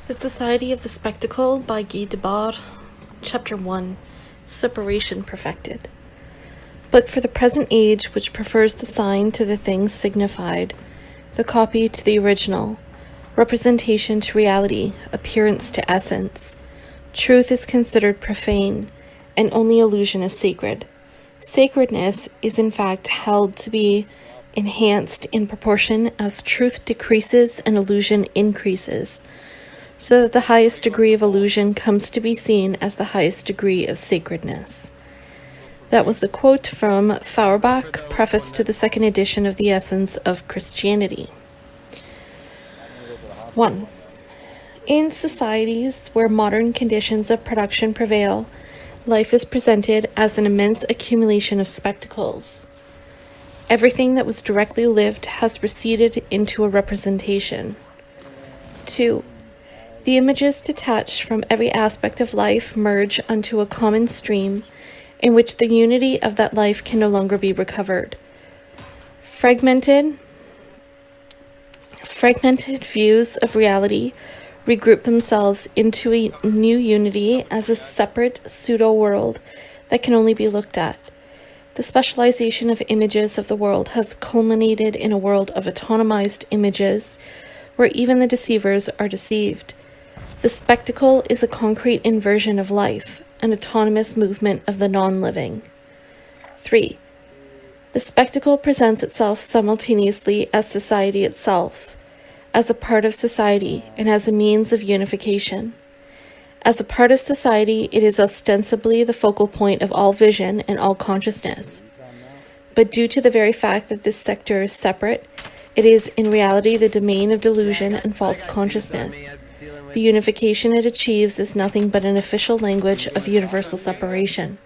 The Society of the Spectacle by debord. Chapter 1. Separation Perfected. But for the present age, which prefers the sign to the things signified, the copy to the original, representation to reality, appearance to essence, truth is considered profane, and only illusion is sacred. Sacredness is in fact held to be enhanced in proportion as truth decreases and illusion increases, so that the highest degree of illusion comes to be seen as the highest degree of sacredness. That was a quote from Feuerbach, preface to the second edition of The Essence of Christianity. 1. In societies where modern conditions of production prevail, life is presented as an immense accumulation of spectacles. Everything that was directly lived has receded into a representation. 2. The images detached from every aspect of life merge unto a common stream in which the unity of that life can no longer be recovered. Fragmented views of reality regroup themselves into a new unity as a separate pseudo-world that can only be looked at. The specialization of images of the world has culminated in a world of autonomized images where even the deceivers are deceived. The spectacle is a concrete inversion of life, an autonomous movement of the non-living. 3. The spectacle presents itself simultaneously as society itself, as a part of society, and as a means of unification. As a part of society, it is ostensibly the focal point of all vision and all consciousness. But due to the very fact that this sector is separate, it is in reality the domain of delusion and false consciousness. The unification it achieves is nothing but an official language of universal separation.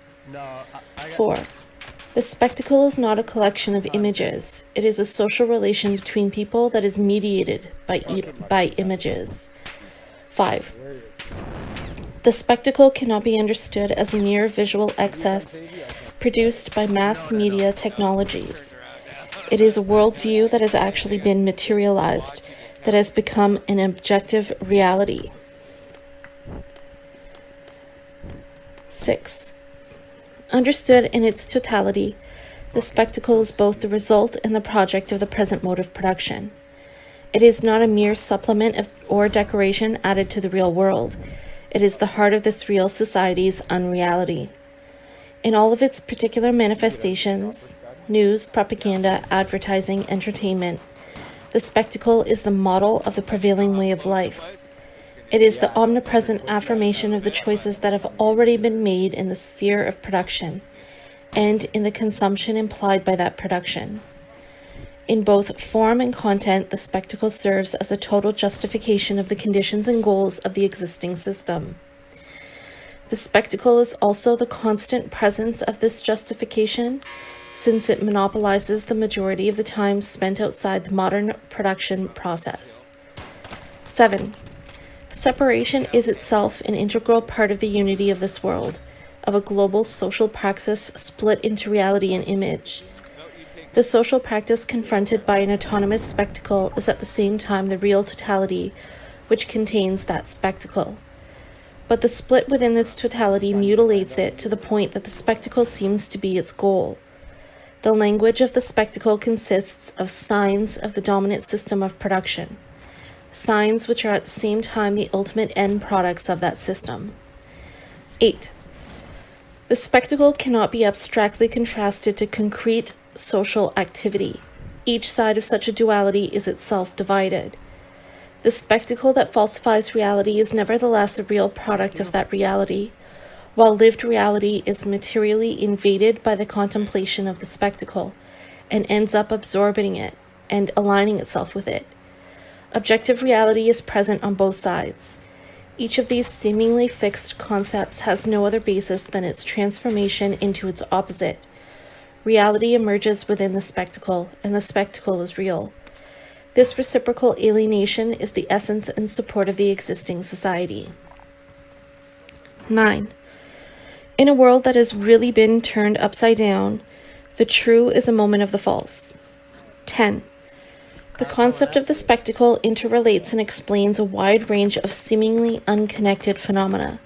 4. The spectacle is not a collection of images. It is a social relation between people that is mediated by images. 5. The spectacle cannot be understood as a mere visual excess produced by mass media technologies. It is a worldview that has actually been materialized, that has become an objective reality. 6. Understood in its totality, the spectacle is both the result and the project of the present mode of production. It is not a mere supplement or decoration added to the real world. It is the heart of this real society's unreality. In all of its particular manifestations, news, propaganda, advertising, entertainment, the spectacle is the model of the prevailing way of life. It is the omnipresent affirmation of the choices that have already been made in the sphere of production and in the consumption implied by that production. In both form and content, the spectacle serves as a total justification of the conditions and goals of the existing system. The spectacle is also the constant presence of this justification, since it monopolizes the majority of the time spent outside the modern production process. 7. Separation is itself an integral part of the unity of this world, of a global social praxis split into reality and image. The social practice confronted by an autonomous spectacle is at the same time the real totality, which contains that spectacle. But the split within this totality mutilates it to the point that the spectacle seems to be its goal. The language of the spectacle consists of signs of the dominant system of production, signs which are at the same time the ultimate end products of that system. 8. The spectacle cannot be abstractly contrasted to concrete social activity. Each side of such a duality is itself divided. The spectacle that falsifies reality is nevertheless a real product of that reality, while lived reality is materially invaded by the contemplation of the spectacle and ends up absorbing it and aligning itself with it. Objective reality is present on both sides. Each of these seemingly fixed concepts has no other basis than its transformation into its opposite. Reality emerges within the spectacle, and the spectacle is real. This reciprocal alienation is the essence and support of the existing society. 9. In a world that has really been turned upside down, the true is a moment of the false. 10. The concept of the spectacle interrelates and explains a wide range of seemingly unconnected phenomena.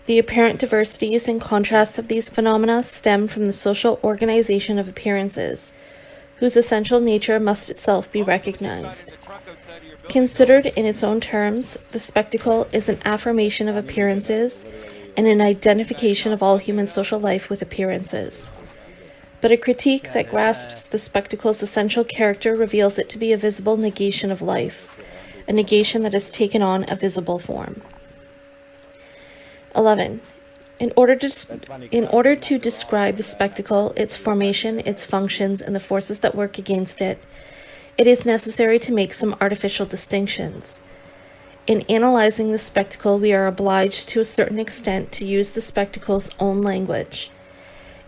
The apparent diversities and contrasts of these phenomena stem from the social organization of appearances, whose essential nature must itself be recognized. Considered in its own terms, the spectacle is an affirmation of appearances and an identification of all human social life with appearances. But a critique that grasps the spectacle's essential character reveals it to be a visible negation of life, a negation that has taken on a visible form. 11. In order to describe the spectacle, its formation, its functions, and the forces that work against it, it is necessary to make some artificial distinctions. In analyzing the spectacle, we are obliged to a certain extent to use the spectacle's own language,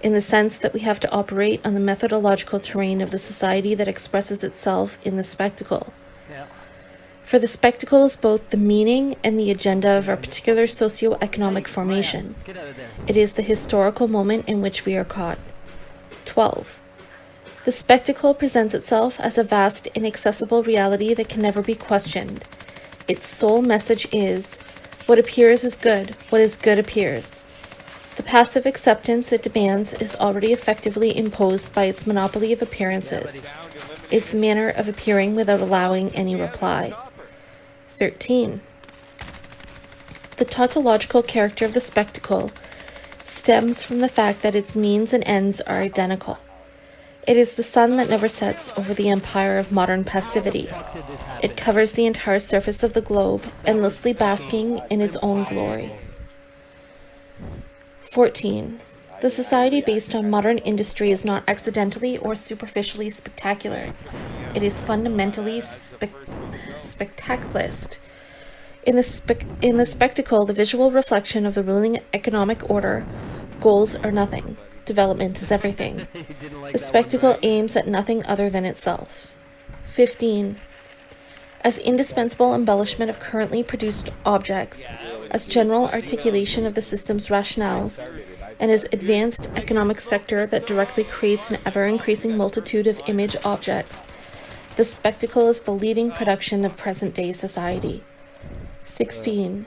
in the sense that we have to operate on the methodological terrain of the society that expresses itself in the spectacle. For the spectacle is both the meaning and the agenda of our particular socio-economic formation. It is the historical moment in which we are caught. 12. The spectacle presents itself as a vast, inaccessible reality that can never be questioned. Its sole message is, what appears is good, what is good appears. The passive acceptance it demands is already effectively imposed by its monopoly of appearances, its manner of appearing without allowing any reply. 13. The tautological character of the spectacle stems from the fact that its means and ends are identical. It is the sun that never sets over the empire of modern passivity. It covers the entire surface of the globe, endlessly basking in its own glory. 14. The society based on modern industry is not accidentally or superficially spectacular. It is fundamentally spectacleist. In the spectacle, the visual reflection of the ruling economic order, goals are nothing. Development is everything. The spectacle aims at nothing other than itself. 15. As indispensable embellishment of currently produced objects, as general articulation of the system's rationales, and as advanced economic sector that directly creates an ever-increasing multitude of image objects, the spectacle is the leading production of present-day society. 16.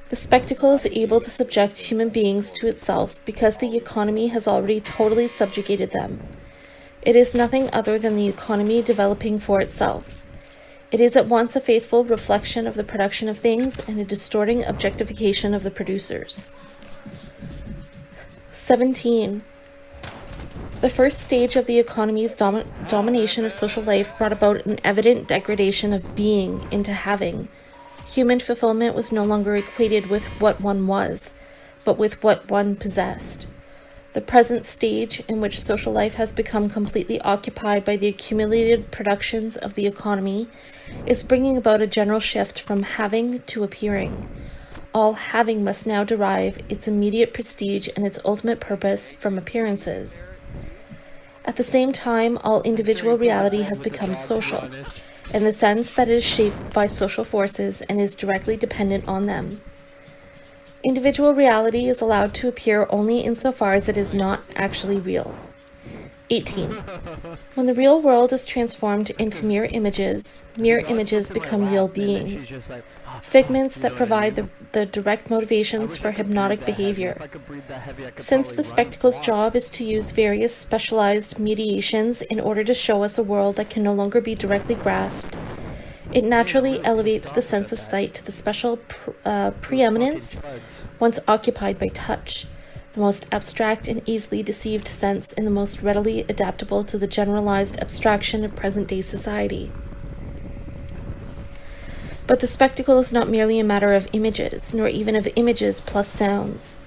The spectacle is able to subject human beings to itself because the economy has already totally subjugated them. It is nothing other than the economy developing for itself. It is at once a faithful reflection of the production of things and a distorting objectification of the producers. 17. The first stage of the economy's domination of social life brought about an evident degradation of being into having. Human fulfillment was no longer equated with what one was, but with what one possessed. The present stage, in which social life has become completely occupied by the accumulated productions of the economy, is bringing about a general shift from having to appearing. All having must now derive its immediate prestige and its ultimate purpose from appearances. At the same time, all individual reality has become social, in the sense that it is shaped by social forces and is directly dependent on them. Individual reality is allowed to appear only insofar as it is not actually real. 18. When the real world is transformed into mere images become real beings, figments that provide the direct motivations for hypnotic behavior. Since the spectacle's job is to use various specialized mediations in order to show us a world that can no longer be directly grasped, it naturally elevates the sense of sight to the special preeminence once occupied by touch, the most abstract and easily deceived sense and the most readily adaptable to the generalized abstraction of present-day society. But the spectacle is not merely a matter of images, nor even of images plus sounds.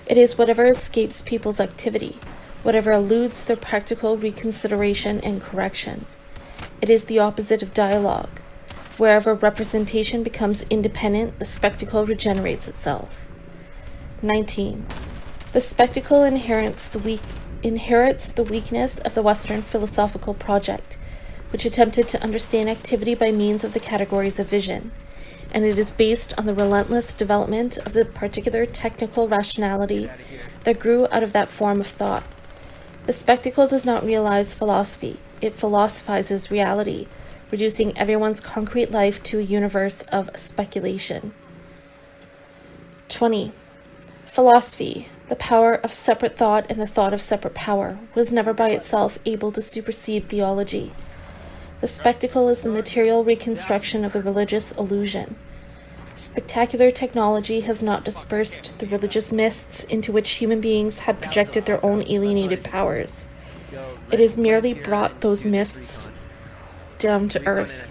It is whatever escapes people's activity, whatever eludes their practical reconsideration and correction. It is the opposite of dialogue. Wherever representation becomes independent, the spectacle regenerates itself. 19. The spectacle inherits the weakness of the Western philosophical project, which attempted to understand activity by means of the categories of vision, and it is based on the relentless development of the particular technical rationality that grew out of that form of thought. The spectacle does not realize philosophy, it philosophizes reality, reducing everyone's concrete life to a universe of speculation. 20. Philosophy, the power of separate thought and the thought of separate power, was never by itself able to supersede theology. The spectacle is the material reconstruction of the religious illusion. Spectacular technology has not dispersed the religious mists into which human beings had projected their own alienated powers. It has merely brought those mists down to earth,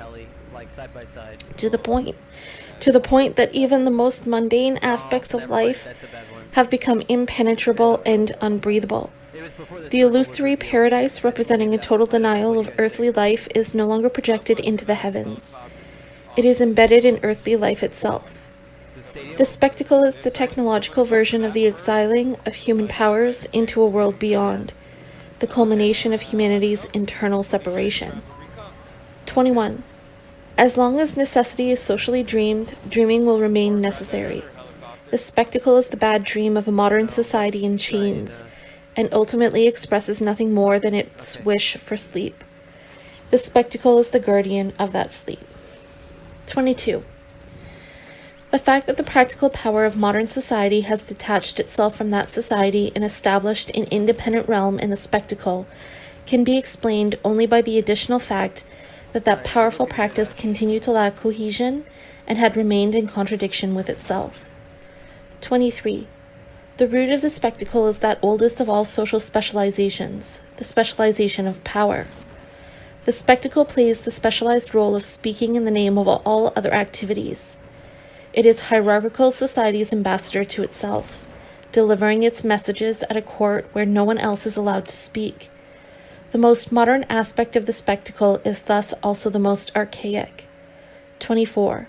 to the point that even the most mundane aspects of life have become impenetrable and unbreathable. The illusory paradise representing a total denial of earthly life is no longer projected into the heavens. It is embedded in earthly life itself. The spectacle is the technological version of the exiling of human powers into a world beyond, the culmination of humanity's internal separation. 21. As long as necessity is socially dreamed, dreaming will remain necessary. The spectacle is the bad dream of a modern society in chains, and ultimately expresses nothing more than its wish for sleep. The spectacle is the guardian of that sleep. 22. The fact that the practical power of modern society has detached itself from that society and established an independent realm in the spectacle can be explained only by the additional fact that that powerful practice continued to lack cohesion and had remained in contradiction with itself. 23. The root of the spectacle is that oldest of all social specializations, the specialization of power. The spectacle plays the specialized role of speaking in the name of all other activities. It is hierarchical society's ambassador to itself, delivering its messages at a court where no one else is allowed to speak. The most modern aspect of the spectacle is thus also the most archaic. 24.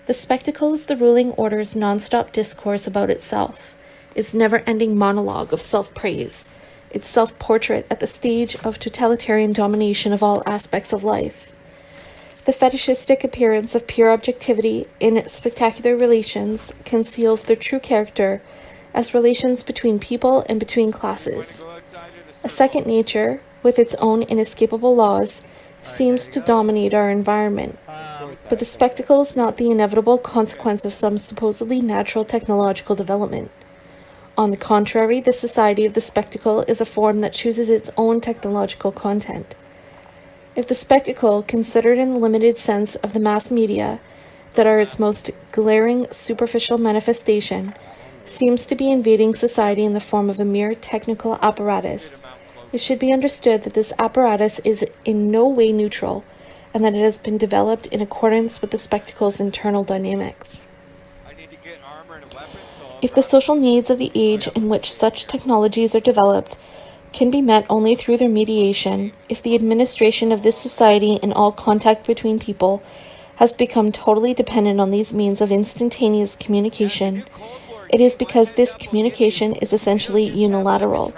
The spectacle is the ruling order's non-stop discourse about itself, its never-ending monologue of self-praise, its self-portrait at the stage of totalitarian domination of all aspects of life. The fetishistic appearance of pure objectivity in spectacular relations conceals their true character as relations between people and between classes. A second nature, with its own inescapable laws, seems to dominate our environment, but the spectacle is not the inevitable consequence of some supposedly natural technological development. On the contrary, the society of the spectacle is a form that chooses its own technological content. If the spectacle, considered in the limited sense of the mass media, that are its most glaring superficial manifestation, seems to be invading society in the form of a mere technical apparatus, it should be understood that this apparatus is in no way neutral, and that it has been developed in accordance with the spectacle's internal dynamics. If the social needs of the age in which such technologies are developed can be met only through their mediation, if the administration of this society and all contact between people has become totally dependent on these means of instantaneous communication, it is because this communication is essentially unilateral.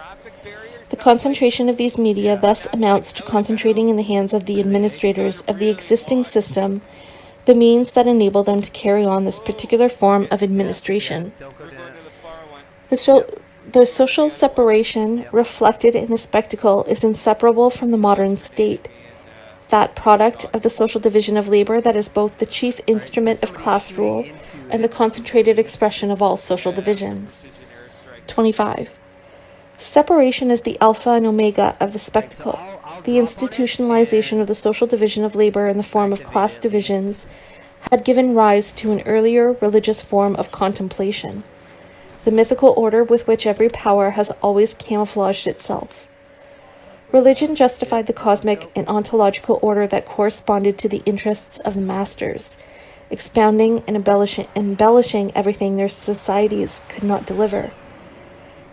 The concentration of these media thus amounts to concentrating in the hands of the administrators of the existing system the means that enable them to carry on this particular form of administration. The social separation reflected in the spectacle is inseparable from the modern state, that product of the social division of labor that is both the chief instrument of class rule and the concentrated expression of all social divisions. 25. Separation is the alpha and omega of the spectacle. The institutionalization of the social division of labor in the form of class divisions had given rise to an earlier religious form of contemplation, the mythical order with which every power has always camouflaged itself. Religion justified the cosmic and ontological order that corresponded to the interests of the masters, expounding and embellishing everything their societies could not deliver.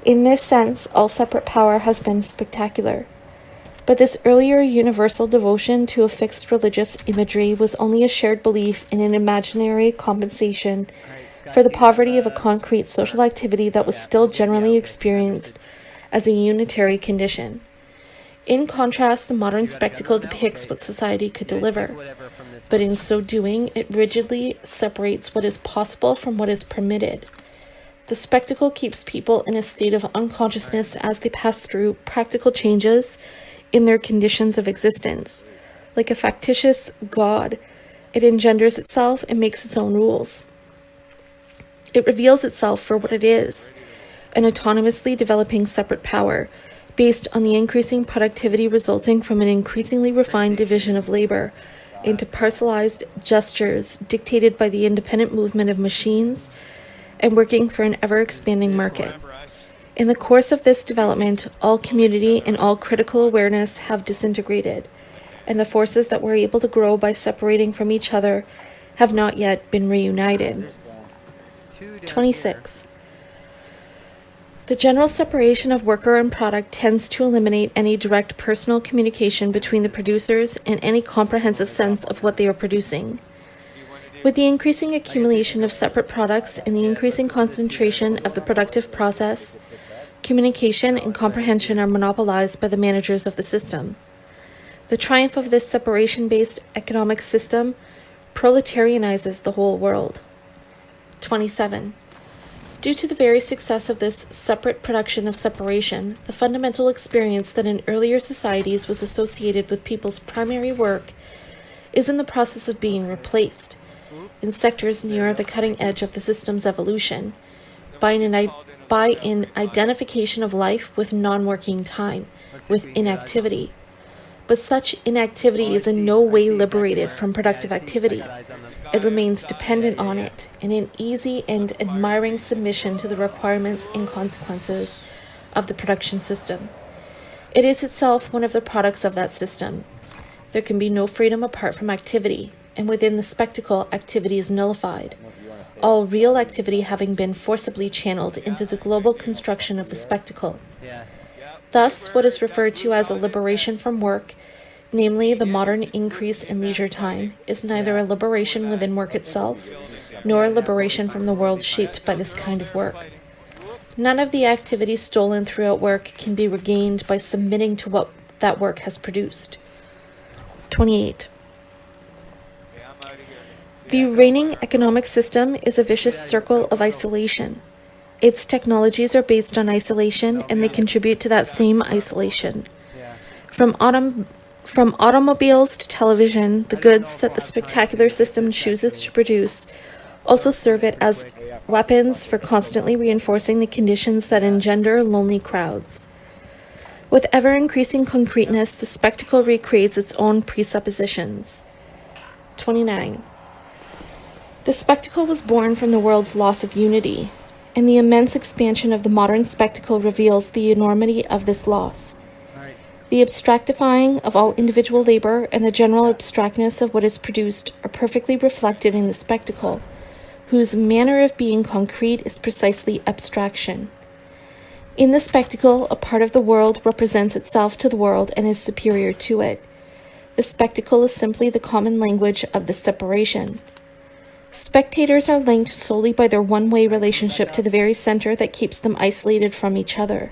In this sense, all separate power has been spectacular. But this earlier universal devotion to a fixed religious imagery was only a shared belief in an imaginary compensation for the poverty of a concrete social activity that was still generally experienced as a unitary condition. In contrast, the modern spectacle depicts what society could deliver, but in so doing, it rigidly separates what is possible from what is permitted. The spectacle keeps people in a state of unconsciousness as they pass through practical changes in their conditions of existence, Like a factitious god, it engenders itself and makes its own rules. It reveals itself for what it is, an autonomously developing separate power, based on the increasing productivity resulting from an increasingly refined division of labor into parcelized gestures dictated by the independent movement of machines and working for an ever-expanding market. In the course of this development, all community and all critical awareness have disintegrated, and the forces that were able to grow by separating from each other have not yet been reunited. 26. The general separation of worker and product tends to eliminate any direct personal communication between the producers and any comprehensive sense of what they are producing. With the increasing accumulation of separate products and the increasing concentration of the productive process, communication and comprehension are monopolized by the managers of the system. The triumph of this separation-based economic system proletarianizes the whole world. 27. Due to the very success of this separate production of separation, the fundamental experience that in earlier societies was associated with people's primary work is in the process of being replaced, in sectors nearer the cutting edge of the system's evolution, by an identification of life with non-working time, with inactivity. But such inactivity is in no way liberated from productive activity. It remains dependent on it, in an easy and admiring submission to the requirements and consequences of the production system. It is itself one of the products of that system. There can be no freedom apart from activity, and within the spectacle, activity is nullified, all real activity having been forcibly channeled into the global construction of the spectacle. Thus, what is referred to as a liberation from work, namely the modern increase in leisure time, is neither a liberation within work itself, nor a liberation from the world shaped by this kind of work. None of the activity stolen throughout work can be regained by submitting to what that work has produced. 28. The reigning economic system is a vicious circle of isolation. Its technologies are based on isolation, and they contribute to that same isolation. From automobiles to television, the goods that the spectacular system chooses to produce also serve it as weapons for constantly reinforcing the conditions that engender lonely crowds. With ever-increasing concreteness, the spectacle recreates its own presuppositions. 29. The spectacle was born from the world's loss of unity, and the immense expansion of the modern spectacle reveals the enormity of this loss. The abstractifying of all individual labor and the general abstractness of what is produced are perfectly reflected in the spectacle, whose manner of being concrete is precisely abstraction. In the spectacle, a part of the world represents itself to the world and is superior to it. The spectacle is simply the common language of the separation. Spectators are linked solely by their one-way relationship to the very center that keeps them isolated from each other.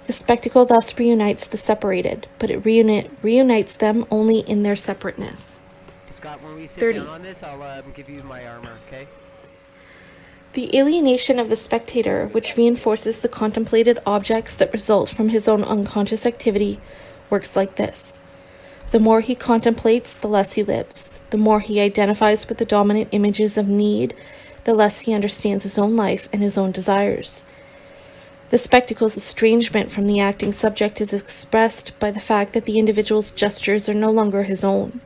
The spectacle thus reunites the separated, but it reunites them only in their separateness. Scott, when we sit 30. down on this, I'll give you my armor, okay? The alienation of the spectator, which reinforces the contemplated objects that result from his own unconscious activity, works like this. The more he contemplates, the less he lives. The more he identifies with the dominant images of need, the less he understands his own life and his own desires. The spectacle's estrangement from the acting subject is expressed by the fact that the individual's gestures are no longer his own.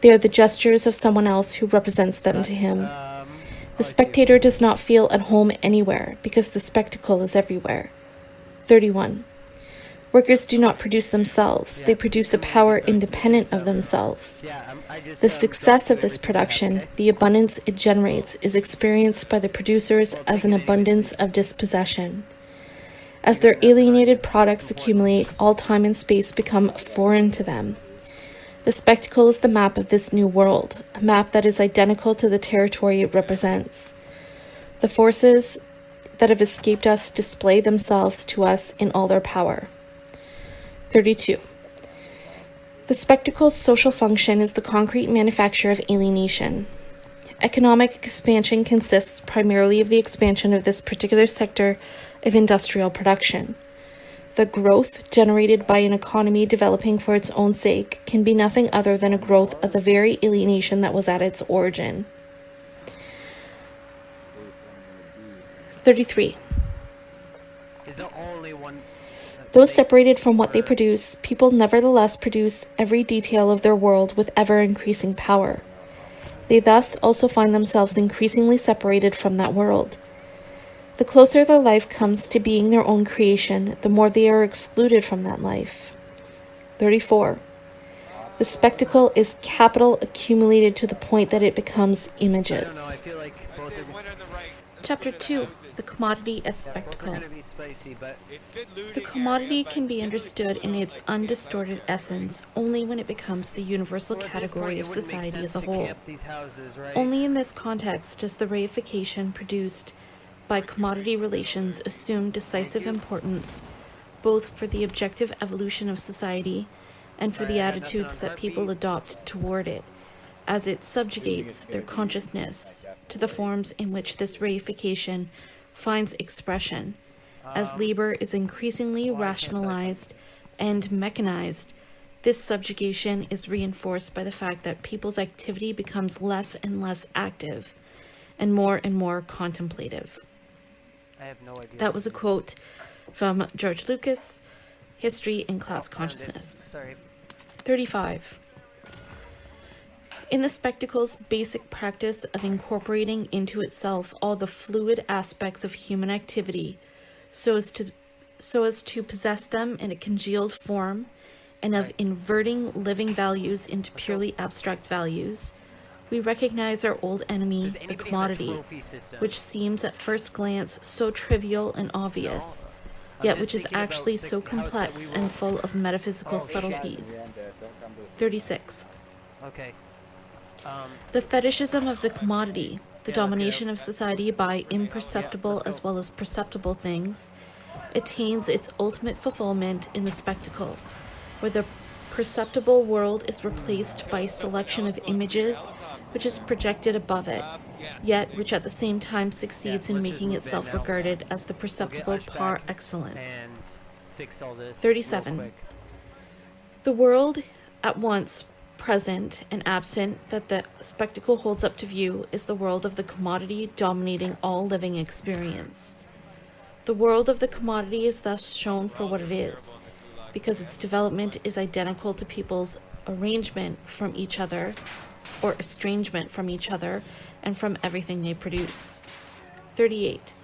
They are the gestures of someone else who represents them to him. The spectator does not feel at home anywhere because the spectacle is everywhere. 31. Workers do not produce themselves. They produce a power independent of themselves. The success of this production, the abundance it generates, is experienced by the producers as an abundance of dispossession. As their alienated products accumulate, all time and space become foreign to them. The spectacle is the map of this new world, a map that is identical to the territory it represents. The forces that have escaped us display themselves to us in all their power. 32. The spectacle's social function is the concrete manufacture of alienation. Economic expansion consists primarily of the expansion of this particular sector of industrial production. The growth generated by an economy developing for its own sake can be nothing other than a growth of the very alienation that was at its origin. 33. Is there only one? Though separated from what they produce, people nevertheless produce every detail of their world with ever-increasing power. They thus also find themselves increasingly separated from that world. The closer their life comes to being their own creation, the more they are excluded from that life. 34. The spectacle is capital accumulated to the point that it becomes I don't know. I images. feel like both of Chapter 2. The commodity as they're spectacle. gonna be spicy, but The commodity can be understood in its undistorted essence only when it becomes the universal well, at this category point, of it wouldn't make society sense as a to whole. camp these houses, right? Only in this context does the reification produced by commodity relations assume decisive importance, both for the objective evolution of society and for the attitudes that people adopt toward it, as it subjugates their consciousness to the forms in which this reification finds expression. As labor is increasingly rationalized and mechanized, this subjugation is reinforced by the fact that people's activity becomes less and less active and more contemplative. I have no idea. That was a quote from George Lucas, History and Class Found it. Consciousness. Sorry. 35. In the spectacle's basic practice of incorporating into itself all the fluid aspects of human activity so as to possess them in a congealed form, and of inverting living values into purely abstract values, we recognize our old enemy, Does the anybody have a commodity, trophy system? which seems at first glance so trivial and obvious, I'm yet just which is thinking about actually the so house that we complex will- and full of metaphysical shit. subtleties. 36. Okay. The fetishism of the commodity, the domination of society by imperceptible as well as perceptible things, attains its ultimate fulfillment in the spectacle, where the perceptible world is replaced by a selection of images which is projected above it, yet which at the same time succeeds in let's just making move itself in now. regarded as the We'll get perceptible Ush par back excellence. and fix all this 37. real quick. The world, at once present and absent, that the spectacle holds up to view is the world of the commodity dominating all living experience. The world of the commodity is thus shown for what it is, because its development is identical to people's arrangement from each other, or estrangement from each other, and from everything they produce. 38.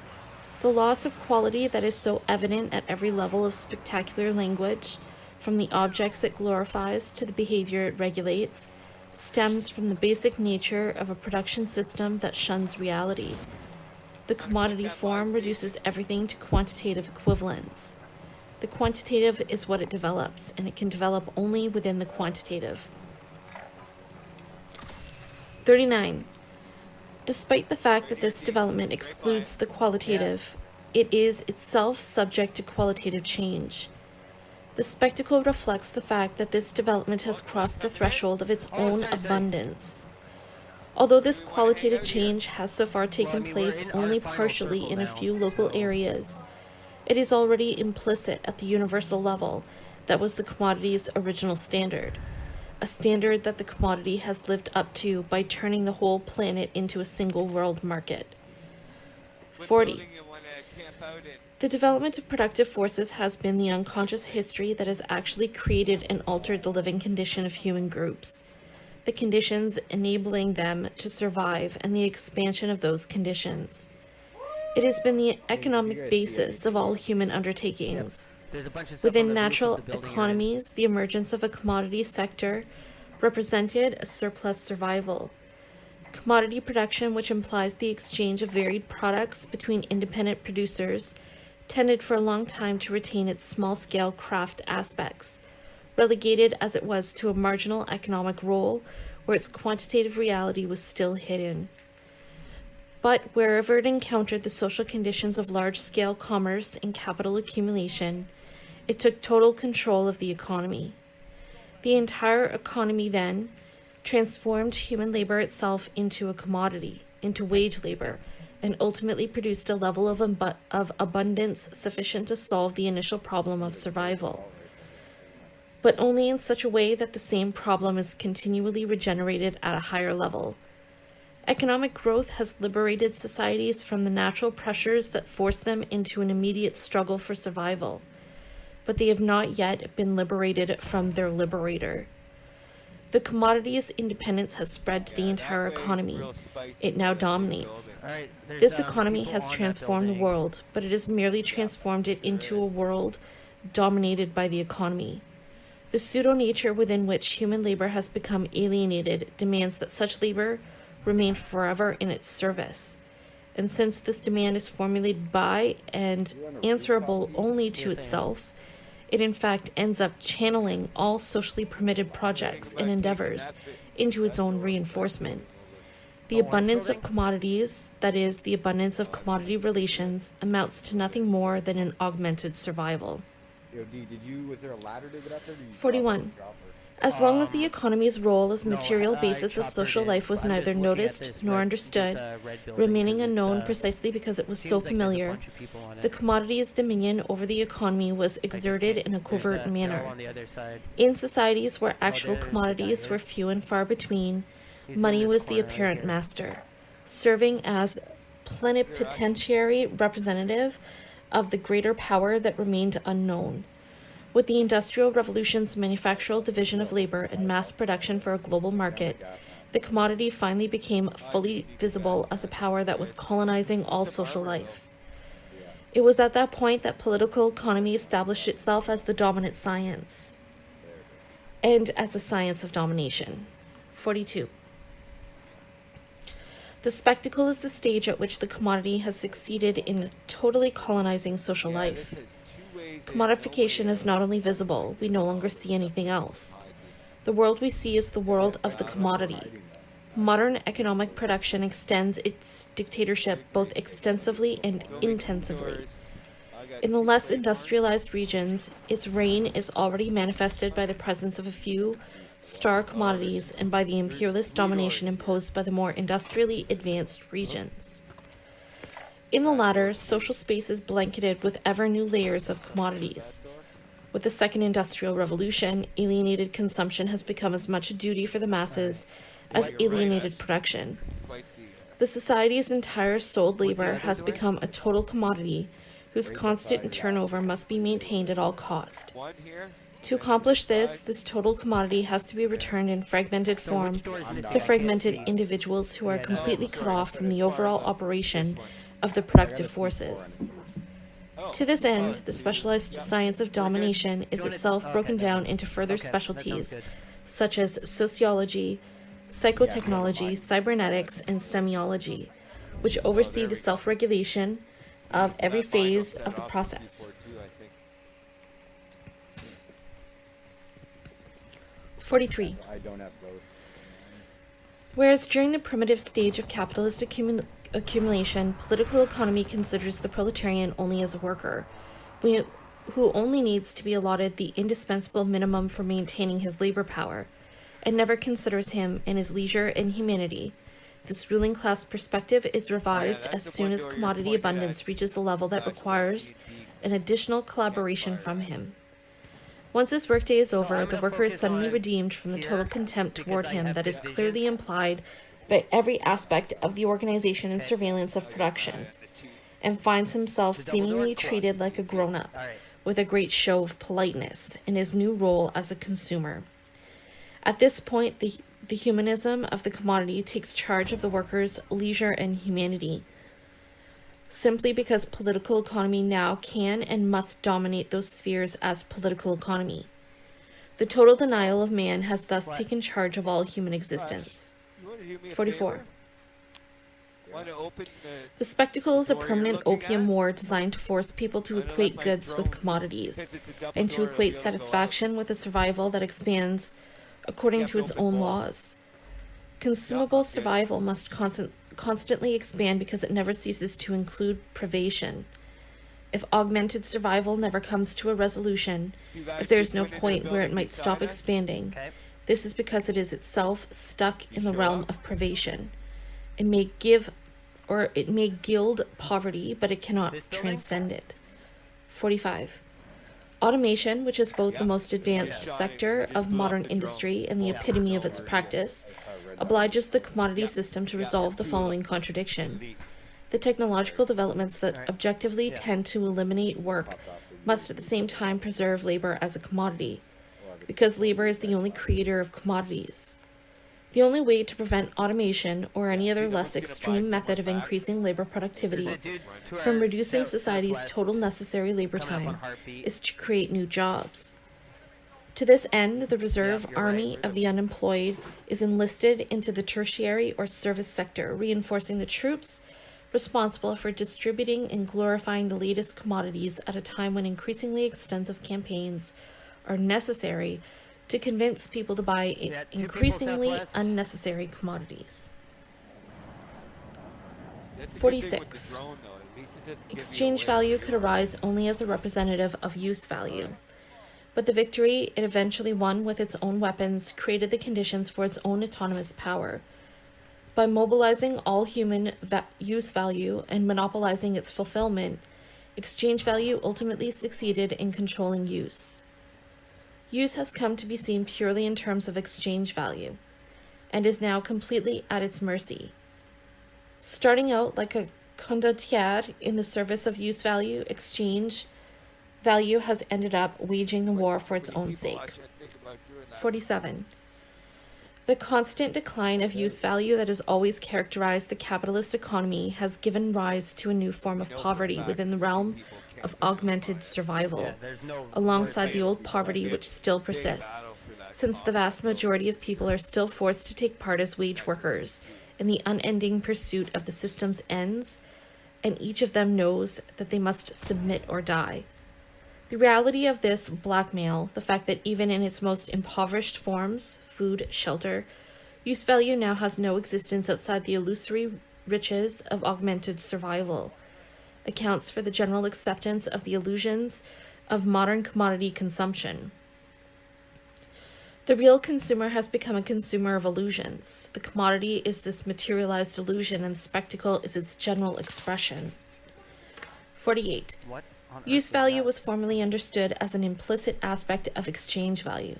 The loss of quality that is so evident at every level of spectacular language, from the objects it glorifies to the behavior it regulates, stems from the basic nature of a production system that shuns reality. The commodity form reduces everything to quantitative equivalence. The quantitative is what it develops, and it can develop only within the quantitative. 39. Despite the fact that this development excludes the qualitative, it is itself subject to qualitative change. The spectacle reflects the fact that this development has crossed the threshold of its own abundance. Although this qualitative change has so far taken place only partially in a few local areas, it is already implicit at the universal level that was the commodity's original standard, a standard that the commodity has lived up to by turning the whole planet into a single world market. 40. The development of productive forces has been the unconscious history that has actually created and altered the living condition of human groups, the conditions enabling them to survive and the expansion of those conditions. It has been the economic basis of all human undertakings. There's a bunch of stuff on Within the roof of natural the building you're in. economies, the emergence of a commodity sector represented a surplus survival. Commodity production, which implies the exchange of varied products between independent producers, tended for a long time to retain its small-scale craft aspects, relegated as it was to a marginal economic role where its quantitative reality was still hidden. But wherever it encountered the social conditions of large-scale commerce and capital accumulation, it took total control of the economy. The entire economy then transformed human labor itself into a commodity, into wage labor, and ultimately produced a level of abundance sufficient to solve the initial problem of survival, but only in such a way that the same problem is continually regenerated at a higher level. Economic growth has liberated societies from the natural pressures that force them into an immediate struggle for survival, but they have not yet been liberated from their liberator. The commodity's independence has spread to the entire economy. It now dominates. Alright, This economy has transformed the world, but it has merely transformed it into a world dominated by the economy. The pseudo-nature within which human labor has become alienated demands that such labor remain forever in its service. And since this demand is formulated by and answerable only to itself, it in fact ends up channeling all socially permitted projects and endeavors into its own reinforcement. The abundance of commodities, that is, the abundance of commodity relations, amounts to nothing more than an augmented survival. 41. As long as the economy's role as material basis of social life was neither noticed nor understood, remaining unknown precisely because it was so familiar, the commodity's dominion over the economy was exerted in a covert manner. In societies where actual commodities were few and far between, money was the apparent master, serving as plenipotentiary representative of the greater power that remained unknown. With the Industrial Revolution's manufactural division of labor and mass production for a global market, the commodity finally became fully visible as a power that was colonizing all social life. It was at that point that political economy established itself as the dominant science, and as the science of domination. 42. The spectacle is the stage at which the commodity has succeeded in totally colonizing social life. Commodification is not only visible, we no longer see anything else. The world we see is the world of the commodity. Modern economic production extends its dictatorship both extensively and intensively. In the less industrialized regions, its reign is already manifested by the presence of a few star commodities and by the imperialist domination imposed by the more industrially advanced regions. In the latter, social space is blanketed with ever new layers of commodities. With the Second Industrial Revolution, alienated consumption has become as much a duty for the masses as alienated production. The society's entire sold labor has become a total commodity whose constant turnover must be maintained at all cost. To accomplish this total commodity has to be returned in fragmented form to fragmented individuals who are completely cut off from the overall operation of the productive forces. To this end, the specialized science of domination is itself broken down into further specialties, such as sociology, psychotechnology, cybernetics, and semiology, which oversee the self-regulation of every phase of the process. 43. Whereas during the primitive stage of capitalist accumulation, political economy considers the proletarian only as a worker, who only needs to be allotted the indispensable minimum for maintaining his labor power, and never considers him in his leisure and humanity. This ruling class perspective is revised as soon as commodity abundance reaches a level that requires an additional collaboration from him. Once his workday is over, the worker is suddenly redeemed from the total contempt toward him that is clearly implied by every aspect of the organization and surveillance of production, and finds himself seemingly treated like a grown-up, with a great show of politeness in his new role as a consumer. At this point, the humanism of the commodity takes charge of the worker's leisure and humanity, simply because political economy now can and must dominate those spheres as political economy. The total denial of man has thus taken charge of all human existence. 44. The spectacle is a permanent opium war designed to force people to equate goods with commodities, and to equate satisfaction with a survival that expands according to its own laws. Consumable survival must constantly expand because it never ceases to include privation. If augmented survival never comes to a resolution, if there is no point where it might stop expanding, this is because it is itself stuck in the realm of privation. It may give or it may gild poverty, but it cannot This building? transcend it. 45. Automation, which is both the most advanced sector of modern industry and the epitome of its practice, obliges the commodity system to resolve the following contradiction. The technological developments that objectively tend to eliminate work must at the same time preserve labor as a commodity, because labor is the only creator of commodities. The only way to prevent automation or any other less extreme method of increasing labor productivity from reducing society's total necessary labor time is to create new jobs. To this end, the reserve army of the unemployed is enlisted into the tertiary or service sector, reinforcing the troops responsible for distributing and glorifying the latest commodities at a time when increasingly extensive campaigns are necessary to convince people to buy increasingly unnecessary commodities. 46. Exchange value could arise only as a representative of use value, but the victory it eventually won with its own weapons created the conditions for its own autonomous power. By mobilizing all human use value and monopolizing its fulfillment, exchange value ultimately succeeded in controlling use. Use has come to be seen purely in terms of exchange value, and is now completely at its mercy. Starting out like a condottiere in the service of use value, exchange value has ended up waging the war for its own sake. 47. The constant decline of use value that has always characterized the capitalist economy has given rise to a new form of poverty within the realm of augmented survival, alongside the old poverty which still persists, since the vast majority of people are still forced to take part as wage workers in the unending pursuit of the system's ends, and each of them knows that they must submit or die. The reality of this blackmail, the fact that even in its most impoverished forms, food, shelter, use value now has no existence outside the illusory riches of augmented survival, accounts for the general acceptance of the illusions of modern commodity consumption. The real consumer has become a consumer of illusions. The commodity is this materialized illusion, and spectacle is its general expression. 48. Use value was formerly understood as an implicit aspect of exchange value.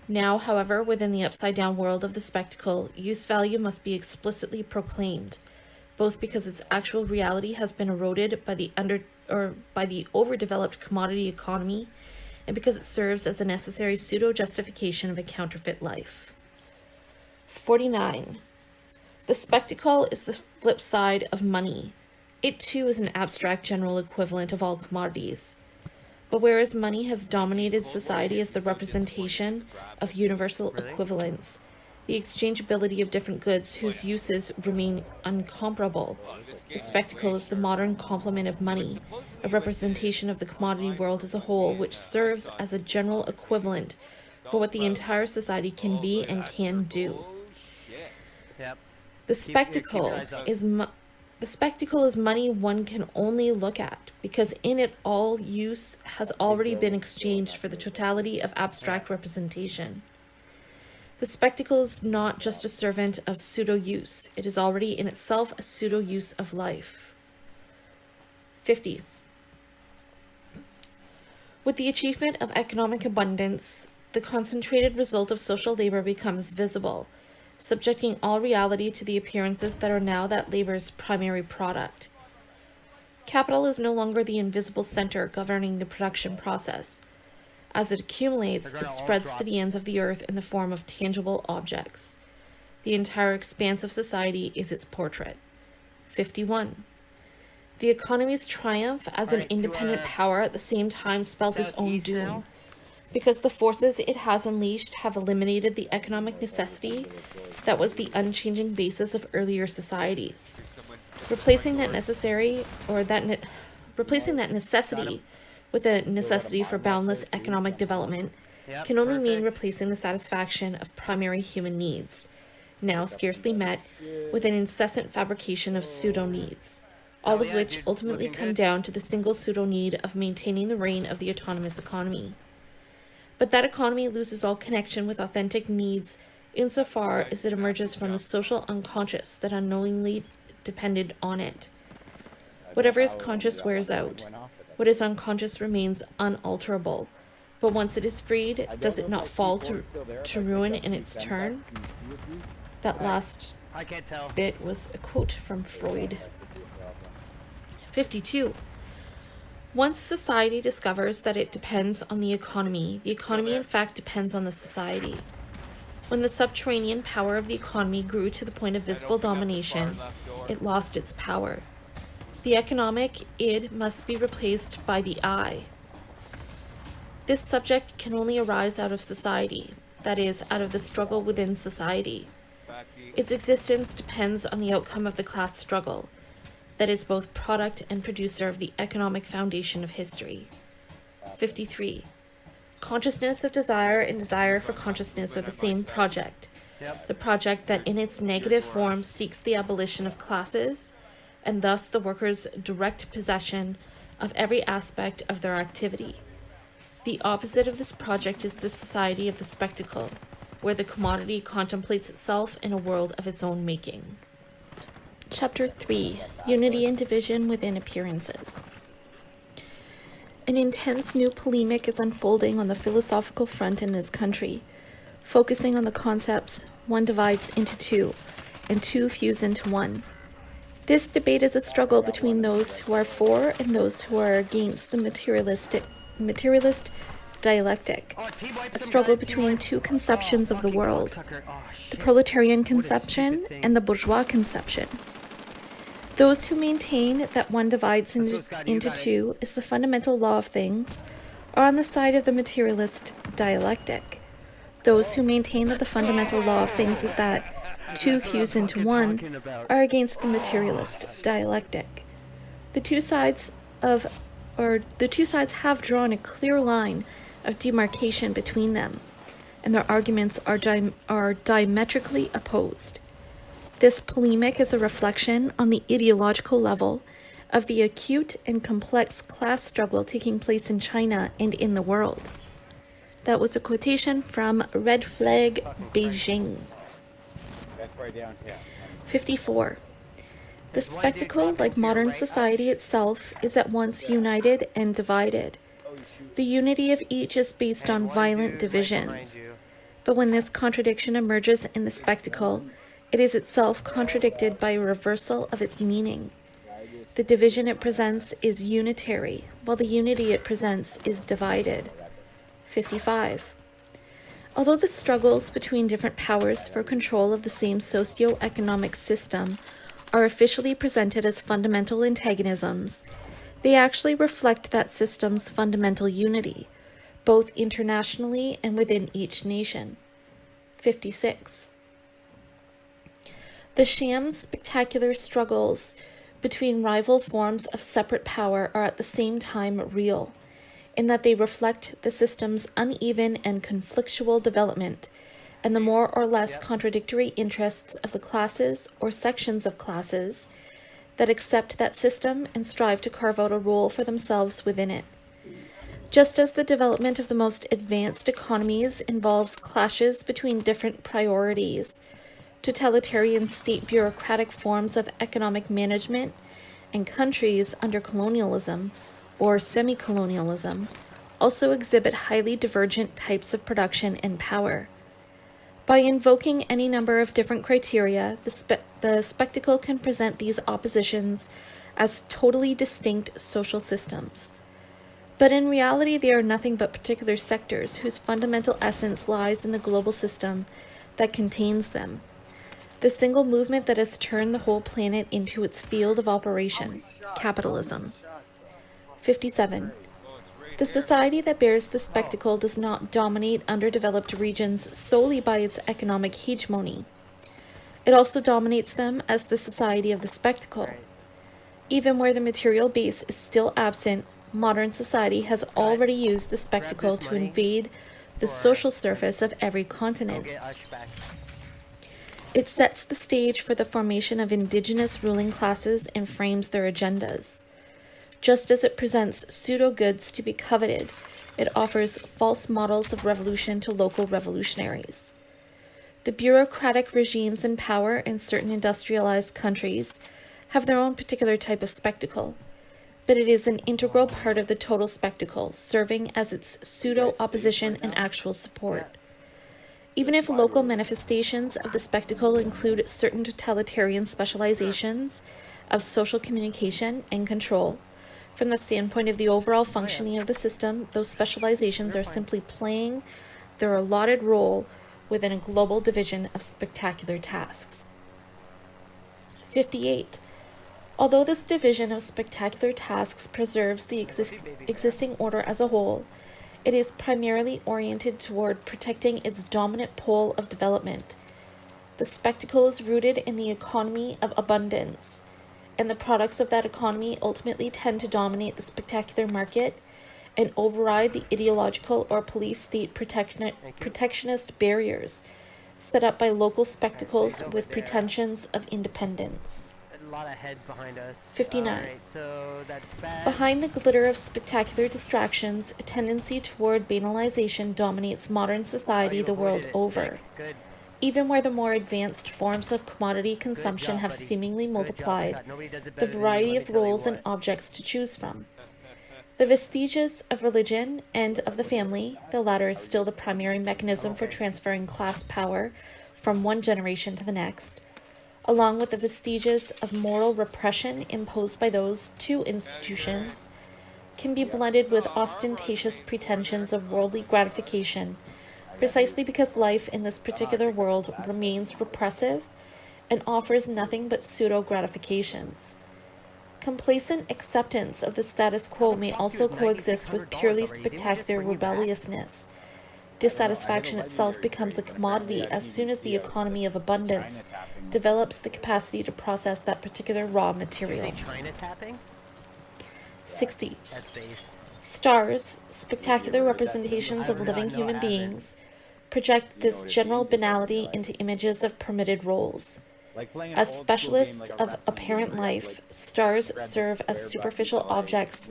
Now, however, within the upside-down world of the spectacle, use value must be explicitly proclaimed, both because its actual reality has been eroded by the overdeveloped commodity economy, and because it serves as a necessary pseudo-justification of a counterfeit life. 49. The spectacle is the flip side of money. It too is an abstract general equivalent of all commodities. But whereas money has dominated society as the representation of universal equivalence, the exchangeability of different goods whose uses remain uncomparable, the spectacle is the modern complement of money, a representation of the commodity world as a whole, which serves as a general equivalent for what the entire society can be and can do. The spectacle is money one can only look at, because in it all use has already been exchanged for the totality of abstract representation. The spectacle is not just a servant of pseudo-use, it is already in itself a pseudo-use of life. 50. With the achievement of economic abundance, the concentrated result of social labor becomes visible, subjecting all reality to the appearances that are now that labor's primary product. Capital is no longer the invisible center governing the production process. As it accumulates, it spreads to the ends of the earth in the form of tangible objects. The entire expanse of society is its portrait. 51. The economy's triumph as an independent power at the same time spells its own doom, because the forces it has unleashed have eliminated the economic necessity that was the unchanging basis of earlier societies. Replacing that necessity with a necessity for boundless economic development can only mean replacing the satisfaction of primary human needs, now scarcely met, with an incessant fabrication of pseudo-needs, all of which ultimately come down to the single pseudo-need of maintaining the reign of the autonomous economy. But that economy loses all connection with authentic needs insofar as it emerges from the social unconscious that unknowingly dependent on it. Whatever is conscious wears out. What is unconscious remains unalterable. But once it is freed, does it not fall to ruin in its turn? That last I can't tell. bit was a quote from Freud. 52. Once society discovers that it depends on the economy in fact depends on the society. When the subterranean power of the economy grew to the point of visible domination, it lost its power. The economic id must be replaced by the I. This subject can only arise out of society, that is, out of the struggle within society. Its existence depends on the outcome of the class struggle, that is both product and producer of the economic foundation of history. 53. Consciousness of desire and desire for consciousness are the same project. The project that in its negative form seeks the abolition of classes, and thus the workers' direct possession of every aspect of their activity. The opposite of this project is the society of the spectacle, where the commodity contemplates itself in a world of its own making. Chapter 3. Unity and Division Within Appearances. An intense new polemic is unfolding on the philosophical front in this country, focusing on the concepts one divides into two, and two fuse into one. This debate is a struggle between those who are for and those who are against the materialist dialectic, a struggle between two conceptions of the world, the proletarian conception and the bourgeois conception. Those who maintain that one divides into two is the fundamental law of things are on the side of the materialist dialectic. Those who maintain that the fundamental law of things is that two fuse into one are against the materialist dialectic. The two sides have drawn a clear line of demarcation between them, and their arguments are diametrically opposed. This polemic is a reflection on the ideological level of the acute and complex class struggle taking place in China and in the world. That was a quotation from Red Flag Beijing. 54. The spectacle, like modern society itself, is at once united and divided. The unity of each is based on violent divisions. But when this contradiction emerges in the spectacle, it is itself contradicted by a reversal of its meaning. The division it presents is unitary, while the unity it presents is divided. 55. Although the struggles between different powers for control of the same socio-economic system are officially presented as fundamental antagonisms, they actually reflect that system's fundamental unity, both internationally and within each nation. 56. The sham spectacular struggles between rival forms of separate power are at the same time real, in that they reflect the system's uneven and conflictual development, and the more or less contradictory interests of the classes or sections of classes that accept that system and strive to carve out a role for themselves within it. Just as the development of the most advanced economies involves clashes between different priorities, totalitarian state bureaucratic forms of economic management and countries under colonialism or semi-colonialism also exhibit highly divergent types of production and power. By invoking any number of different criteria, the spectacle can present these oppositions as totally distinct social systems. But in reality, they are nothing but particular sectors whose fundamental essence lies in the global system that contains them, the single movement that has turned the whole planet into its field of operation, capitalism. 57. The society that bears the spectacle does not dominate underdeveloped regions solely by its economic hegemony. It also dominates them as the society of the spectacle. Even where the material base is still absent, modern society has already used the spectacle to invade the social surface of every continent. It sets the stage for the formation of indigenous ruling classes and frames their agendas. Just as it presents pseudo-goods to be coveted, it offers false models of revolution to local revolutionaries. The bureaucratic regimes in power in certain industrialized countries have their own particular type of spectacle, but it is an integral part of the total spectacle, serving as its pseudo-opposition and actual support. Even if local manifestations of the spectacle include certain totalitarian specializations of social communication and control, from the standpoint of the overall functioning of the system, those specializations are simply playing their allotted role within a global division of spectacular tasks. 58. Although this division of spectacular tasks preserves the existing order as a whole, it is primarily oriented toward protecting its dominant pole of development. The spectacle is rooted in the economy of abundance, and the products of that economy ultimately tend to dominate the spectacular market and override the ideological or police state protectionist barriers set up by local spectacles with pretensions of independence. A lot of heads behind us. 59. Alright, so that's bad. Behind the glitter of spectacular distractions, a tendency toward banalization dominates modern society the world over. Good. Even where the more advanced forms of commodity consumption have seemingly multiplied the variety of roles and objects to choose from. The vestiges of religion and of the family, the latter is still the primary mechanism for transferring class power from one generation to the next, along with the vestiges of moral repression imposed by those two institutions, can be blended with ostentatious pretensions of worldly gratification, precisely because life in this particular world remains repressive and offers nothing but pseudo-gratifications. Complacent acceptance of the status quo may also coexist with purely spectacular rebelliousness. Dissatisfaction itself becomes a commodity as soon as the economy of abundance develops the capacity to process that particular raw material. 60. Stars, spectacular representations of living human beings, project this general banality into images of permitted roles. As specialists of apparent life, stars serve as superficial objects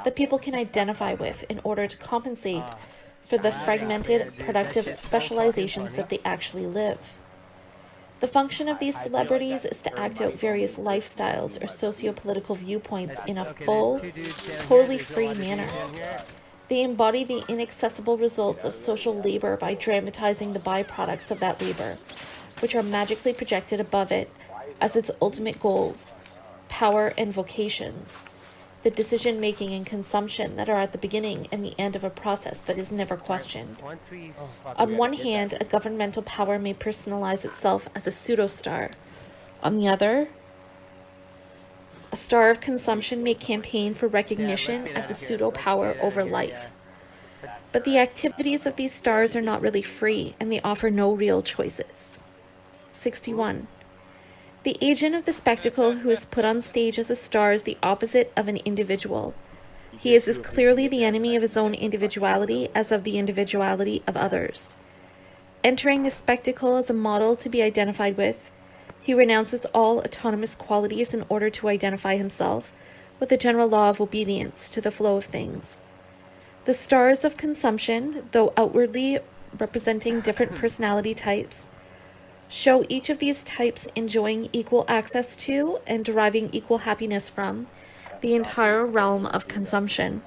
that people can identify with in order to compensate for the fragmented, productive specializations that they actually live. The function of these celebrities is to act out various lifestyles or socio-political viewpoints in a full, totally free manner. They embody the inaccessible results of social labor by dramatizing the byproducts of that labor, which are magically projected above it as its ultimate goals, power and vocations, the decision-making and consumption that are at the beginning and the end of a process that is never questioned. On one hand, a governmental power may personalize itself as a pseudo-star. On the other, a star of consumption may campaign for recognition as a pseudo-power over life. But the activities of these stars are not really free, and they offer no real choices. 61. The agent of the spectacle who is put on stage as a star is the opposite of an individual. He is as clearly the enemy of his own individuality as of the individuality of others. Entering the spectacle as a model to be identified with, he renounces all autonomous qualities in order to identify himself with the general law of obedience to the flow of things. The stars of consumption, though outwardly representing different personality types, show each of these types enjoying equal access to and deriving equal happiness from the entire realm of consumption.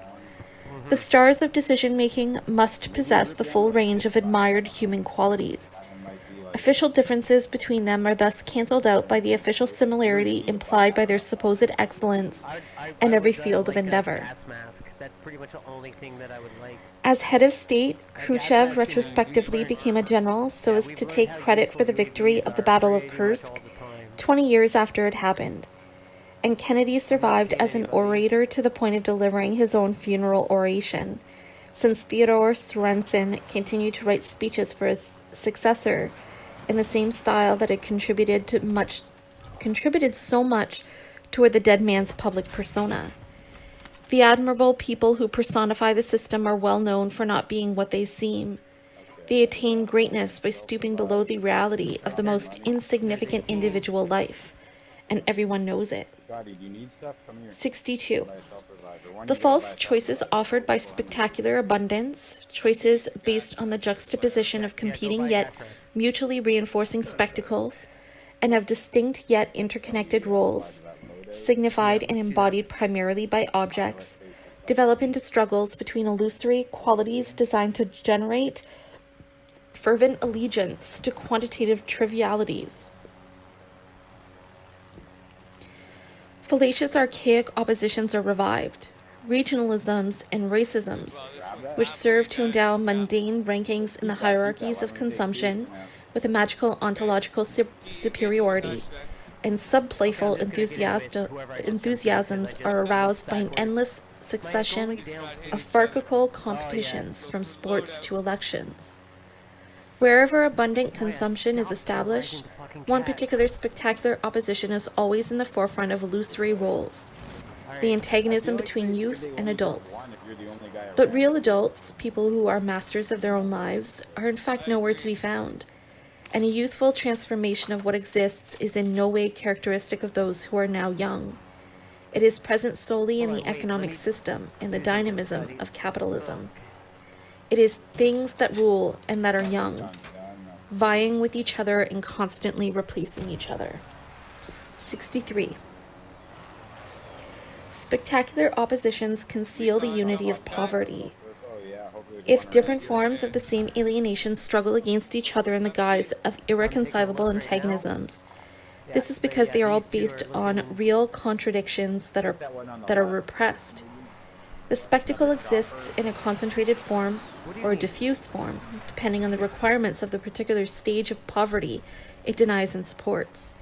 The stars of decision-making must possess the full range of admired human qualities. Official differences between them are thus cancelled out by the official similarity implied by their supposed excellence in every field of endeavor. That's pretty much the only thing that I would like. As head of state, Khrushchev retrospectively became a general so as to take credit for the victory of the Battle of Kursk 20 years after it happened, and Kennedy survived as an orator to the point of delivering his own funeral oration, since Theodore Sorensen continued to write speeches for his successor in the same style that had contributed so much toward the dead man's public persona. The admirable people who personify the system are well known for not being what they seem. They attain greatness by stooping below the reality of the most insignificant individual life, and everyone knows it. 62. The false choices offered by spectacular abundance, choices based on the juxtaposition of competing yet mutually reinforcing spectacles, and of distinct yet interconnected roles, signified and embodied primarily by objects, develop into struggles between illusory qualities designed to generate fervent allegiance to quantitative trivialities. Fallacious archaic oppositions are revived, regionalisms and racisms, which serve to endow mundane rankings in the hierarchies of consumption with a magical ontological superiority, and sub-playful enthusiasms are aroused by an endless succession of farcical competitions from sports to elections. Wherever abundant consumption is established, one particular spectacular opposition is always in the forefront of illusory roles, the antagonism between youth and adults. But real adults, people who are masters of their own lives, are in fact nowhere to be found, and a youthful transformation of what exists is in no way characteristic of those who are now young. It is present solely in the economic system and the dynamism of capitalism. It is things that rule and that are young, vying with each other and constantly replacing each other. 63. Spectacular oppositions conceal the unity of poverty. If different forms of the same alienation struggle against each other in the guise of irreconcilable antagonisms, this is because they are all based on real contradictions that are repressed. The spectacle exists in a concentrated form or a diffuse form, depending on the requirements of the particular stage of poverty it denies and supports.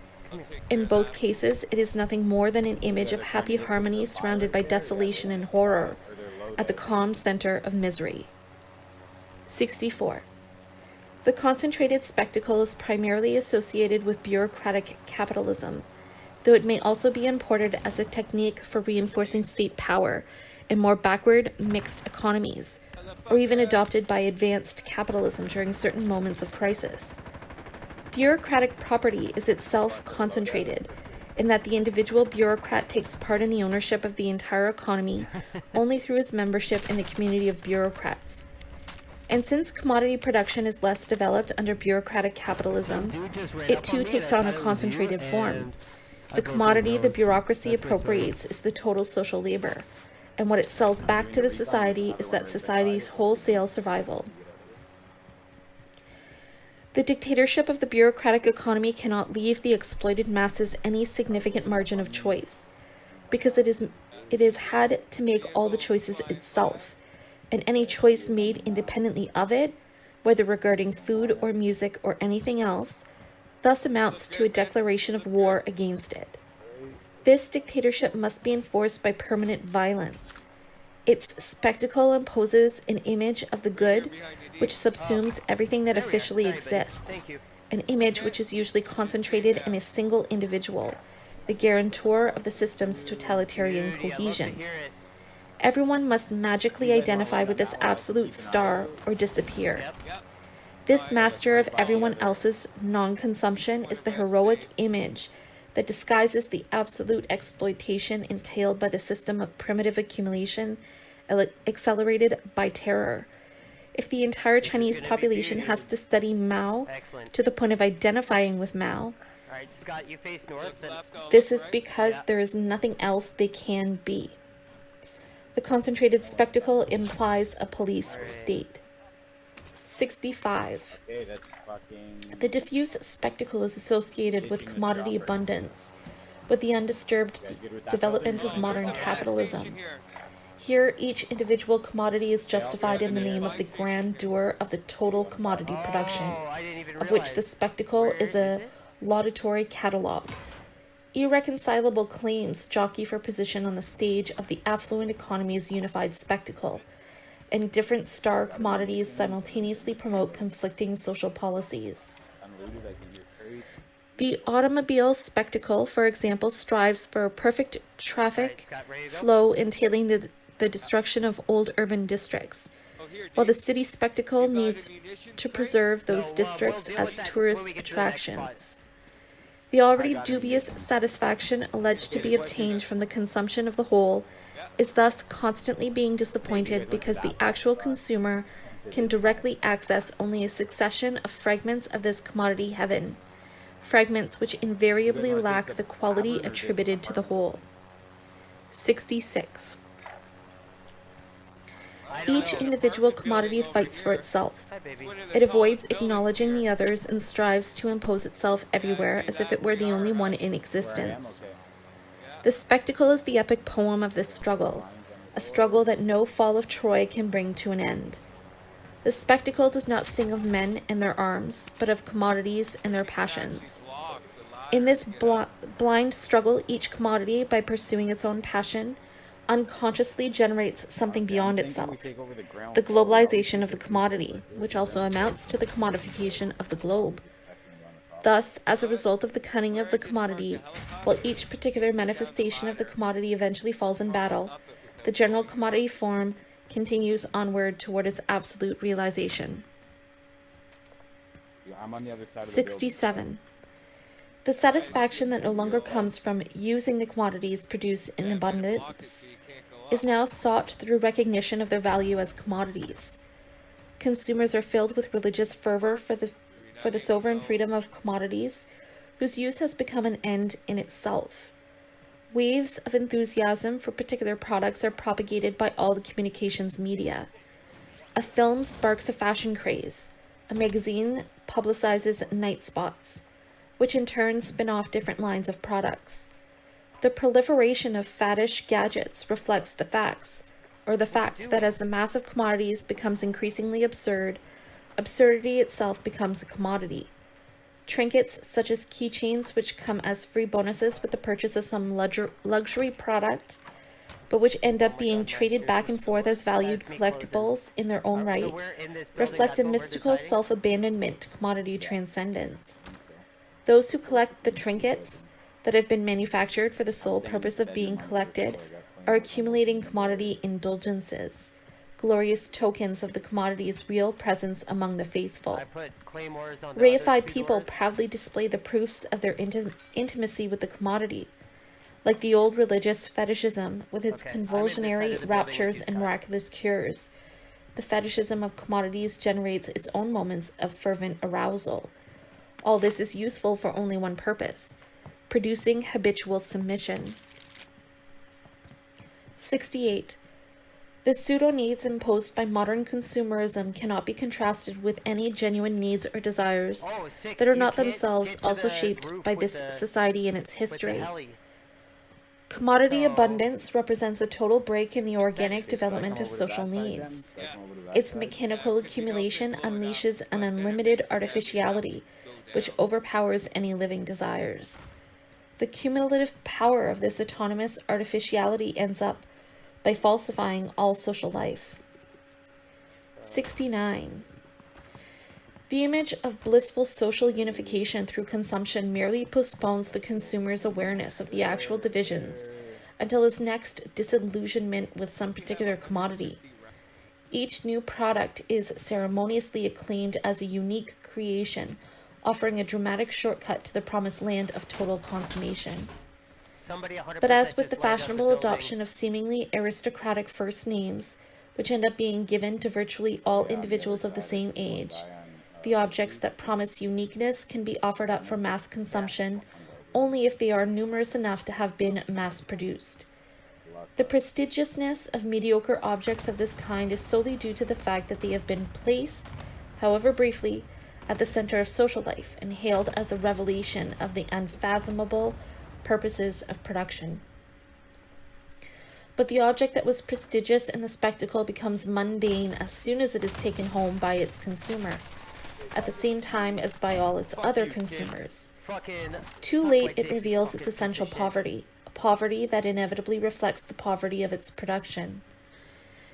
In both cases, it is nothing more than an image of happy harmony surrounded by desolation and horror at the calm center of misery. 64. The concentrated spectacle is primarily associated with bureaucratic capitalism, though it may also be imported as a technique for reinforcing state power in more backward, mixed economies, or even adopted by advanced capitalism during certain moments of crisis. Bureaucratic property is itself concentrated, in that the individual bureaucrat takes part in the ownership of the entire economy only through his membership in the community of bureaucrats. And since commodity production is less developed under bureaucratic capitalism, it too takes on a concentrated form. The commodity the bureaucracy appropriates is the total social labor, and what it sells back to the society is that society's wholesale survival. The dictatorship of the bureaucratic economy cannot leave the exploited masses any significant margin of choice, because it has had to make all the choices itself, and any choice made independently of it, whether regarding food or music or anything else, thus amounts to a declaration of war against it. This dictatorship must be enforced by permanent violence. Its spectacle imposes an image of the good which subsumes everything that officially exists, an image which is usually concentrated in a single individual, the guarantor of the system's totalitarian cohesion. Everyone must magically identify with this absolute star or disappear. This master of everyone else's non-consumption is the heroic image that disguises the absolute exploitation entailed by the system of primitive accumulation accelerated by terror. If the entire Chinese population has to study Mao to the point of identifying with Mao, this is because there is nothing else they can be. The concentrated spectacle implies a police state. 65. The diffuse spectacle is associated with commodity abundance, with the undisturbed development of modern capitalism. Here, each individual commodity is justified in the name of the grandeur of the total commodity production, of which the spectacle is a laudatory catalogue. Irreconcilable claims jockey for position on the stage of the affluent economy's unified spectacle, and different star commodities simultaneously promote conflicting social policies. The automobile spectacle, for example, strives for a perfect traffic flow entailing the destruction of old urban districts, while the city spectacle needs to preserve those districts as tourist attractions. The already dubious satisfaction alleged to be obtained from the consumption of the whole is thus constantly being disappointed because the actual consumer can directly access only a succession of fragments of this commodity heaven, fragments which invariably lack the quality attributed to the whole. 66. Each individual commodity fights for itself. Hi, baby. It avoids acknowledging the others and strives to impose itself everywhere as if it were the only one in existence. The spectacle is the epic poem of this struggle, a struggle that no fall of Troy can bring to an end. The spectacle does not sing of men and their arms, but of commodities and their passions. In this blind struggle, each commodity, by pursuing its own passion, unconsciously generates something beyond itself, the globalization of the commodity, which also amounts to the commodification of the globe. Thus, as a result of the cunning of the commodity, while each particular manifestation of the commodity eventually falls in battle, the general commodity form continues onward toward its absolute realization. 67. The satisfaction that no longer comes from using the commodities produced in abundance is now sought through recognition of their value as commodities. Consumers are filled with religious fervor for the sovereign freedom of commodities, whose use has become an end in itself. Waves of enthusiasm for particular products are propagated by all the communications media. A film sparks a fashion craze. A magazine publicizes night spots, which in turn spin off different lines of products. The proliferation of faddish gadgets reflects the fact that as the mass of commodities becomes increasingly absurd, absurdity itself becomes a commodity. Trinkets such as keychains, which come as free bonuses with the purchase of some luxury product, but which end up being traded back and forth as valued collectibles in their own right, reflect a mystical self-abandonment to commodity transcendence. Those who collect the trinkets that have been manufactured for the sole purpose of being collected are accumulating commodity indulgences, glorious tokens of the commodity's real presence among the faithful. Reified people proudly display the proofs of their intimacy with the commodity, like the old religious fetishism with its convulsionary raptures and miraculous cures. The fetishism of commodities generates its own moments of fervent arousal. All this is useful for only one purpose: producing habitual submission. 68. The pseudo-needs imposed by modern consumerism cannot be contrasted with any genuine needs or desires that are not themselves also shaped by this society and its history. Commodity abundance represents a total break in the organic development of social needs. Its mechanical accumulation unleashes an unlimited artificiality, which overpowers any living desires. The cumulative power of this autonomous artificiality ends up by falsifying all social life. 69. The image of blissful social unification through consumption merely postpones the consumer's awareness of the actual divisions until his next disillusionment with some particular commodity. Each new product is ceremoniously acclaimed as a unique creation, offering a dramatic shortcut to the promised land of total consummation. But as with the fashionable adoption of seemingly aristocratic first names, which end up being given to virtually all individuals of the same age, the objects that promise uniqueness can be offered up for mass consumption only if they are numerous enough to have been mass-produced. The prestigiousness of mediocre objects of this kind is solely due to the fact that they have been placed, however briefly, at the center of social life and hailed as a revelation of the unfathomable purposes of production. But the object that was prestigious in the spectacle becomes mundane as soon as it is taken home by its consumer, at the same time as by all its other consumers. Too late it reveals its essential poverty, a poverty that inevitably reflects the poverty of its production.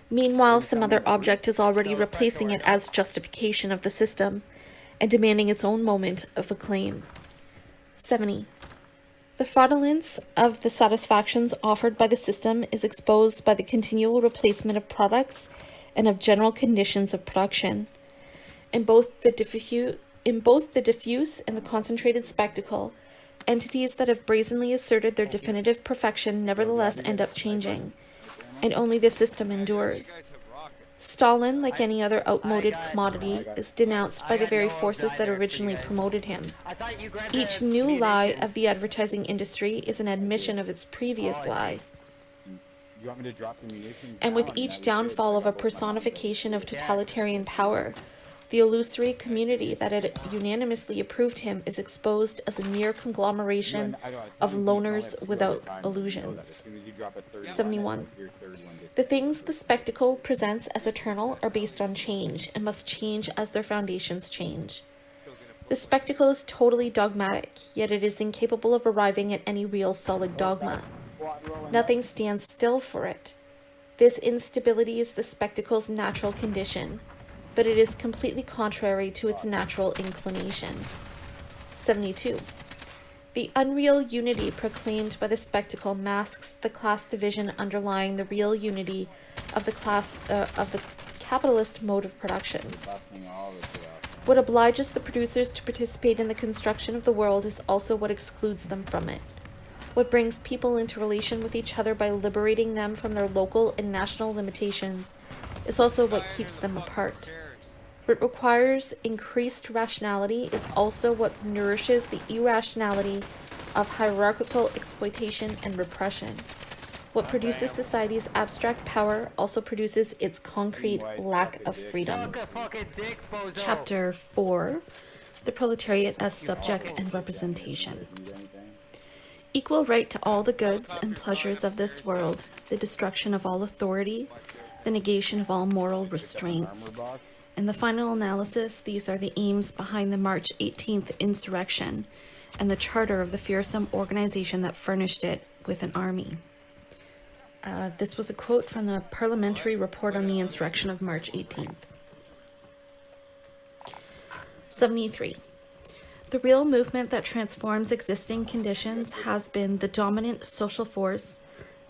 Meanwhile, some other object is already replacing it as justification of the system and demanding its own moment of acclaim. 70. The fraudulence of the satisfactions offered by the system is exposed by the continual replacement of products and of general conditions of production. In both the diffuse and the concentrated spectacle, entities that have brazenly asserted their definitive perfection nevertheless end up changing, and only the system endures. Stalin, like any other outmoded commodity, is denounced by the very forces that originally promoted him. Each new lie of the advertising industry is an admission of its previous lie. You want me to drop the munitions And with now? each downfall of a personification of totalitarian power, the illusory community that had unanimously approved him is exposed as a mere conglomeration of loners without illusions. 71. The things the spectacle presents as eternal are based on change and must change as their foundations change. The spectacle is totally dogmatic, yet it is incapable of arriving at any real solid dogma. Nothing stands still for it. This instability is the spectacle's natural condition, but it is completely contrary to its natural inclination. 72. The unreal unity proclaimed by the spectacle masks the class division underlying the real unity of the capitalist mode of production. What obliges the producers to participate in the construction of the world is also what excludes them from it. What brings people into relation with each other by liberating them from their local and national limitations is also what keeps them apart. What requires increased rationality is also what nourishes the irrationality of hierarchical exploitation and repression. What produces society's abstract power also produces its concrete lack of freedom. Chapter 4. The Proletariat as Subject and Representation. Equal right to all the goods and pleasures of this world, the destruction of all authority, the negation of all moral restraints. In the final analysis, these are the aims behind the March 18th insurrection and the charter of the fearsome organization that furnished it with an army. This was a quote from the Parliamentary Report on the Insurrection of March 18th. 73. The real movement that transforms existing conditions has been the dominant social force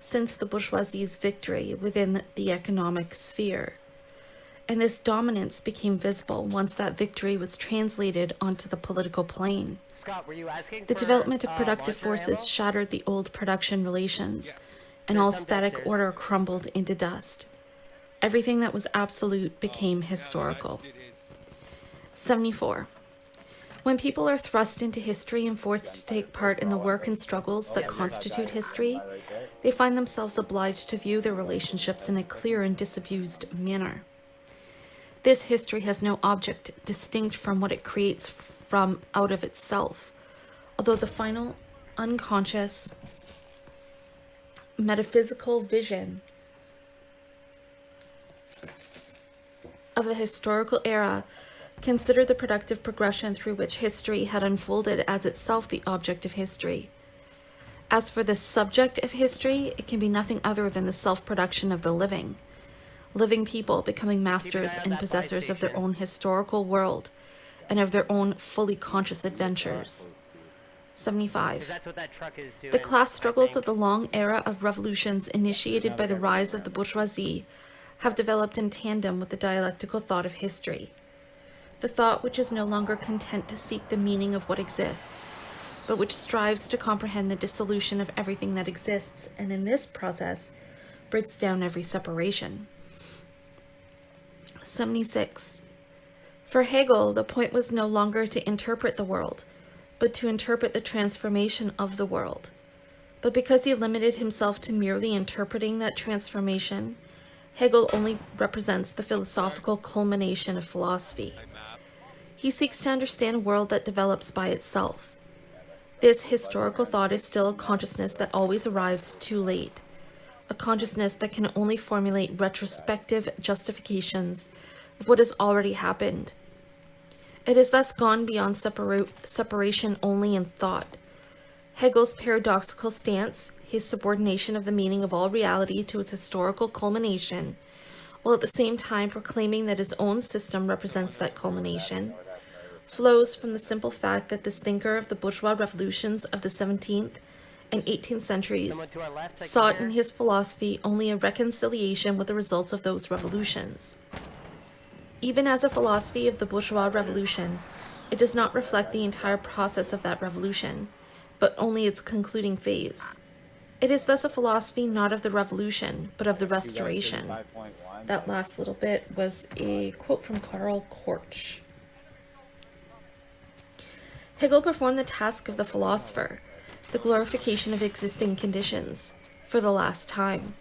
since the bourgeoisie's victory within the economic sphere. And this dominance became visible once that victory was translated onto the political plane. Scott, were you asking The for, development of productive launcher forces ammo? shattered the old production relations, and all static order crumbled into dust. Everything that was absolute became historical. 74. When people are thrust into history and forced to take part in the work and struggles that constitute history, they find themselves obliged to view their relationships in a clear and disabused manner. This history has no object distinct from what it creates from out of itself, although the final, unconscious, metaphysical vision of the historical era considered the productive progression through which history had unfolded as itself the object of history. As for the subject of history, it can be nothing other than the self-production of the living people becoming masters and possessors of their own historical world and of their own fully conscious adventures. 75. That's what that truck is doing. The class struggles of the long era of revolutions initiated by the rise of the bourgeoisie have developed in tandem with the dialectical thought of history. The thought which is no longer content to seek the meaning of what exists, but which strives to comprehend the dissolution of everything that exists, and in this process breaks down every separation. 76. For Hegel, the point was no longer to interpret the world, but to interpret the transformation of the world. But because he limited himself to merely interpreting that transformation, Hegel only represents the philosophical culmination of philosophy. He seeks to understand a world that develops by itself. This historical thought is still a consciousness that always arrives too late, a consciousness that can only formulate retrospective justifications of what has already happened. It has thus gone beyond separation only in thought. Hegel's paradoxical stance, his subordination of the meaning of all reality to its historical culmination, while at the same time proclaiming that his own system represents that culmination, flows from the simple fact that this thinker of the bourgeois revolutions of the 17th and 18th centuries Someone to our left, like sought here. in his philosophy only a reconciliation with the results of those revolutions. Even as a philosophy of the bourgeois revolution, it does not reflect the entire process of that revolution, but only its concluding phase. It is thus a philosophy not of the revolution, but of the You guys did restoration. 5.1. That last little bit was a quote from Karl Korsch. Hegel performed the task of the philosopher, the glorification of existing conditions, for the last time.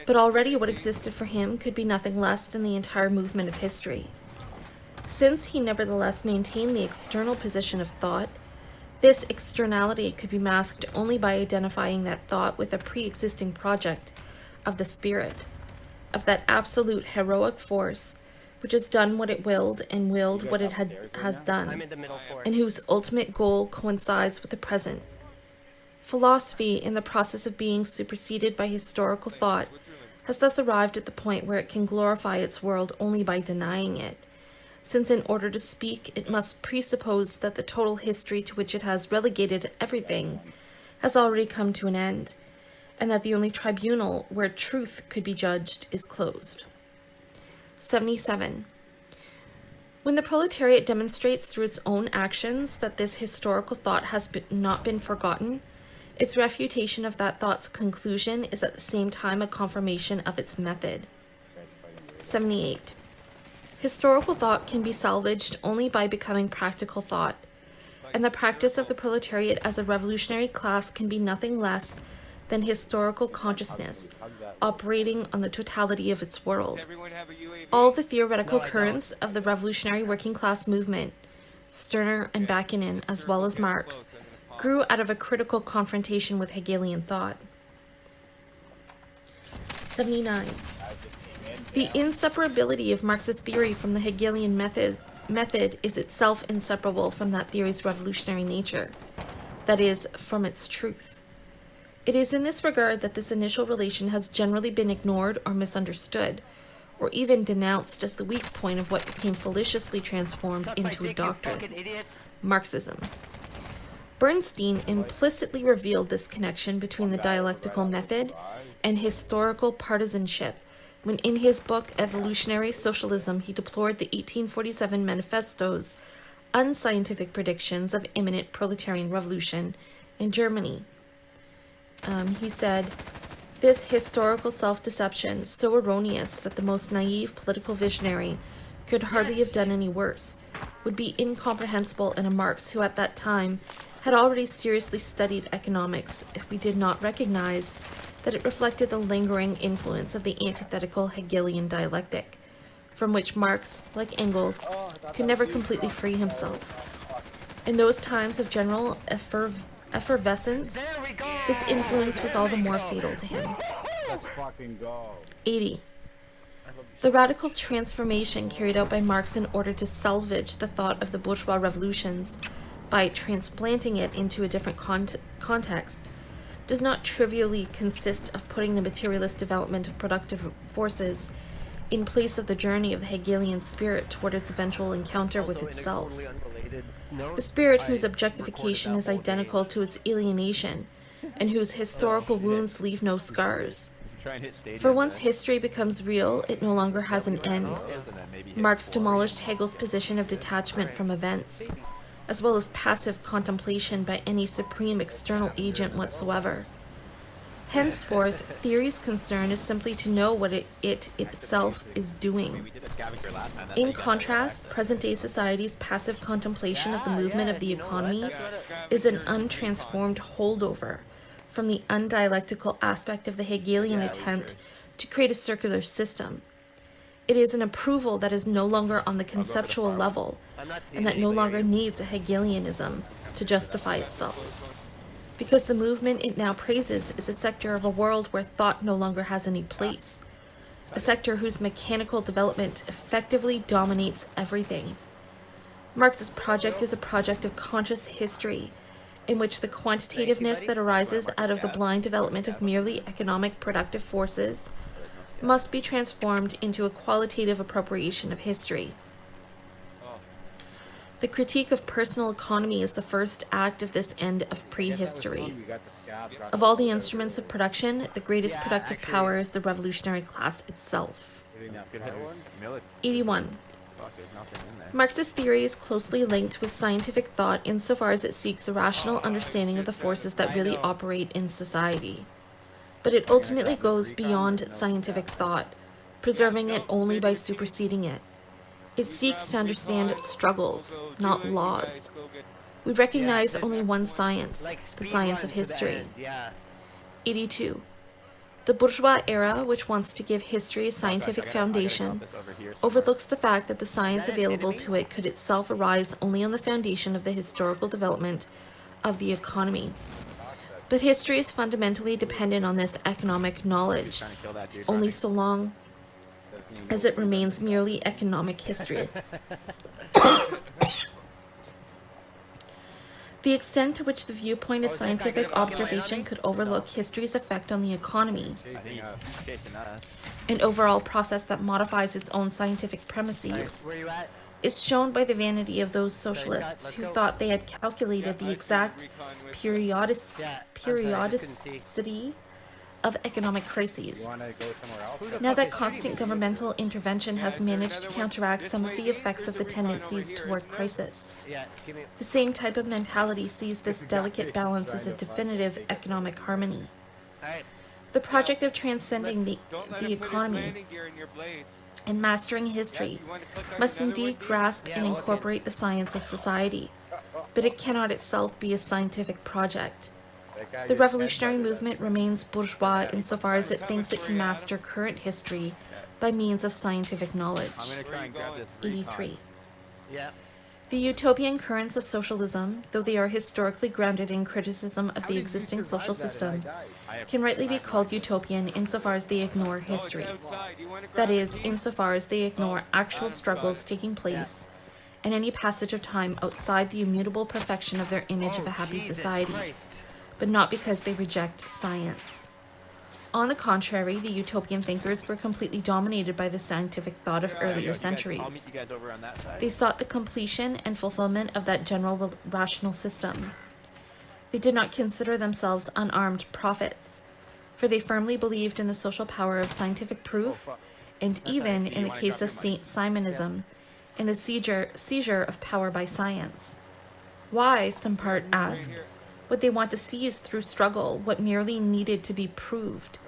But already what existed for him could be nothing less than the entire movement of history. Since he nevertheless maintained the external position of thought, this externality could be masked only by identifying that thought with a pre-existing project of the spirit, of that absolute heroic force which has done what it willed and willed what it has I'm done, in the middle for and it. whose ultimate goal coincides with the present. Philosophy, in the process of being superseded by historical thought, has thus arrived at the point where it can glorify its world only by denying it, since in order to speak it must presuppose that the total history to which it has relegated everything has already come to an end, and that the only tribunal where truth could be judged is closed. 77. When the proletariat demonstrates through its own actions that this historical thought has not been forgotten, its refutation of that thought's conclusion is at the same time a confirmation of its method. 78. Historical thought can be salvaged only by becoming practical thought, and the practice of the proletariat as a revolutionary class can be nothing less than historical consciousness, operating on the totality of its world. All the theoretical currents of the revolutionary working class movement, Stirner and Bakunin as well as Marx, grew out of a critical confrontation with Hegelian thought. 79. The inseparability of Marx's theory from the Hegelian method is itself inseparable from that theory's revolutionary nature, that is, from its truth. It is in this regard that this initial relation has generally been ignored or misunderstood, or even denounced as the weak point of what became felicitously transformed Suck my into a dick, you doctrine, fucking idiot. Marxism. Bernstein implicitly revealed this connection between the dialectical method and historical partisanship when in his book Evolutionary Socialism he deplored the 1847 manifesto's unscientific predictions of imminent proletarian revolution in Germany. He said, "This historical self-deception, so erroneous that the most naive political visionary could hardly have done any worse, would be incomprehensible in a Marx who at that time had already seriously studied economics if we did not recognize that it reflected the lingering influence of the antithetical Hegelian dialectic, from which Marx, like Engels, could never completely free himself. In those times of general effervescence, There we go. this influence was all the more fatal to him." Let's fucking go. 80. The radical transformation carried out by Marx in order to salvage the thought of the bourgeois revolutions by transplanting it into a different context does not trivially consist of putting the materialist development of productive forces in place of the journey of the Hegelian spirit toward its eventual encounter with Also, in a itself. totally unrelated note, The spirit I whose recorded objectification that is whole identical game. to its alienation, and whose historical wounds leave no scars. Try and hit stadium, For once then. history becomes real, it no longer has an end. And then maybe hit Marx four. demolished Hegel's position of detachment from events, as well as passive contemplation by any supreme external agent whatsoever. Henceforth, theory's concern is simply to know what it itself is doing. We did a scavenger last time. That's how In you got contrast, present-day society's passive contemplation of the movement of the you know what, economy that's what it- is an untransformed holdover from the undialectical aspect of the Hegelian attempt to create a circular system. It is an approval that is no longer on the conceptual level, I'm not seeing and that no anybody longer here. needs a Hegelianism to justify itself. Because the movement it now praises is a sector of a world where thought no longer has any place, a sector whose mechanical development effectively dominates everything. Marx's project is a project of conscious history, in which the quantitativeness that arises out of the blind development of merely economic productive forces must be transformed into a qualitative appropriation of history. The critique of personal economy is the first act of this end of prehistory. Of all the instruments of production, the greatest productive power is the revolutionary class itself. Good header. Mill it. 81. Fuck, there's nothing in there. Marx's theory is closely linked with scientific thought insofar as it seeks a rational understanding of the forces that really operate in society. but it ultimately goes beyond scientific thought, preserving it only by superseding it. It seeks to understand struggles, not laws. We recognize only one science, Like the speed science of runs to the history. end, yeah. 82. The bourgeois era, which wants to give history a scientific foundation, overlooks the fact that the science Is that an available enemy? to it could itself arise only on the foundation of the historical development of the economy. But history is fundamentally dependent on this economic knowledge, Trying to kill that dude. only so long as it remains merely economic history. The extent to which the viewpoint of Oh, is that guy scientific gonna walk in line on observation me? could overlook history's effect on the economy, I think he's chasing us. an overall process that modifies its own scientific Alright, premises, where you at? is shown by the vanity of those Scott, socialists let's who go. thought they had calculated the exact Yeah, I'm sorry, I just couldn't see. periodicity of economic crises. You wanna go somewhere else? the Now fuck that is constant shooting? governmental intervention has managed to counteract some of the effects of the tendencies toward crisis, Yeah, give me. the same type of mentality sees this delicate balance as a definitive economic harmony. Alright, The project of transcending the economy landing gear in your blades. and mastering history You want to click on must another one, indeed dude? grasp Yeah, and look incorporate the science of society, but it cannot itself be a scientific project. That guy The just revolutionary headbutted us. movement remains bourgeois insofar as it thinks it can master current history by means of scientific knowledge. I'm gonna try and grab this 83. yeah. The utopian currents of socialism, though they are historically grounded in criticism of the existing social system, can rightly be called utopian insofar as they ignore history. Outside. You want to That grab is, a key? insofar as they ignore actual struggles taking place and any passage of time outside the immutable perfection of their image of a happy Jesus society, Christ. but not because they reject science. On the contrary, the utopian thinkers were completely dominated by the scientific thought of earlier I'll meet centuries. you guys over on that side. They sought the completion and fulfillment of that general rational system. They did not consider themselves unarmed prophets, for they firmly believed in the social power of scientific proof, and even, in the case of Saint Simonism, in the seizure of power by science. Why, some part asked, would they want to seize through struggle what merely needed to be proved?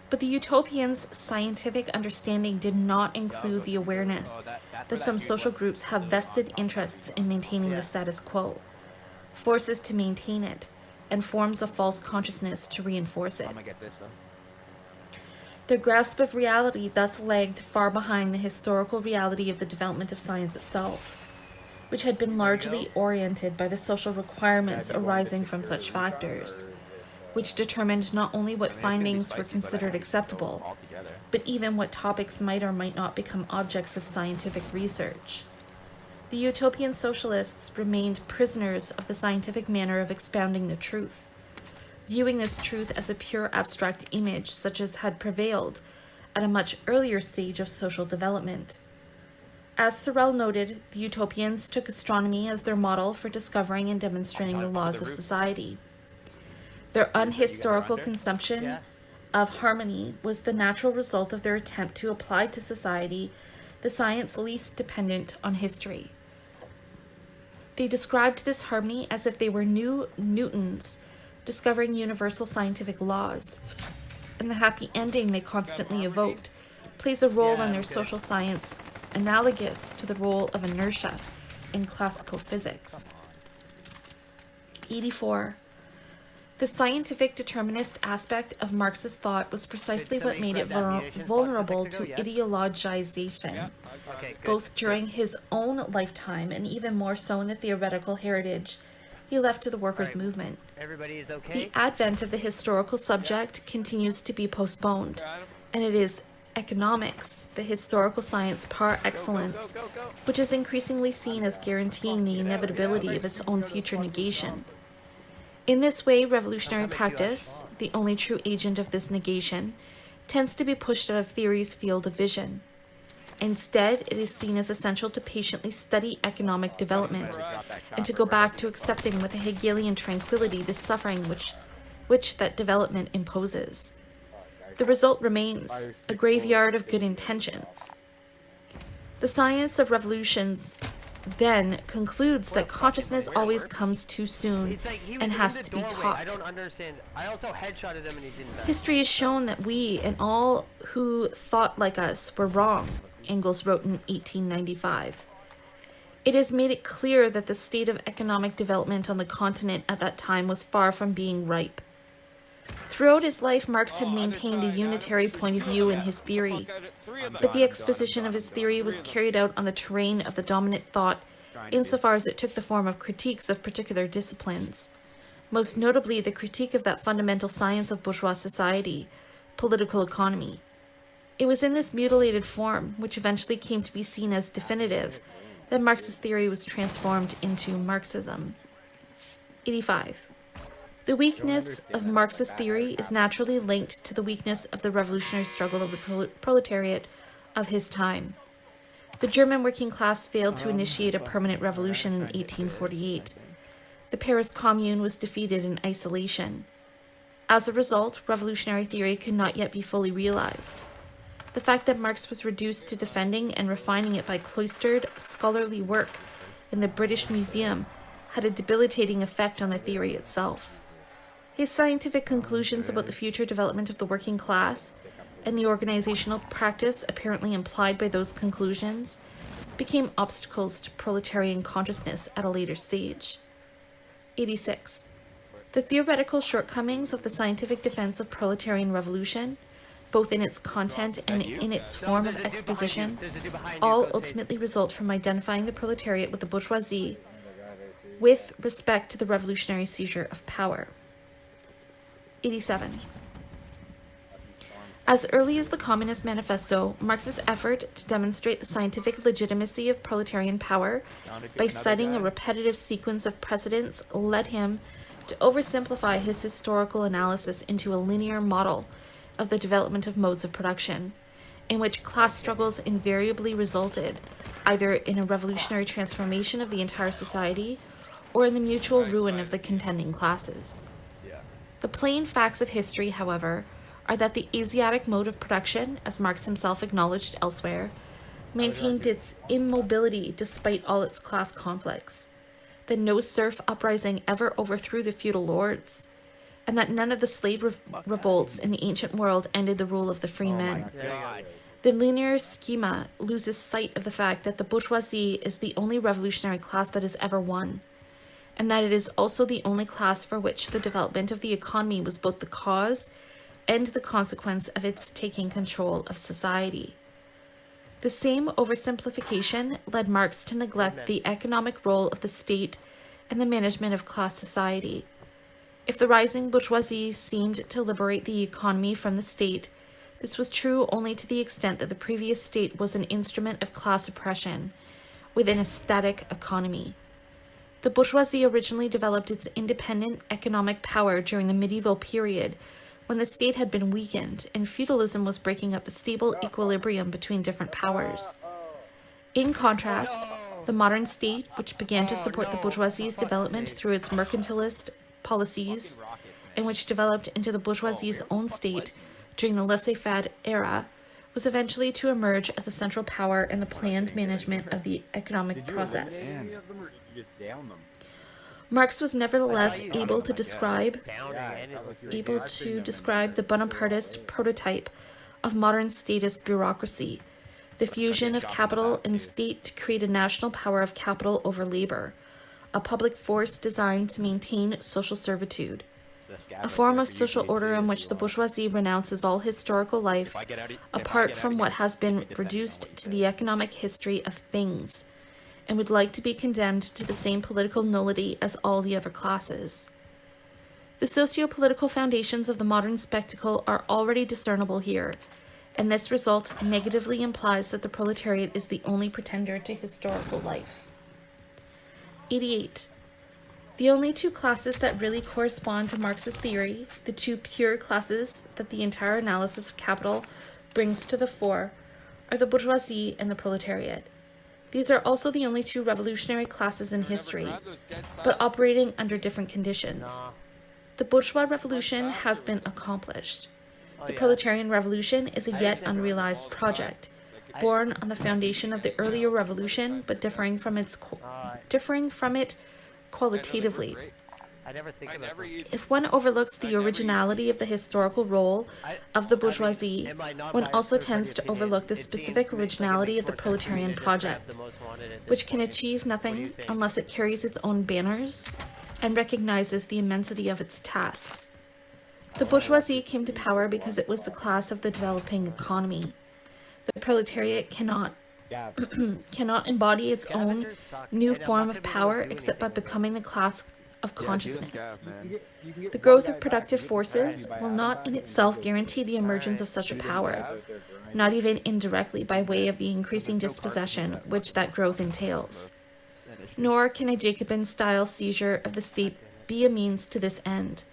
But the utopians' scientific understanding did not include the awareness that some social groups have vested interests in maintaining the status quo, forces to maintain it, and forms of false consciousness to reinforce it. I'm gonna get this though. Their grasp of reality thus lagged far behind the historical reality of the development of science itself, which had been largely oriented by the social requirements arising from such factors, which determined not only what findings were considered acceptable, Altogether. but even what topics might or might not become objects of scientific research. The utopian socialists remained prisoners of the scientific manner of expounding the truth, viewing this truth as a pure abstract image such as had prevailed at a much earlier stage of social development. As Sorel noted, the utopians took astronomy as their model for discovering and demonstrating the laws of society. Their unhistorical consumption Yeah. of harmony was the natural result of their attempt to apply to society the science least dependent on history. They described this harmony as if they were new Newtons discovering universal scientific laws, and the happy ending they constantly evoked plays a role in their social science analogous to the role of inertia in classical physics. 84. The scientific determinist aspect of Marxist thought was precisely what made it vulnerable to ideologization, Okay, good. both during his own lifetime and even more so in the theoretical heritage he left to the workers' Right. movement. Everybody is The okay? advent of the historical subject continues to be postponed, and it is economics, the historical science par excellence, which is increasingly seen as guaranteeing the inevitability of its own future negation. In this way, revolutionary practice, the only true agent of this negation, tends to be pushed out of theory's field of vision. Instead, it is seen as essential to patiently study economic development and to go back to accepting with a Hegelian tranquility the suffering which that development imposes. The result remains a graveyard of good intentions. The science of revolutions then concludes that consciousness always comes too soon It's like he was and in has the to be doorway. I taught. don't understand. I also headshotted him and he didn't die. History has shown that we and all who thought like us were wrong, Engels wrote in 1895. It has made it clear that the state of economic development on the continent at that time was far from being ripe. Throughout his life, Marx had maintained a unitary point of view in his theory, but the exposition of his theory was carried out on the terrain of the dominant thought insofar as it took the form of critiques of particular disciplines, most notably the critique of that fundamental science of bourgeois society, political economy. It was in this mutilated form, which eventually came to be seen as definitive, that Marx's theory was transformed into Marxism. 85. The weakness of Marxist theory is naturally linked to the weakness of the revolutionary struggle of the proletariat of his time. The German working class failed to initiate a permanent revolution in 1848. The Paris Commune was defeated in isolation. As a result, revolutionary theory could not yet be fully realized. The fact that Marx was reduced to defending and refining it by cloistered, scholarly work in the British Museum had a debilitating effect on the theory itself. His scientific conclusions about the future development of the working class, and the organizational practice apparently implied by those conclusions, became obstacles to proletarian consciousness at a later stage. 86. The theoretical shortcomings of the scientific defense of proletarian revolution, both in its content and in its form of exposition, all ultimately result from identifying the proletariat with the bourgeoisie with respect to the revolutionary seizure of power. 87. As early as the Communist Manifesto, Marx's effort to demonstrate the scientific legitimacy of proletarian power by citing a repetitive sequence of precedents led him to oversimplify his historical analysis into a linear model of the development of modes of production, in which class struggles invariably resulted either in a revolutionary transformation of the entire society or in the mutual ruin of the contending classes. The plain facts of history, however, are that the Asiatic mode of production, as Marx himself acknowledged elsewhere, maintained its immobility despite all its class conflicts, that no serf uprising ever overthrew the feudal lords, and that none of the slave revolts in the ancient world ended the rule of the free men. The linear schema loses sight of the fact that the bourgeoisie is the only revolutionary class that has ever won, and that it is also the only class for which the development of the economy was both the cause and the consequence of its taking control of society. The same oversimplification led Marx to neglect the economic role of the state and the management of class society. If the rising bourgeoisie seemed to liberate the economy from the state, this was true only to the extent that the previous state was an instrument of class oppression within a static economy. The bourgeoisie originally developed its independent economic power during the medieval period, when the state had been weakened and feudalism was breaking up the stable equilibrium between different powers. In contrast, the modern state, which began to support the bourgeoisie's development through its mercantilist policies, and which developed into the bourgeoisie's own state during the laissez-faire era, was eventually to emerge as a central power in the planned management of the economic process. Marx was nevertheless able to describe the Bonapartist prototype of modern statist bureaucracy, the fusion of capital and state to create a national power of capital over labor, a public force designed to maintain social servitude, a form of social order in which the bourgeoisie renounces all historical life apart from what has been reduced to the economic history of things, and would like to be condemned to the same political nullity as all the other classes. The socio-political foundations of the modern spectacle are already discernible here, and this result negatively implies that the proletariat is the only pretender to historical life. 88. The only two classes that really correspond to Marx's theory, the two pure classes that the entire analysis of capital brings to the fore, are the bourgeoisie and the proletariat. These are also the only two revolutionary classes in history, but operating under different conditions. The bourgeois revolution has been accomplished. The proletarian revolution is a yet unrealized project, born on the foundation of the earlier revolution, but differing from it qualitatively. I never think I about never this. use If one overlooks the originality of the historical role of the bourgeoisie, one also tends to overlook the specific originality of the proletarian project, which can achieve nothing unless it carries its own banners and recognizes the immensity of its tasks. The bourgeoisie came to power because it was the class of the developing economy. The proletariat cannot embody its own new form of power except by becoming a class of consciousness. The growth of productive forces will not in itself guarantee the emergence of such a power, not even indirectly by way of the increasing dispossession which that growth entails. Nor can a Jacobin-style seizure of the state be a means to this end.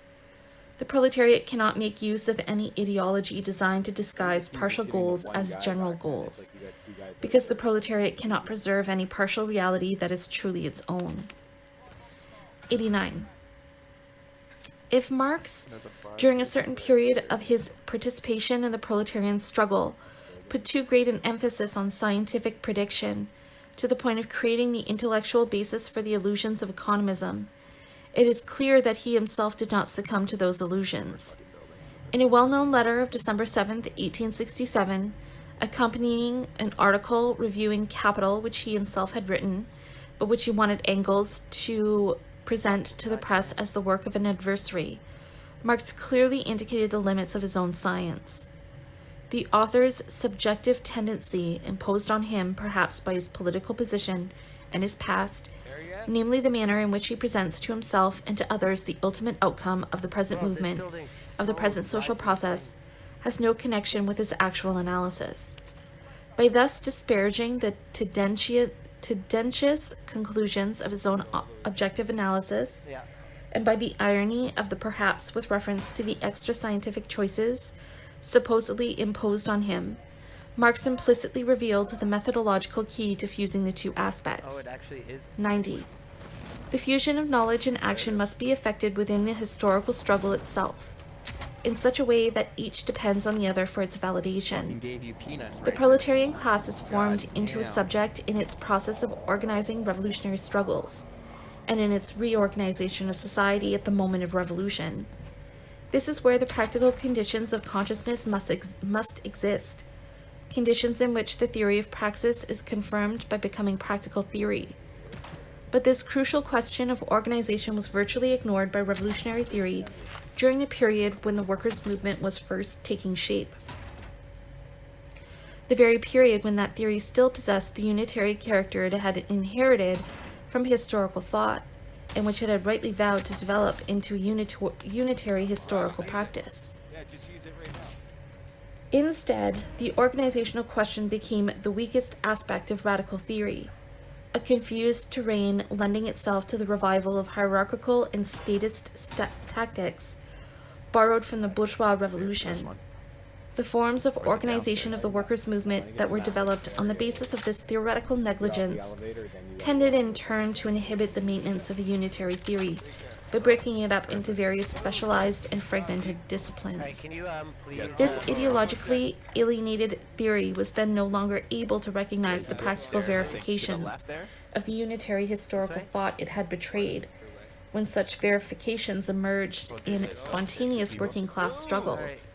The proletariat cannot make use of any ideology designed to disguise partial goals as general goals, because the proletariat cannot preserve any partial reality that is truly its own. 89. If Marx, during a certain period of his participation in the proletarian struggle, put too great an emphasis on scientific prediction, to the point of creating the intellectual basis for the illusions of economism, it is clear that he himself did not succumb to those illusions. In a well-known letter of December 7th, 1867, accompanying an article reviewing Capital which he himself had written, but which he wanted Engels to present to the press as the work of an adversary, Marx clearly indicated the limits of his own science. The author's subjective tendency, imposed on him perhaps by his political position and his past, namely the manner in which he presents to himself and to others the ultimate outcome of the present movement, of the present social process, has no connection with his actual analysis. By thus disparaging the tendentious conclusions of his own objective analysis, and by the irony of the perhaps with reference to the extra scientific choices supposedly imposed on him, Marx implicitly revealed the methodological key to fusing the two aspects. Oh, it actually is. 90. The fusion of knowledge and action must be effected within the historical struggle itself, in such a way that each depends on the other for its validation. The proletarian class is formed into a subject in its process of organizing revolutionary struggles, and in its reorganization of society at the moment of revolution. This is where the practical conditions of consciousness must exist, conditions in which the theory of praxis is confirmed by becoming practical theory. But this crucial question of organization was virtually ignored by revolutionary theory during the period when the workers' movement was first taking shape. The very period when that theory still possessed the unitary character it had inherited from historical thought, and which it had rightly vowed to develop into a unitary historical practice. Yeah, just use it right now. Instead, the organizational question became the weakest aspect of radical theory, a confused terrain lending itself to the revival of hierarchical and statist tactics borrowed from the bourgeois revolution. The forms of organization of the workers' movement that were developed on the basis of this theoretical negligence tended in turn to inhibit the maintenance of a unitary theory by breaking it up into various specialized and fragmented disciplines. Can you please? This ideologically alienated theory was then no longer able to recognize the practical verifications of the unitary historical thought it had betrayed, when such verifications emerged in spontaneous working class struggles.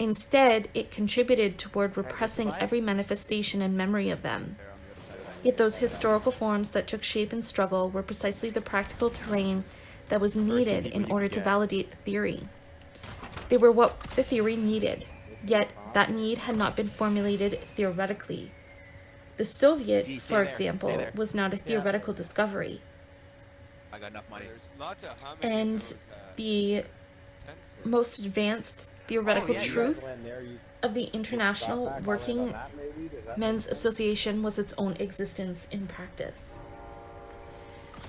Instead, it contributed toward repressing every manifestation and memory of them. Yet those historical forms that took shape in struggle were precisely the practical terrain that was needed in order to validate the theory. They were what the theory needed, yet that need had not been formulated theoretically. The Soviet, for example, was not a theoretical discovery, I got enough money. There's lots of how many and of those, the 10 for most advanced theoretical truth of the International Working Men's Association was its own existence in practice.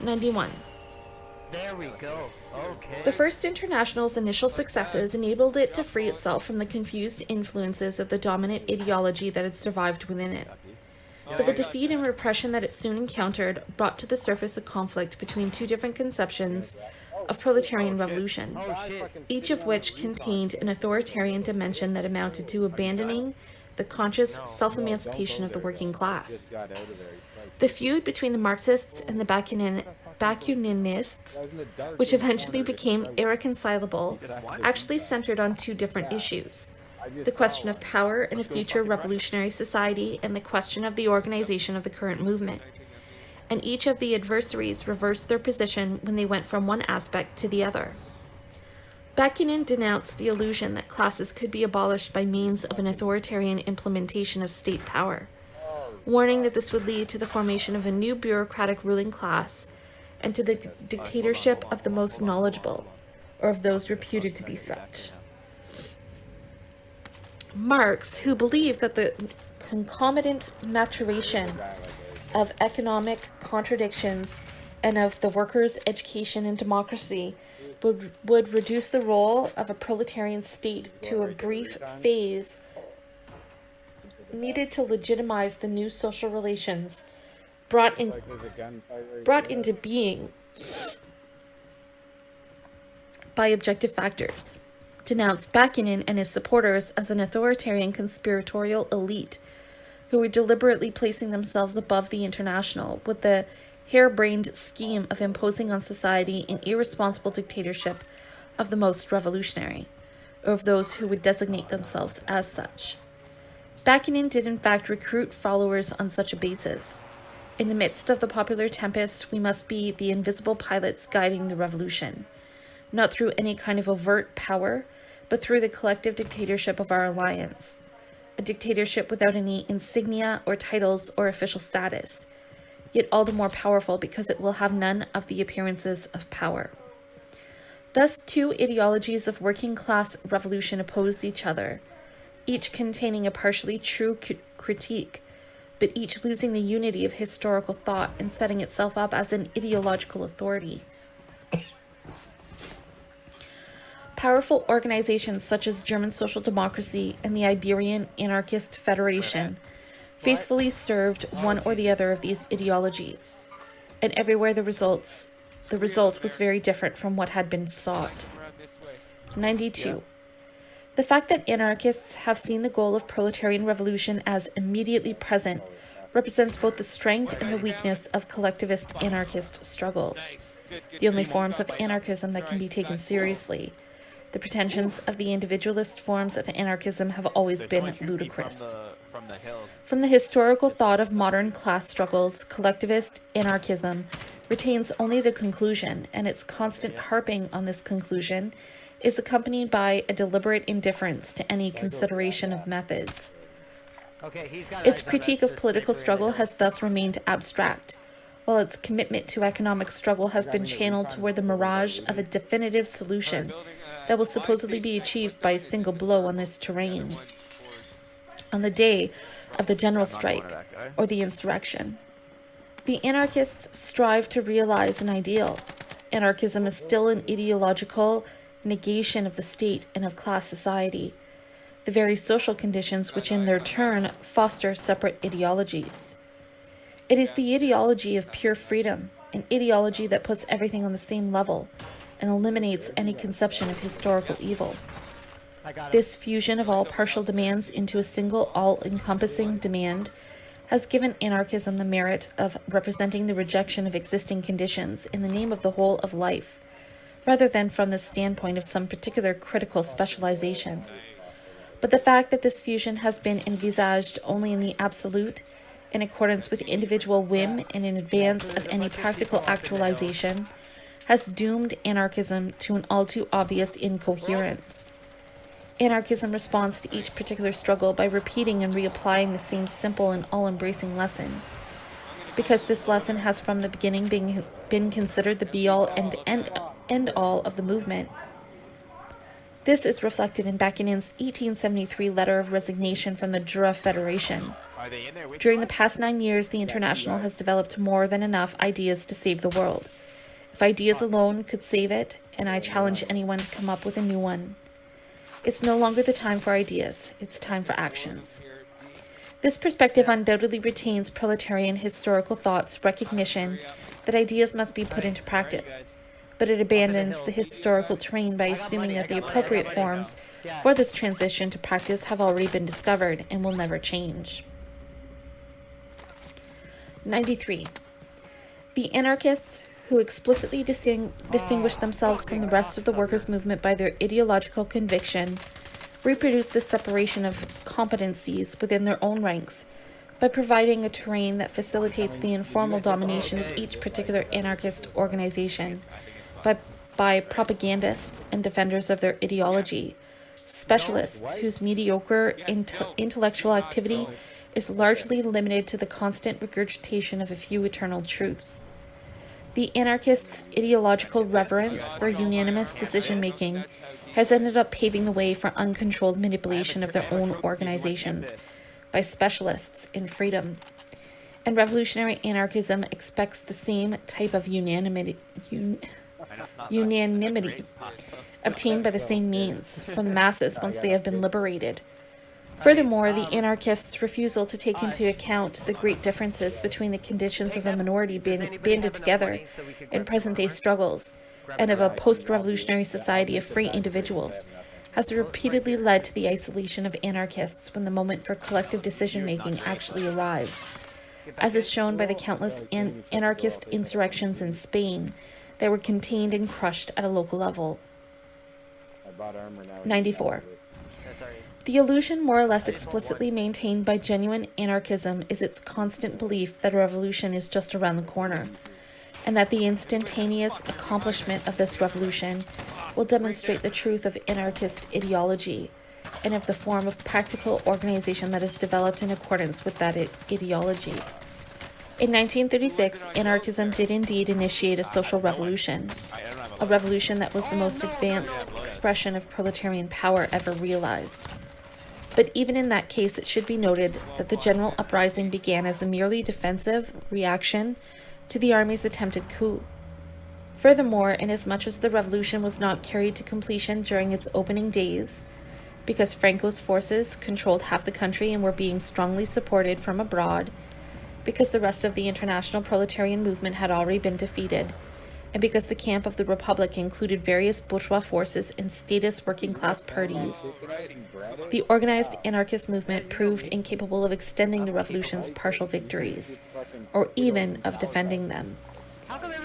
91. There we go. Okay. The First International's initial successes enabled it to free itself from the confused influences of the dominant ideology that had survived within it. But the defeat and repression that it soon encountered brought to the surface a conflict between two different conceptions of proletarian revolution, each of which contained an authoritarian dimension that amounted to abandoning the conscious self-emancipation of the working class. The feud between the Marxists and the Bakuninists, which eventually became irreconcilable, actually centered on two different issues: the question of power in a future revolutionary society and the question of the organization of the current movement. And each of the adversaries reversed their position when they went from one aspect to the other. Bakunin denounced the illusion that classes could be abolished by means of an authoritarian implementation of state power, warning that this would lead to the formation of a new bureaucratic ruling class and to the dictatorship of the most knowledgeable, or of those reputed to be such. Marx, who believed that the concomitant maturation of economic contradictions and of the workers' education and democracy would reduce the role of a proletarian state to a brief phase needed to legitimize the new social relations brought into being by objective factors, denounced Bakunin and his supporters as an authoritarian conspiratorial elite who were deliberately placing themselves above the international with the harebrained scheme of imposing on society an irresponsible dictatorship of the most revolutionary, or of those who would designate themselves as such. Bakunin did in fact recruit followers on such a basis. In the midst of the popular tempest, we must be the invisible pilots guiding the revolution, not through any kind of overt power, but through the collective dictatorship of our alliance, a dictatorship without any insignia or titles or official status, yet all the more powerful because it will have none of the appearances of power. Thus, two ideologies of working-class revolution opposed each other, each containing a partially true critique, but each losing the unity of historical thought and setting itself up as an ideological authority. Powerful organizations such as German Social Democracy and the Iberian Anarchist Federation faithfully served one or the other of these ideologies, and everywhere the result was very different from what had been sought. 92. The fact that anarchists have seen the goal of proletarian revolution as immediately present represents both the strength and the weakness of collectivist anarchist struggles, the only forms of anarchism that can be taken seriously. The pretensions of the individualist forms of anarchism have always been ludicrous. From the historical thought of modern class struggles, collectivist anarchism retains only the conclusion, and its constant harping on this conclusion is accompanied by a deliberate indifference to any consideration of methods. Its critique of political struggle has thus remained abstract, while its commitment to economic struggle has been channeled toward the mirage of a definitive solution that will supposedly be achieved by a single blow on this terrain, on the day of the general strike or the insurrection. The anarchists strive to realize an ideal. Anarchism is still an ideological negation of the state and of class society, the very social conditions which in their turn foster separate ideologies. It is the ideology of pure freedom, an ideology that puts everything on the same level and eliminates any conception of historical evil. This fusion of all partial demands into a single all-encompassing demand has given anarchism the merit of representing the rejection of existing conditions in the name of the whole of life, rather than from the standpoint of some particular critical specialization. But the fact that this fusion has been envisaged only in the absolute, in accordance with individual whim and in advance of any practical actualization, has doomed anarchism to an all too obvious incoherence. Anarchism responds to each particular struggle by repeating and reapplying the same simple and all-embracing lesson, because this lesson has from the beginning been considered the be-all and end-all of the movement. This is reflected in Bakunin's 1873 letter of resignation from the Jura Federation. During the past 9 years, the International has developed more than enough ideas to save the world. If ideas alone could save it, and I challenge anyone to come up with a new one. It's no longer the time for ideas, it's time for actions. This perspective undoubtedly retains proletarian historical thought's recognition that ideas must be put into practice, but it abandons the historical terrain by assuming that the appropriate forms for this transition to practice have already been discovered and will never change. 93. The anarchists, who explicitly distinguish themselves from the rest of the workers' movement by their ideological conviction, reproduce this separation of competencies within their own ranks by providing a terrain that facilitates the informal domination of each particular anarchist organization by propagandists and defenders of their ideology, specialists whose mediocre intellectual activity is largely limited to the constant regurgitation of a few eternal truths. The anarchists' ideological reverence for unanimous decision-making has ended up paving the way for uncontrolled manipulation of their own organizations by specialists in freedom. And revolutionary anarchism expects the same type of unanimity obtained by the same means from the masses once they have been liberated. Furthermore, the anarchists' refusal to take into account the great differences between the conditions of a minority banded together in present-day struggles and of a post-revolutionary society of free individuals has repeatedly led to the isolation of anarchists when the moment for collective decision-making actually arrives, as is shown by the countless anarchist insurrections in Spain that were contained and crushed at a local level. 94. The illusion more or less explicitly maintained by genuine anarchism is its constant belief that a revolution is just around the corner, and that the instantaneous accomplishment of this revolution will demonstrate the truth of anarchist ideology and of the form of practical organization that is developed in accordance with that ideology. In 1936, anarchism did indeed initiate a social revolution, a revolution that was the most advanced expression of proletarian power ever realized. But even in that case, it should be noted that the general uprising began as a merely defensive reaction to the army's attempted coup. Furthermore, inasmuch as the revolution was not carried to completion during its opening days, because Franco's forces controlled half the country and were being strongly supported from abroad, because the rest of the international proletarian movement had already been defeated, and because the camp of the Republic included various bourgeois forces and statist working-class parties, the organized anarchist movement proved incapable of extending the revolution's partial victories, or even of defending them.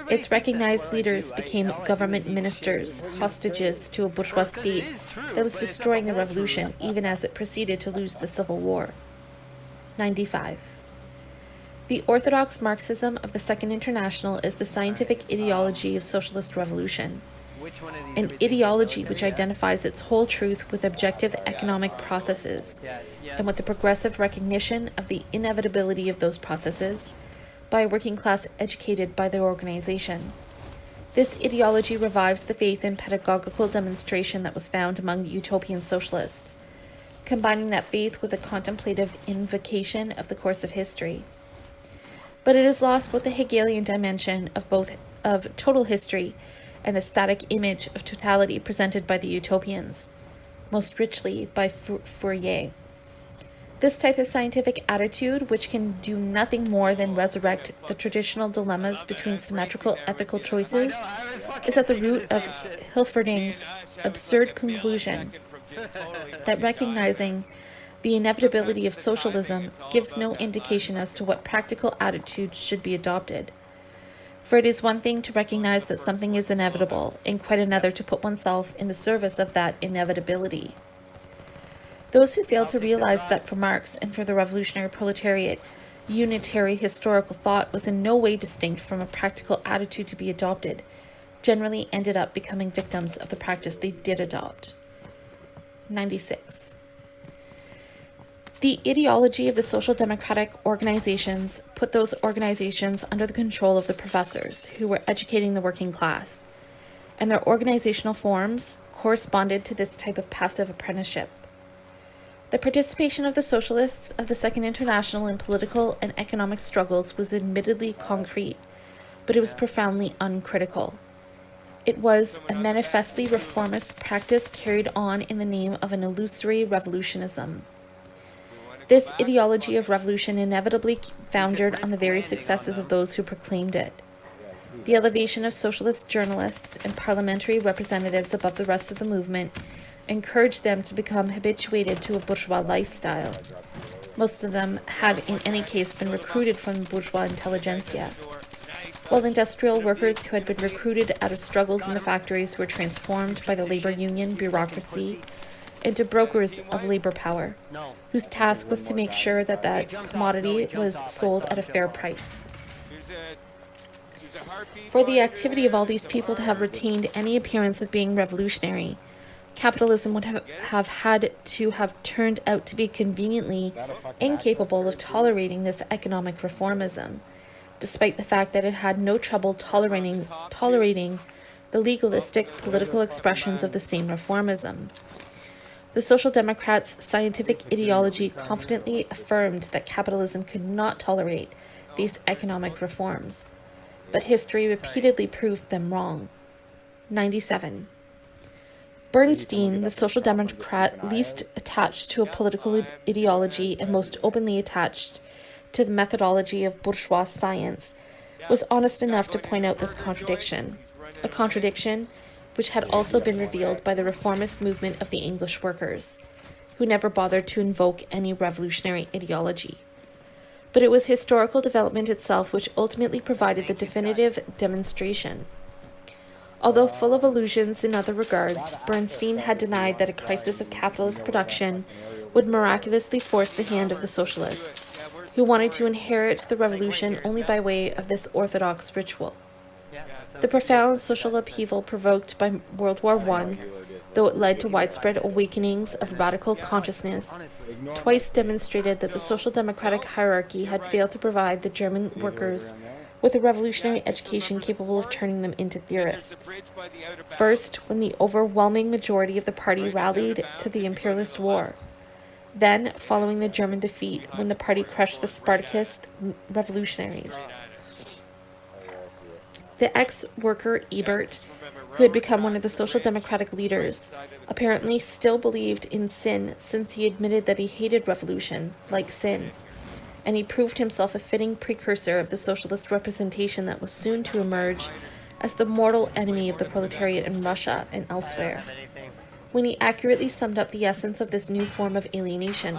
Its recognized leaders became government ministers, hostages to a bourgeois state that was destroying the revolution even as it proceeded to lose the Civil War. 95. The orthodox Marxism of the Second International is the scientific ideology of socialist revolution, an ideology which identifies its whole truth with objective economic processes and with the progressive recognition of the inevitability of those processes by a working class educated by their organization. This ideology revives the faith in pedagogical demonstration that was found among the utopian socialists, combining that faith with a contemplative invocation of the course of history. But it is lost both the Hegelian dimension of total history and the static image of totality presented by the utopians, most richly by Fourier. This type of scientific attitude, which can do nothing more than resurrect the traditional dilemmas between symmetrical ethical choices, is at the root of Hilferding's absurd conclusion that recognizing the inevitability of socialism gives no indication as to what practical attitudes should be adopted. For it is one thing to recognize that something is inevitable, and quite another to put oneself in the service of that inevitability. Those who fail to realize that for Marx and for the revolutionary proletariat, unitary historical thought was in no way distinct from a practical attitude to be adopted, generally ended up becoming victims of the practice they did adopt. 96. The ideology of the social democratic organizations put those organizations under the control of the professors who were educating the working class, and their organizational forms corresponded to this type of passive apprenticeship. The participation of the socialists of the Second International in political and economic struggles was admittedly concrete, but it was profoundly uncritical. It was a manifestly reformist practice carried on in the name of an illusory revolutionism. This ideology of revolution inevitably foundered on the very successes of those who proclaimed it. The elevation of socialist journalists and parliamentary representatives above the rest of the movement encouraged them to become habituated to a bourgeois lifestyle. Most of them had in any case been recruited from the bourgeois intelligentsia, while industrial workers who had been recruited out of struggles in the factories were transformed by the labor union bureaucracy into brokers of labor power, whose task was to make sure that that commodity was sold at a fair price. For the activity of all these people to have retained any appearance of being revolutionary, capitalism would have had to have turned out to be conveniently incapable of tolerating this economic reformism, despite the fact that it had no trouble tolerating the legalistic political expressions of the same reformism. The Social Democrats' scientific ideology confidently affirmed that capitalism could not tolerate these economic reforms, but history repeatedly proved them wrong. 97. Bernstein, the Social Democrat least attached to a political ideology and most openly attached to the methodology of bourgeois science, was honest enough to point out this contradiction, a contradiction which had also been revealed by the reformist movement of the English workers, who never bothered to invoke any revolutionary ideology. But it was historical development itself which ultimately provided the definitive demonstration. Although full of illusions in other regards, Bernstein had denied that a crisis of capitalist production would miraculously force the hand of the socialists, who wanted to inherit the revolution only by way of this orthodox ritual. The profound social upheaval provoked by World War I, though it led to widespread awakenings of radical consciousness, twice demonstrated that the social democratic hierarchy had failed to provide the German workers with a revolutionary education capable of turning them into theorists. First, when the overwhelming majority of the party rallied to the imperialist war. Then, following the German defeat, when the party crushed the Spartacist revolutionaries. The ex-worker Ebert, who had become one of the social democratic leaders, apparently still believed in sin, since he admitted that he hated revolution, like sin, and he proved himself a fitting precursor of the socialist representation that was soon to emerge as the mortal enemy of the proletariat in Russia and elsewhere. When he accurately summed up the essence of this new form of alienation,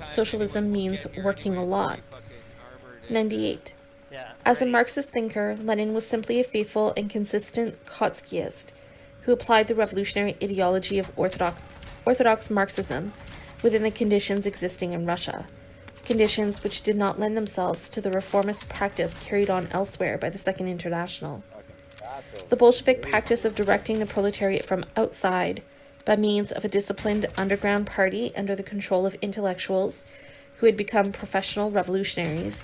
socialism means working a lot. 98. As a Marxist thinker, Lenin was simply a faithful and consistent Trotskyist who applied the revolutionary ideology of orthodox Marxism within the conditions existing in Russia, conditions which did not lend themselves to the reformist practice carried on elsewhere by the Second International. The Bolshevik practice of directing the proletariat from outside by means of a disciplined underground party under the control of intellectuals who had become professional revolutionaries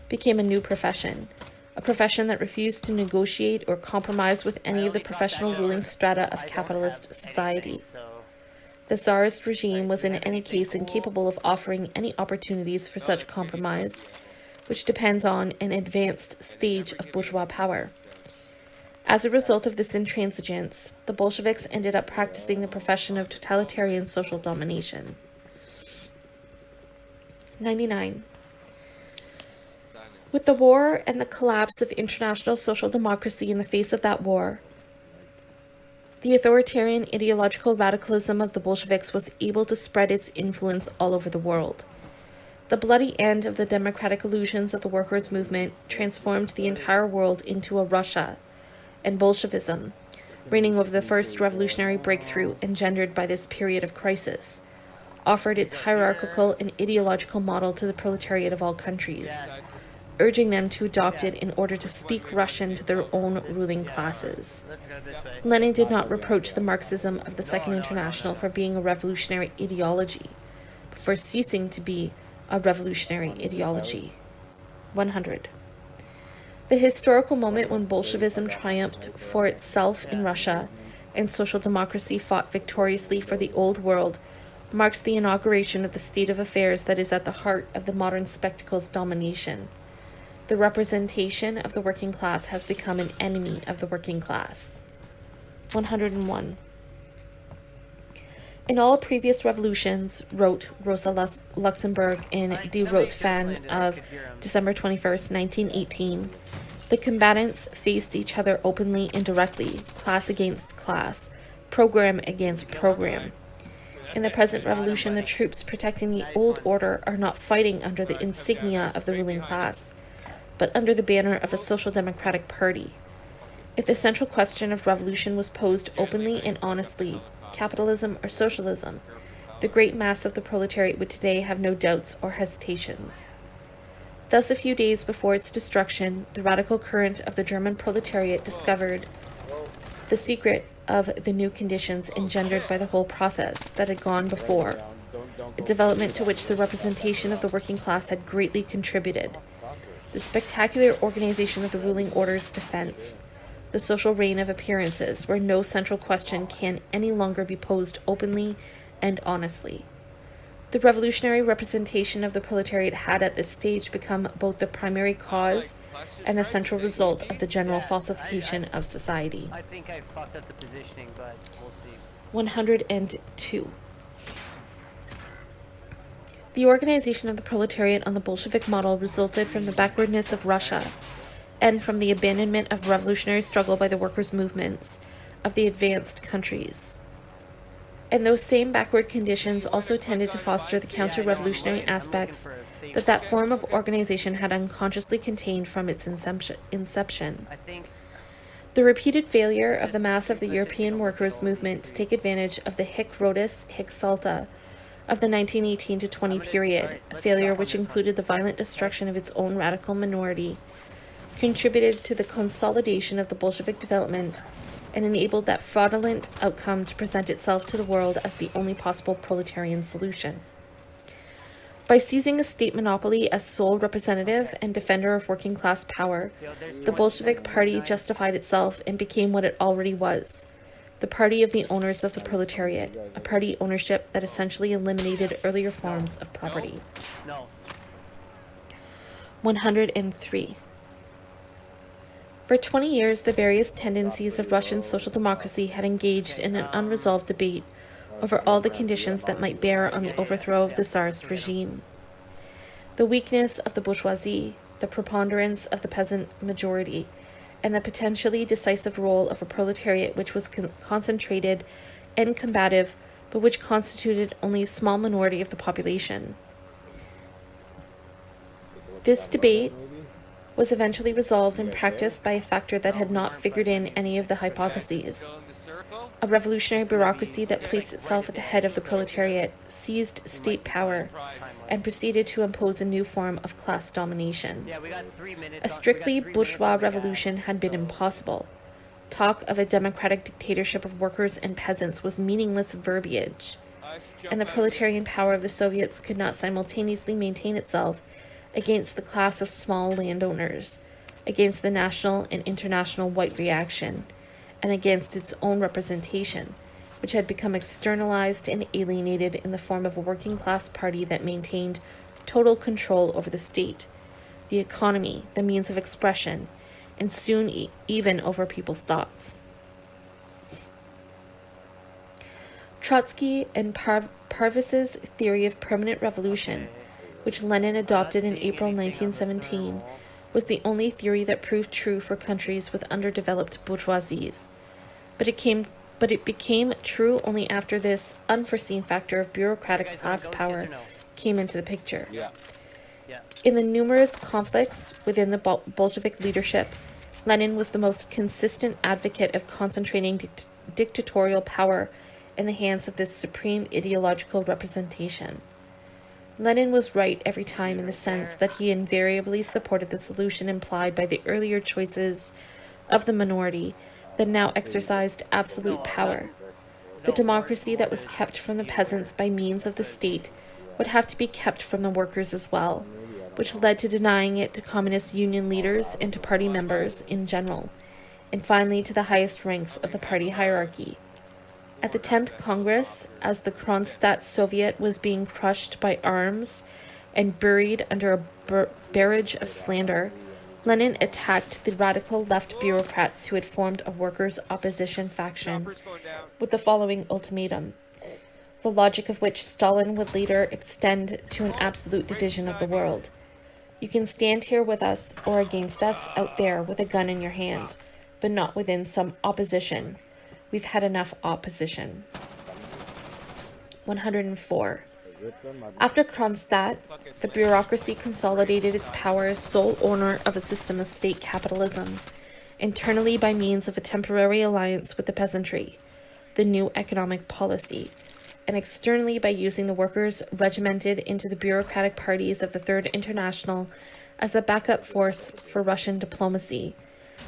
became a new profession, a profession that refused to negotiate or compromise with any of the professional ruling strata of capitalist society. The Tsarist regime was in any case incapable of offering any opportunities for such compromise, which depends on an advanced stage of bourgeois power. As a result of this intransigence, the Bolsheviks ended up practicing the profession of totalitarian social domination. 99. With the war and the collapse of international social democracy in the face of that war, the authoritarian ideological radicalism of the Bolsheviks was able to spread its influence all over the world. The bloody end of the democratic illusions of the workers' movement transformed the entire world into a Russia, and Bolshevism, reigning over the first revolutionary breakthrough engendered by this period of crisis, offered its hierarchical and ideological model to the proletariat of all countries, urging them to adopt it in order to speak Russian to their own ruling classes. Lenin did not reproach the Marxism of the Second International for being a revolutionary ideology, but for ceasing to be a revolutionary ideology. 100. The historical moment when Bolshevism triumphed for itself in Russia and social democracy fought victoriously for the old world marks the inauguration of the state of affairs that is at the heart of the modern spectacle's domination. The representation of the working class has become an enemy of the working class. 101. In all previous revolutions, wrote Rosa Luxemburg in Die Rote Fan of December 21st, 1918, The combatants faced each other openly and directly, class against class, program against program. In the present revolution, the troops protecting the old order are not fighting under the insignia of the ruling class, but under the banner of a social democratic party. If the central question of revolution was posed openly and honestly, capitalism or socialism, the great mass of the proletariat would today have no doubts or hesitations. Thus, a few days before its destruction, the radical current of the German proletariat discovered the secret of the new conditions engendered by the whole process that had gone before, a development to which the representation of the working class had greatly contributed. The spectacular organization of the ruling order's defense, the social reign of appearances, where no central question can any longer be posed openly and honestly. The revolutionary representation of the proletariat had at this stage become both the primary cause and the central result of the general falsification of society. I think I fucked up the positioning, but we'll see. 102. The organization of the proletariat on the Bolshevik model resulted from the backwardness of Russia and from the abandonment of revolutionary struggle by the workers' movements of the advanced countries. And those same backward conditions also tended to foster the counter-revolutionary aspects that form of organization had unconsciously contained from its inception. I think The repeated failure of the mass of the European workers' movement to take advantage of the hic Rhodus, hic Salta of the 1918 to 20 period, a failure which included the violent destruction of its own radical minority, contributed to the consolidation of the Bolshevik development and enabled that fraudulent outcome to present itself to the world as the only possible proletarian solution. By seizing a state monopoly as sole representative and defender of working class power, the Bolshevik Party justified itself and became what it already was, the party of the owners of the proletariat, a party ownership that essentially eliminated earlier forms of property. no. 103. For 20 years, the various tendencies of Russian social democracy had engaged in an unresolved debate over all the conditions that might bear on the overthrow of the Tsarist regime. The weakness of the bourgeoisie, the preponderance of the peasant majority, and the potentially decisive role of a proletariat which was concentrated and combative, but which constituted only a small minority of the population. This debate was eventually resolved in practice by a factor that had not figured in any of the hypotheses. A revolutionary bureaucracy that placed itself at the head of the proletariat, seized state power, and proceeded to impose a new form of class domination. Yeah, we got 3 minutes. A strictly bourgeois revolution had been impossible. Talk of a democratic dictatorship of workers and peasants was meaningless verbiage, and the proletarian power of the Soviets could not simultaneously maintain itself against the class of small landowners, against the national and international white reaction, and against its own representation, which had become externalized and alienated in the form of a working class party that maintained total control over the state, the economy, the means of expression, and soon even over people's thoughts. Trotsky and Parvis's theory of permanent revolution, which Lenin adopted in April 1917, was the only theory that proved true for countries with underdeveloped bourgeoisies. But it became true only after this unforeseen factor of bureaucratic class power came into the picture. Yeah. In the numerous conflicts within the Bolshevik leadership, Lenin was the most consistent advocate of concentrating dictatorial power in the hands of this supreme ideological representation. Lenin was right every time in the sense that he invariably supported the solution implied by the earlier choices of the minority that now exercised absolute power. The democracy that was kept from the peasants by means of the state would have to be kept from the workers as well, which led to denying it to communist union leaders and to party members in general, and finally to the highest ranks of the party hierarchy. At the 10th Congress, as the Kronstadt Soviet was being crushed by arms and buried under a barrage of slander, Lenin attacked the radical left bureaucrats who had formed a workers' opposition faction with the following ultimatum, the logic of which Stalin would later extend to an absolute division of the world. You can stand here with us or against us out there with a gun in your hand, but not within some opposition. We've had enough opposition. 104. After Kronstadt, the bureaucracy consolidated its power as sole owner of a system of state capitalism, internally by means of a temporary alliance with the peasantry, the new economic policy, and externally by using the workers regimented into the bureaucratic parties of the Third International as a backup force for Russian diplomacy,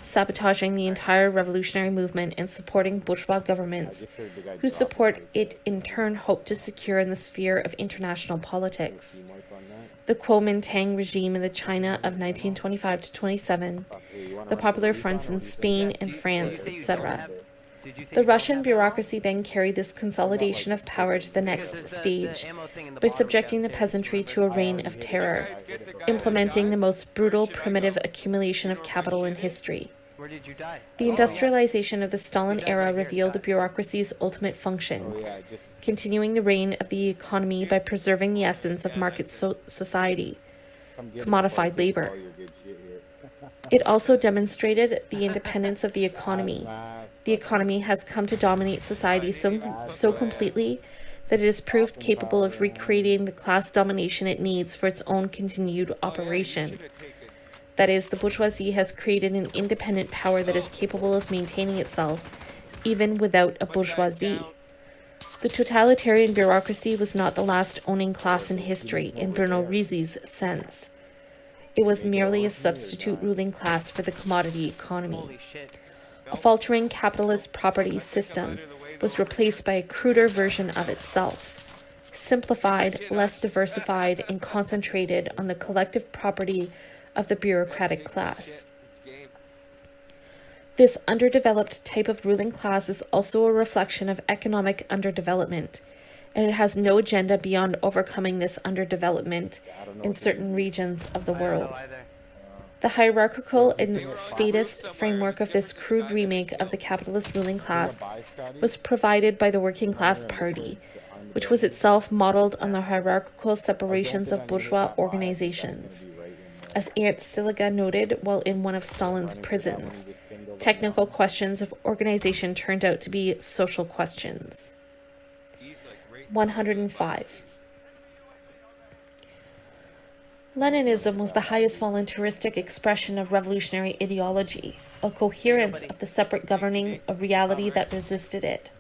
sabotaging the entire revolutionary movement and supporting bourgeois governments, whose support it in turn hoped to secure in the sphere of international politics. The Kuomintang regime in the China of 1925 to 27, the Popular Fronts in Spain and France, etc. The Russian bureaucracy then carried this consolidation of power to the next stage by subjecting the peasantry to a reign of terror, implementing the most brutal, primitive accumulation of capital in history. Where did you die? The industrialization of the Stalin era revealed the bureaucracy's ultimate function, continuing the reign of the economy by preserving the essence of market society, commodified labor. It also demonstrated the independence of the economy. The economy has come to dominate society so completely that it is proved capable of recreating the class domination it needs for its own continued operation. That is, the bourgeoisie has created an independent power that is capable of maintaining itself, even without a bourgeoisie. The totalitarian bureaucracy was not the last owning class in history, in Bruno Risi's sense. It was merely a substitute ruling class for the commodity economy. Holy shit. A faltering capitalist property system was replaced by a cruder version of itself, simplified, less diversified, and concentrated on the collective property of the bureaucratic class. This underdeveloped type of ruling class is also a reflection of economic underdevelopment, and it has no agenda beyond overcoming this underdevelopment in certain regions of the world. The hierarchical and statist framework of this crude remake of the capitalist ruling class was provided by the Working Class Party, which was itself modeled on the hierarchical separations of bourgeois organizations. As Aunt Siliga noted while in one of Stalin's prisons, technical questions of organization turned out to be social questions. 105. Leninism was the highest voluntaristic expression of revolutionary ideology, a coherence of the separate governing, a reality that resisted it.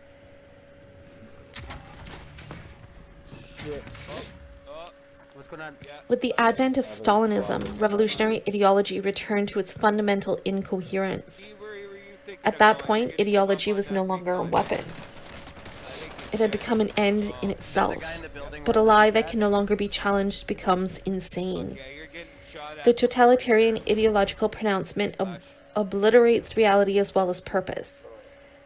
What's going on? With the advent of Stalinism, revolutionary ideology returned to its fundamental incoherence. At that point, ideology was no longer a weapon. It had become an end in itself, but a lie that can no longer be challenged becomes insane. The totalitarian ideological pronouncement obliterates reality as well as purpose.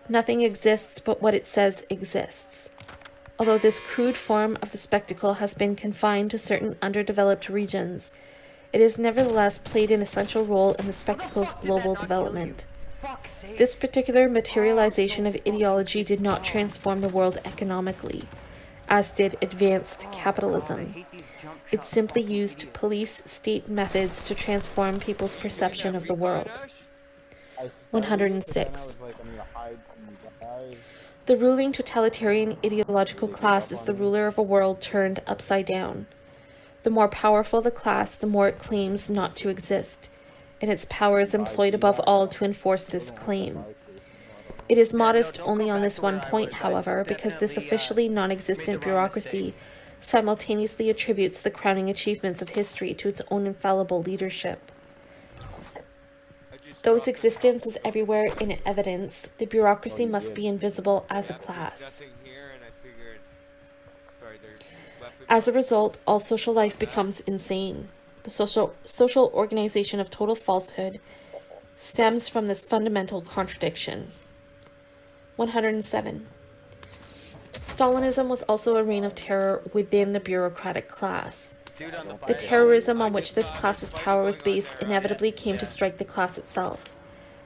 Nothing exists but what it says exists. Although this crude form of the spectacle has been confined to certain underdeveloped regions, it has nevertheless played an essential role in the spectacle's global development. This particular materialization of ideology did not transform the world economically, as did advanced capitalism. It simply used police-state methods to transform people's perception of the world. 106. The ruling totalitarian ideological class is the ruler of a world turned upside down. The more powerful the class, the more it claims not to exist, and its power is employed above all to enforce this claim. It is modest only on this one point, however, because this officially non-existent bureaucracy simultaneously attributes the crowning achievements of history to its own infallible leadership. Though its existence is everywhere in evidence, the bureaucracy must be invisible as a class. As a result, all social life becomes insane. The social organization of total falsehood stems from this fundamental contradiction. 107. Stalinism was also a reign of terror within the bureaucratic class. The terrorism on which this class's power was based inevitably came to strike the class itself,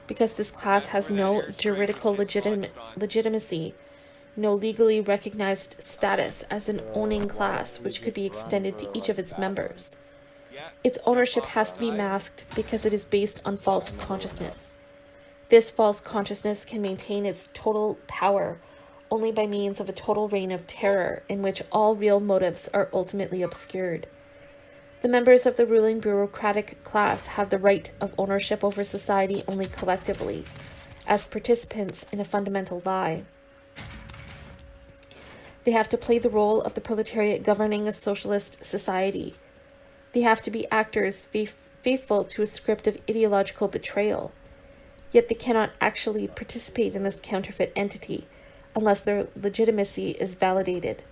because this class has no juridical legitimacy, no legally recognized status as an owning class which could be extended to each of its members. Yeah. Its ownership has to be masked because it is based on false consciousness. This false consciousness can maintain its total power only by means of a total reign of terror in which all real motives are ultimately obscured. The members of the ruling bureaucratic class have the right of ownership over society only collectively, as participants in a fundamental lie. They have to play the role of the proletariat governing a socialist society. They have to be actors faithful to a script of ideological betrayal. Yet they cannot actually participate in this counterfeit entity unless their legitimacy is validated.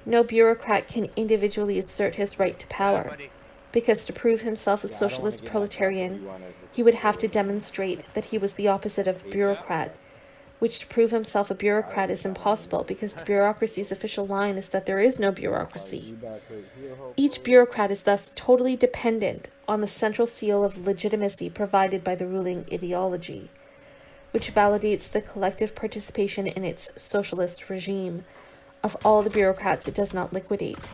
No bureaucrat can individually assert his right to power, because to prove himself a socialist proletarian, he would have to demonstrate that he was the opposite of a bureaucrat, which to prove himself a bureaucrat is impossible because the bureaucracy's official line is that there is no bureaucracy. Each bureaucrat is thus totally dependent on the central seal of legitimacy provided by the ruling ideology, which validates the collective participation in its socialist regime of all the bureaucrats it does not liquidate.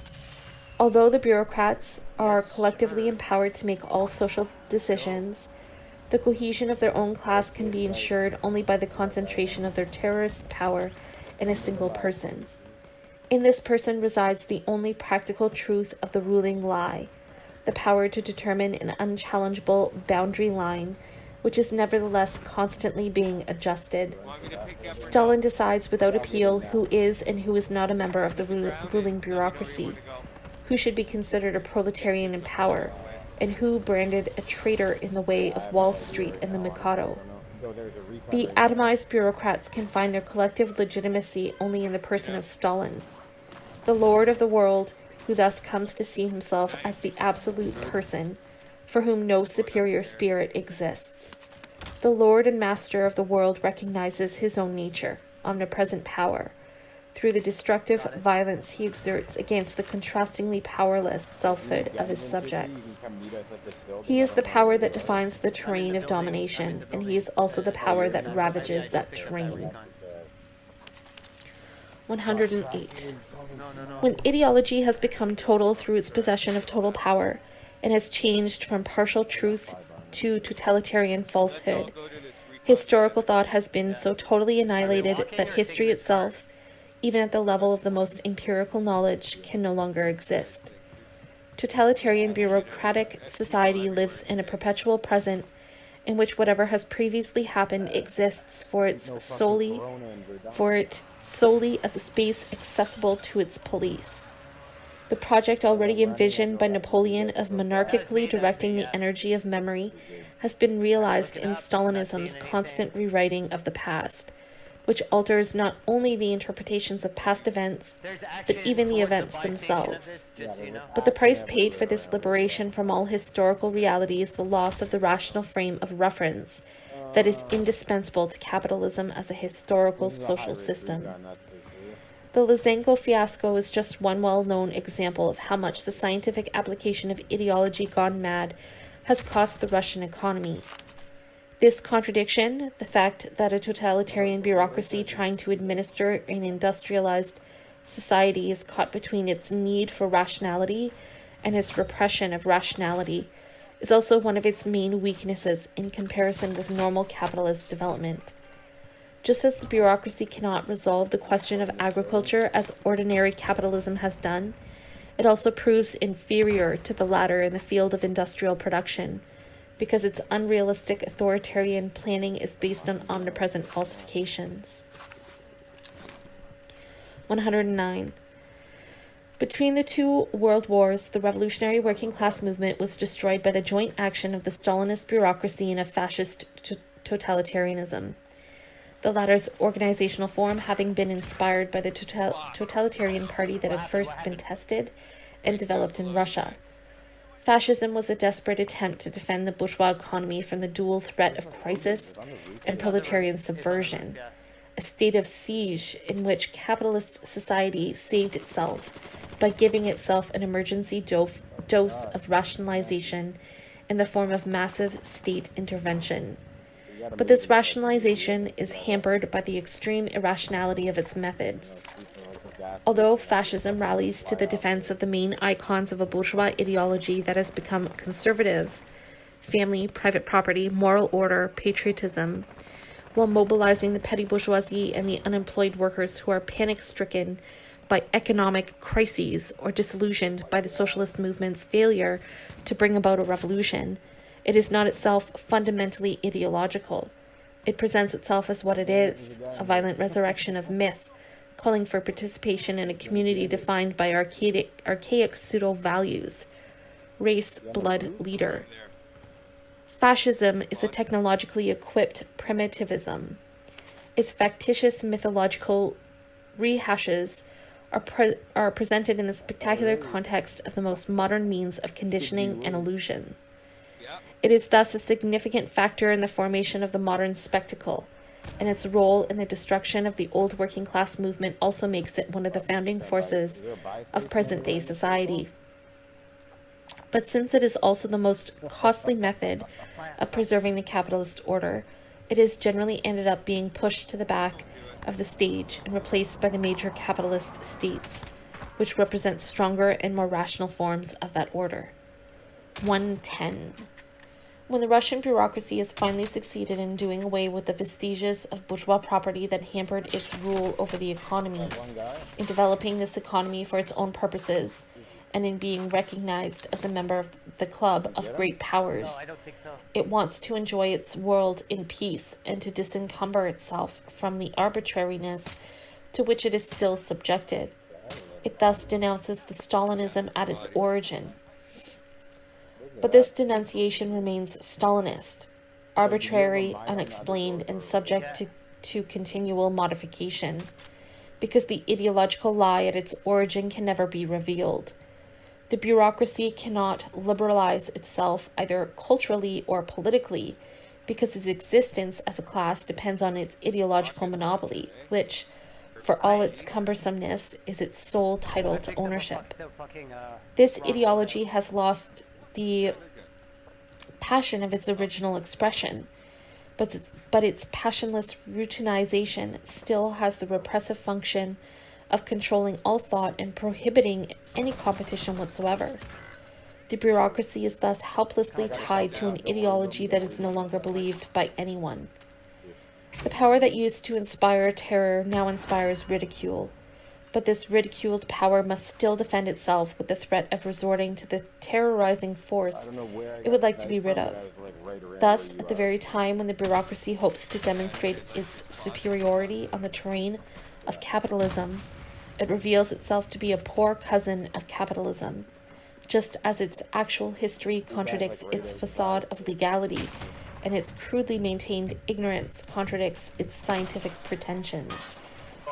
Although the bureaucrats are collectively empowered to make all social decisions, the cohesion of their own class can be ensured only by the concentration of their terrorist power in a single person. In this person resides the only practical truth of the ruling lie, the power to determine an unchallengeable boundary line, which is nevertheless constantly being adjusted. Want me to pick you up or no? Stalin decides without appeal who is and who is not a member of the ruling Let me know bureaucracy, where to go. who should be considered a proletarian in power, and who branded a traitor in the way of Wall Street and the Mikado. The atomized bureaucrats can find their collective legitimacy only in the person of Stalin, the lord of the world, who thus comes to see himself as the absolute person, for whom no superior spirit exists. The lord and master of the world recognizes his own nature, omnipresent power, through the destructive violence he exerts against the contrastingly powerless selfhood of his subjects. He is the power that defines the terrain of domination, and he is also the power that ravages that terrain. 108. When ideology has become total through its possession of total power, and has changed from partial truth to totalitarian falsehood, historical thought has been so totally annihilated that history itself, even at the level of the most empirical knowledge, can no longer exist. Totalitarian bureaucratic society lives in a perpetual present in which whatever has previously happened exists for it solely as a space accessible to its police. The project already envisioned by Napoleon of monarchically directing the energy of memory has been realized in Stalinism's constant rewriting of the past, which alters not only the interpretations of past events, but even the events themselves. But the price paid for this liberation from all historical reality is the loss of the rational frame of reference that is indispensable to capitalism as a historical social system. The Lysenko fiasco is just one well-known example of how much the scientific application of ideology gone mad has cost the Russian economy. This contradiction, the fact that a totalitarian bureaucracy trying to administer an industrialized society is caught between its need for rationality and its repression of rationality, is also one of its main weaknesses in comparison with normal capitalist development. Just as the bureaucracy cannot resolve the question of agriculture as ordinary capitalism has done, it also proves inferior to the latter in the field of industrial production, because its unrealistic authoritarian planning is based on omnipresent falsifications. 109. Between the two world wars, the revolutionary working class movement was destroyed by the joint action of the Stalinist bureaucracy and of fascist totalitarianism. The latter's organizational form having been inspired by the totalitarian party that had first been tested and developed in Russia. Fascism was a desperate attempt to defend the bourgeois economy from the dual threat of crisis and proletarian subversion, a state of siege in which capitalist society saved itself by giving itself an emergency dose of rationalization in the form of massive state intervention. But this rationalization is hampered by the extreme irrationality of its methods. Although fascism rallies to the defense of the main icons of a bourgeois ideology that has become conservative, family, private property, moral order, patriotism, while mobilizing the petty bourgeoisie and the unemployed workers who are panic-stricken by economic crises or disillusioned by the socialist movement's failure to bring about a revolution, it is not itself fundamentally ideological. It presents itself as what it is, a violent resurrection of myth, calling for participation in a community defined by archaic pseudo-values, race, blood, leader. Fascism is a technologically equipped primitivism. Its factitious mythological rehashes are presented in the spectacular context of the most modern means of conditioning and illusion. It is thus a significant factor in the formation of the modern spectacle, and its role in the destruction of the old working class movement also makes it one of the founding forces of present-day society. But since it is also the most costly method of preserving the capitalist order, it has generally ended up being pushed to the back of the stage and replaced by the major capitalist states, which represent stronger and more rational forms of that order. 110. When the Russian bureaucracy has finally succeeded in doing away with the vestiges of bourgeois property that hampered its rule over the economy, in developing this economy for its own purposes, and in being recognized as a member of the club of great powers, it wants to enjoy its world in peace and to disencumber itself from the arbitrariness to which it is still subjected. It thus denounces the Stalinism at its origin. But this denunciation remains Stalinist, arbitrary, unexplained, and subject to continual modification, because the ideological lie at its origin can never be revealed. The bureaucracy cannot liberalize itself either culturally or politically, because its existence as a class depends on its ideological monopoly, which, for all its cumbersomeness, is its sole title to ownership. This ideology has lost the passion of its original expression, but its passionless routinization still has the repressive function of controlling all thought and prohibiting any competition whatsoever. The bureaucracy is thus helplessly tied to an ideology that is no longer believed by anyone. The power that used to inspire terror now inspires ridicule, but this ridiculed power must still defend itself with the threat of resorting to the terrorizing force it would like to be rid of. Thus, at the very time when the bureaucracy hopes to demonstrate its superiority on the terrain of capitalism, it reveals itself to be a poor cousin of capitalism, just as its actual history contradicts its facade of legality, and its crudely maintained ignorance contradicts its scientific pretensions.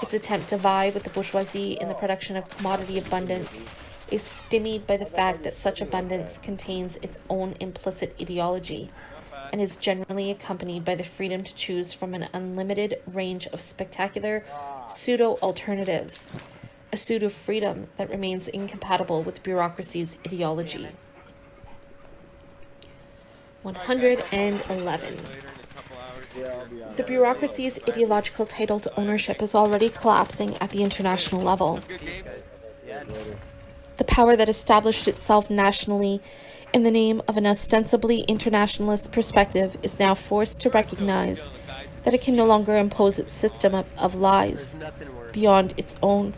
Its attempt to vie with the bourgeoisie in the production of commodity abundance is stymied by the fact that such abundance contains its own implicit ideology, and is generally accompanied by the freedom to choose from an unlimited range of spectacular pseudo-alternatives, a pseudo-freedom that remains incompatible with bureaucracy's ideology. 111. The bureaucracy's ideological title to ownership is already collapsing at the international level. The power that established itself nationally in the name of an ostensibly internationalist perspective is now forced to recognize that it can no longer impose its system of lies beyond its own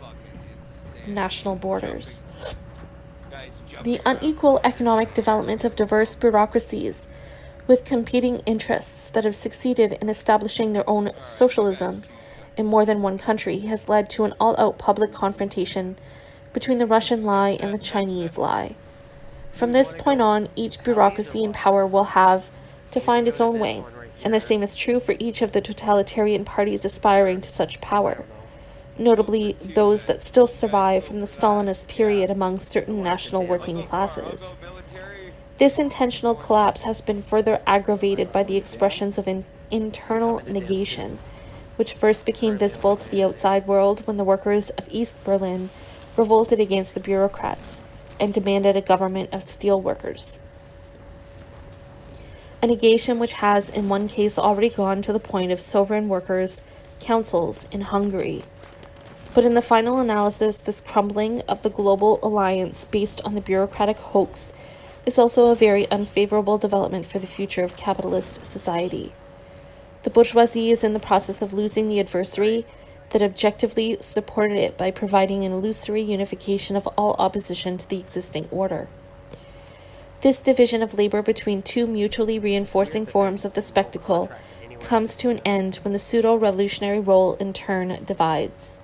national borders. The unequal economic development of diverse bureaucracies with competing interests that have succeeded in establishing their own socialism in more than one country has led to an all-out public confrontation between the Russian lie and the Chinese lie. From this point on, each bureaucracy in power will have to find its own way, and the same is true for each of the totalitarian parties aspiring to such power, notably those that still survive from the Stalinist period among certain national working classes. This intentional collapse has been further aggravated by the expressions of internal negation, which first became visible to the outside world when the workers of East Berlin revolted against the bureaucrats and demanded a government of steel workers. A negation which has in one case already gone to the point of sovereign workers' councils in Hungary. But in the final analysis, this crumbling of the global alliance based on the bureaucratic hoax is also a very unfavorable development for the future of capitalist society. The bourgeoisie is in the process of losing the adversary that objectively supported it by providing an illusory unification of all opposition to the existing order. This division of labor between two mutually reinforcing forms of the spectacle comes to an end when the pseudo-revolutionary role in turn divides.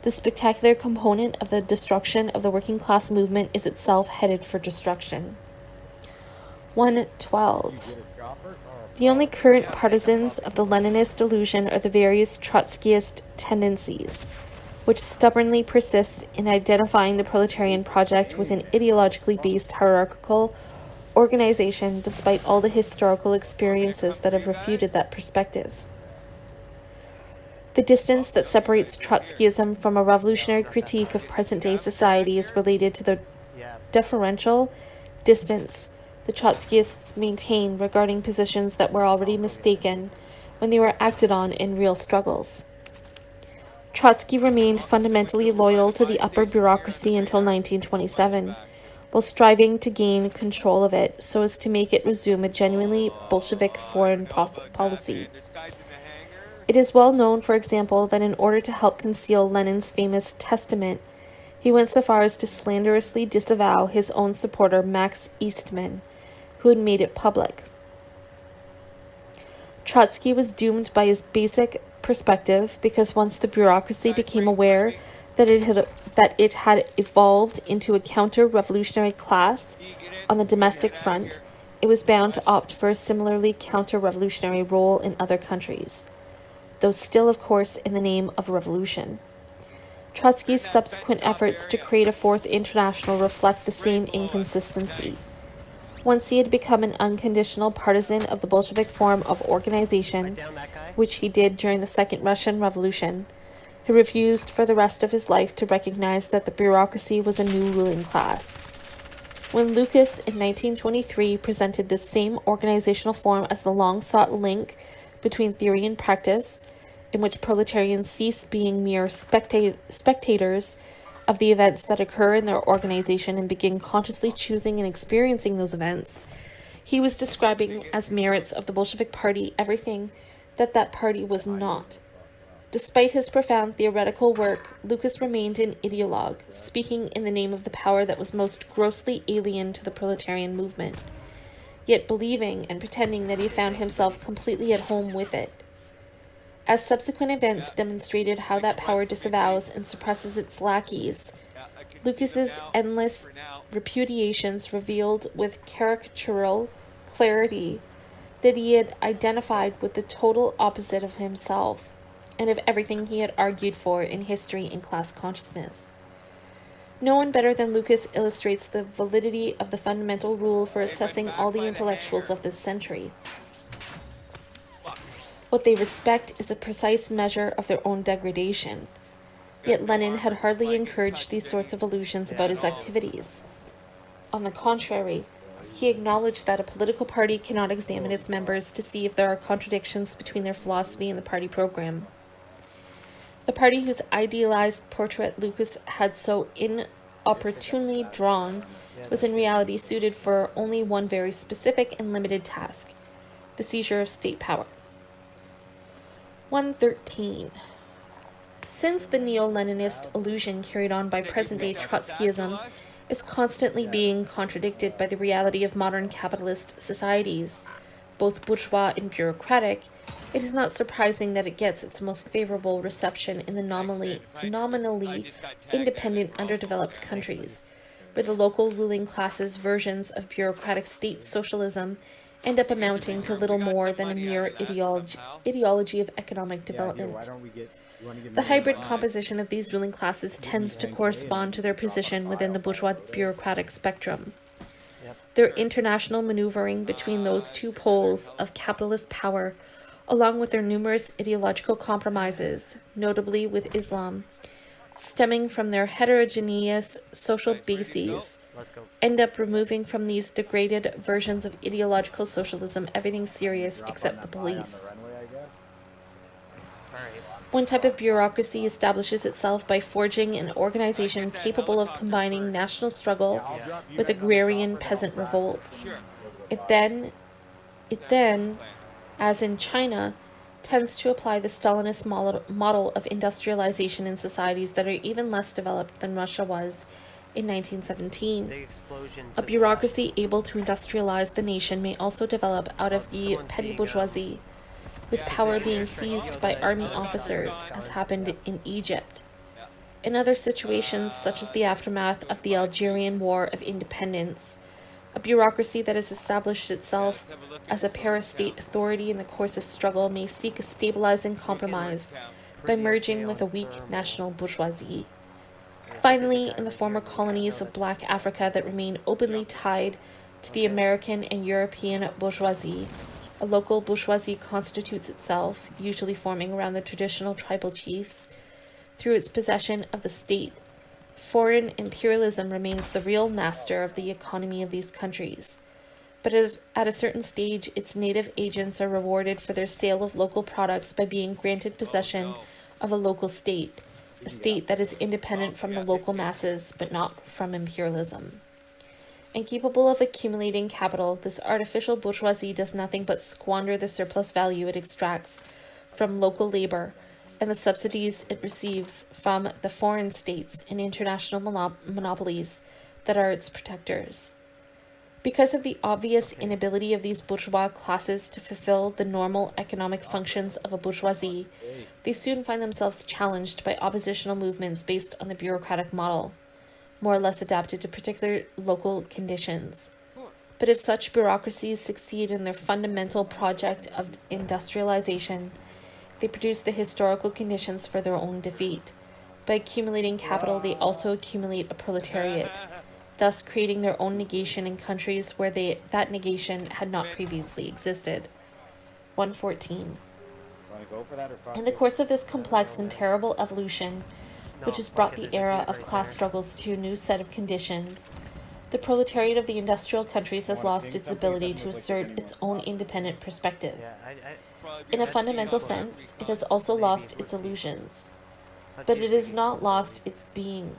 The spectacular component of the destruction of the working class movement is itself headed for destruction. 112. The only current partisans of the Leninist delusion are the various Trotskyist tendencies, which stubbornly persist in identifying the proletarian project with an ideologically based hierarchical organization despite all the historical experiences that have refuted that perspective. The distance that separates Trotskyism from a revolutionary critique of present-day society is related to the deferential distance the Trotskyists maintain regarding positions that were already mistaken when they were acted on in real struggles. Trotsky remained fundamentally loyal to the upper bureaucracy until 1927, while striving to gain control of it so as to make it resume a genuinely Bolshevik foreign policy. It is well known, for example, that in order to help conceal Lenin's famous testament, he went so far as to slanderously disavow his own supporter Max Eastman, who had made it public. Trotsky was doomed by his basic perspective because once the bureaucracy became aware that it had evolved into a counter-revolutionary class on the domestic front, it was bound to opt for a similarly counter-revolutionary role in other countries, though still, of course, in the name of a revolution. Trotsky's subsequent efforts to create a fourth international reflect the same inconsistency. Once he had become an unconditional partisan of the Bolshevik form of organization, which he did during the Second Russian Revolution, he refused for the rest of his life to recognize that the bureaucracy was a new ruling class. When Lucas in 1923 presented this same organizational form as the long-sought link between theory and practice, in which proletarians cease being mere spectators of the events that occur in their organization and begin consciously choosing and experiencing those events, he was describing as merits of the Bolshevik Party everything that party was not. Despite his profound theoretical work, Lucas remained an ideologue, speaking in the name of the power that was most grossly alien to the proletarian movement, yet believing and pretending that he found himself completely at home with it. As subsequent events demonstrated how that power disavows and suppresses its lackeys, Lucas's endless repudiations revealed with caricatural clarity that he had identified with the total opposite of himself and of everything he had argued for in history and class consciousness. No one better than Lucas illustrates the validity of the fundamental rule for assessing all the intellectuals of this century. What they respect is a precise measure of their own degradation. Yet Lenin had hardly encouraged these sorts of illusions about his activities. On the contrary, he acknowledged that a political party cannot examine its members to see if there are contradictions between their philosophy and the party program. The party whose idealized portrait Lucas had so inopportunely drawn was in reality suited for only one very specific and limited task, the seizure of state power. 113. Since the neo-Leninist illusion carried on by present-day Trotskyism is constantly being contradicted by the reality of modern capitalist societies, both bourgeois and bureaucratic, it is not surprising that it gets its most favorable reception in the nominally independent underdeveloped countries, where the local ruling classes' versions of bureaucratic state socialism end up amounting to little more than a mere ideology of economic development. The hybrid composition of these ruling classes tends to correspond to their position within the bourgeois bureaucratic spectrum. Their international maneuvering between those two poles of capitalist power, along with their numerous ideological compromises, notably with Islam, stemming from their heterogeneous social bases, end up removing from these degraded versions of ideological socialism everything serious except the police. One type of bureaucracy establishes itself by forging an organization capable of combining national struggle with agrarian peasant revolts. Sure. It then, Plan. as in China, tends to apply the Stalinist model of industrialization in societies that are even less developed than Russia was in 1917. The explosion A to bureaucracy able to industrialize the nation may also develop out of the Someone's petty being, bourgeoisie, with Yeah, power yeah, being yeah. seized Oh, by the- army the officers, helicopter. as happened in Egypt. Yeah. In other situations, such as the aftermath of the Algerian War of Independence, a bureaucracy that has established itself Let's have a look at as a this parastate town. authority in the course of struggle may seek a stabilizing compromise Town. by Pretty merging okay with on a weak thermal. national bourgeoisie. Yeah, Finally, there's a in the guy former right here. colonies of Black Africa that remain openly tied to the American and European bourgeoisie, a local bourgeoisie constitutes itself, usually forming around the traditional tribal chiefs, through its possession of the state. Foreign imperialism remains the real master of the economy of these countries, but at a certain stage, its native agents are rewarded for their sale of local products by being granted possession of a local state, a state that is independent from the local masses, but not from imperialism. Incapable of accumulating capital, this artificial bourgeoisie does nothing but squander the surplus value it extracts from local labor and the subsidies it receives from the foreign states and international monopolies that are its protectors. Because of the obvious inability of these bourgeois classes to fulfill the normal economic functions of a bourgeoisie, they soon find themselves challenged by oppositional movements based on the bureaucratic model, more or less adapted to particular local conditions. But if such bureaucracies succeed in their fundamental project of industrialization, they produce the historical conditions for their own defeat. By accumulating capital, they also accumulate a proletariat, thus creating their own negation in countries where that negation had not previously existed. 114. Wanna go for that or fuck In the it? course of this complex and terrible evolution, which has brought the era of class struggles to a new set of conditions, the proletariat of the industrial countries has lost its ability to assert its own independent perspective. Yeah, In a That's fundamental too sense, close. it has also Maybe lost it its would be. illusions, but it has not lost its being.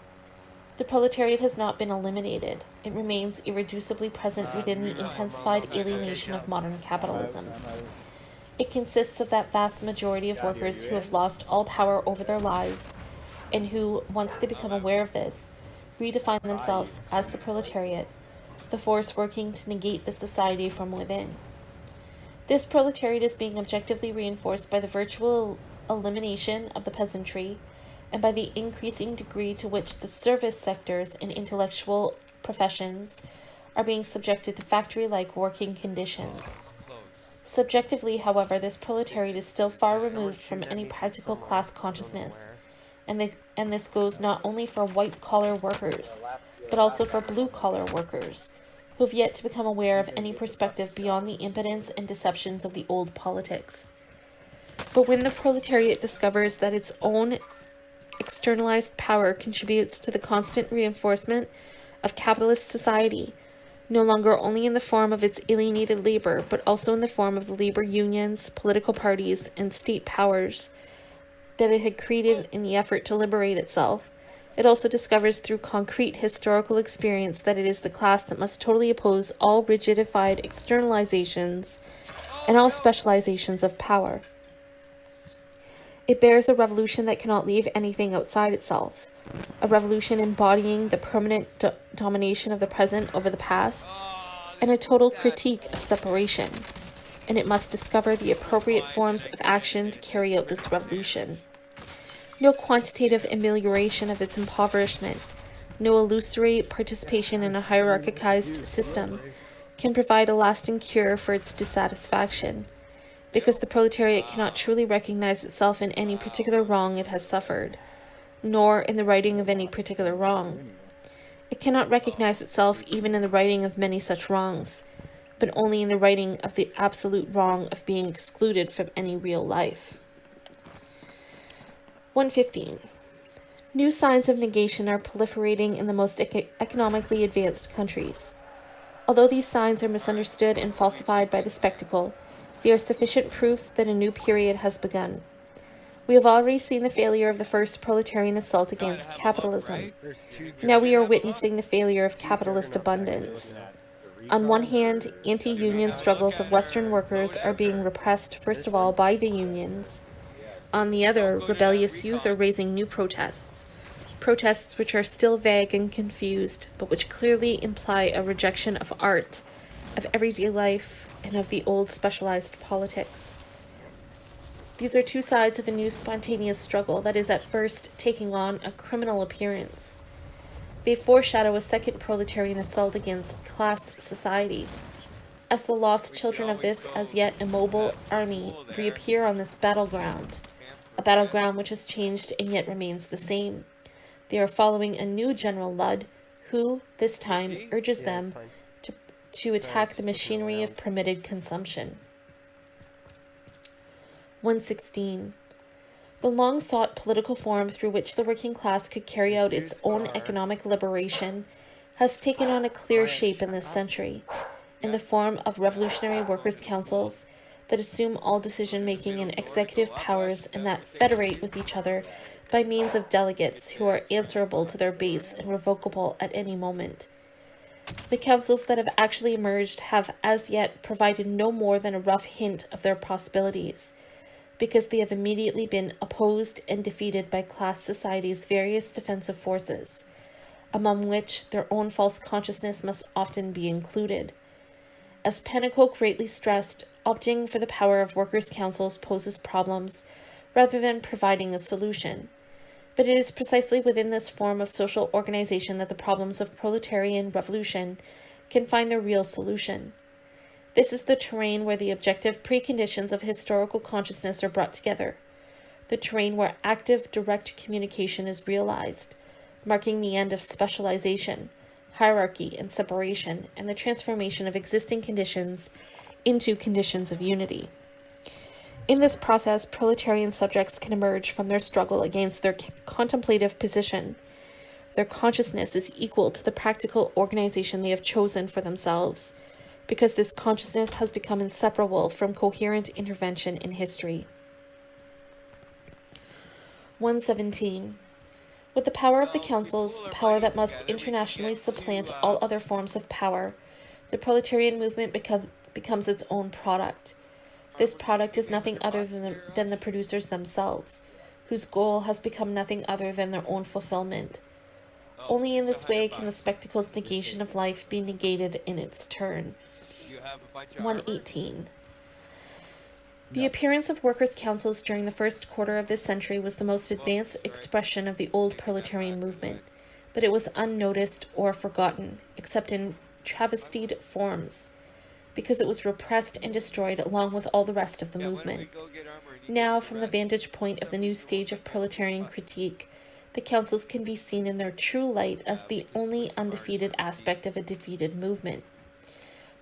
The proletariat has not been eliminated. It remains irreducibly present within the intensified alienation of modern capitalism. It consists of that vast majority of workers who have lost all power over their lives, and who, once they become aware of this, redefine themselves as the proletariat, the force working to negate the society from within. This proletariat is being objectively reinforced by the virtual elimination of the peasantry and by the increasing degree to which the service sectors and intellectual professions are being subjected to factory-like working conditions. Subjectively, however, this proletariat is still far removed from any practical class consciousness, and this goes not only for white-collar workers, but also for blue-collar workers, who have yet to become aware of any perspective beyond the impotence and deceptions of the old politics. But when the proletariat discovers that its own externalized power contributes to the constant reinforcement of capitalist society, no longer only in the form of its alienated labor, but also in the form of the labor unions, political parties, and state powers that it had created in the effort to liberate itself, it also discovers through concrete historical experience that it is the class that must totally oppose all rigidified externalizations and all specializations of power. It bears a revolution that cannot leave anything outside itself, a revolution embodying the permanent domination of the present over the past, and a total critique of separation, and it must discover the appropriate forms of action to carry out this revolution. No quantitative amelioration of its impoverishment, no illusory participation in a hierarchicized system can provide a lasting cure for its dissatisfaction, because the proletariat cannot truly recognize itself in any particular wrong it has suffered, nor in the righting of any particular wrong. It cannot recognize itself even in the righting of many such wrongs, but only in the righting of the absolute wrong of being excluded from any real life. 115. New signs of negation are proliferating in the most economically advanced countries. Although these signs are misunderstood and falsified by the spectacle, they are sufficient proof that a new period has begun. We have already seen the failure of the first proletarian assault against capitalism. There's two Now we are Have a witnessing the failure of capitalist abundance. On one hand, anti-union struggles of Western workers are being repressed first of all by the unions. On the other, rebellious youth are raising new protests. Protests which are still vague and confused, but which clearly imply a rejection of art, of everyday life, and of the old specialized politics. These are two sides of a new spontaneous struggle that is at first taking on a criminal appearance. They foreshadow a second proletarian assault against class society, as the lost children of this as yet immobile army reappear on this battleground, a battleground which has changed and yet remains the same. They are following a new General Ludd, who, this time, urges them to attack the machinery of permitted consumption. 116. The long-sought political form through which the working class could carry out its own economic liberation has taken on a clear shape in this century, in the form of revolutionary workers' councils that assume all decision-making and executive powers and that federate with each other by means of delegates who are answerable to their base and revocable at any moment. The councils that have actually emerged have as yet provided no more than a rough hint of their possibilities, because they have immediately been opposed and defeated by class society's various defensive forces, among which their own false consciousness must often be included. As Pennicoke greatly stressed, opting for the power of workers' councils poses problems rather than providing a solution. But it is precisely within this form of social organization that the problems of proletarian revolution can find their real solution. This is the terrain where the objective preconditions of historical consciousness are brought together, the terrain where active, direct communication is realized, marking the end of specialization, hierarchy, and separation, and the transformation of existing conditions into conditions of unity. In this process, proletarian subjects can emerge from their struggle against their contemplative position. Their consciousness is equal to the practical organization they have chosen for themselves, because this consciousness has become inseparable from coherent intervention in history. 117. With the power of the councils, a power that must internationally supplant all other forms of power, the proletarian movement becomes its own product. This product is nothing other than the producers themselves, whose goal has become nothing other than their own fulfillment. Only in this way can the spectacle's negation of life be negated in its turn. 118. The appearance of workers' councils during the first quarter of this century was the most advanced expression of the old proletarian movement, but it was unnoticed or forgotten, except in travestied forms, because it was repressed and destroyed along with all the rest of the movement. Now, from the vantage point of the new stage of proletarian critique, the councils can be seen in their true light as the only undefeated aspect of a defeated movement.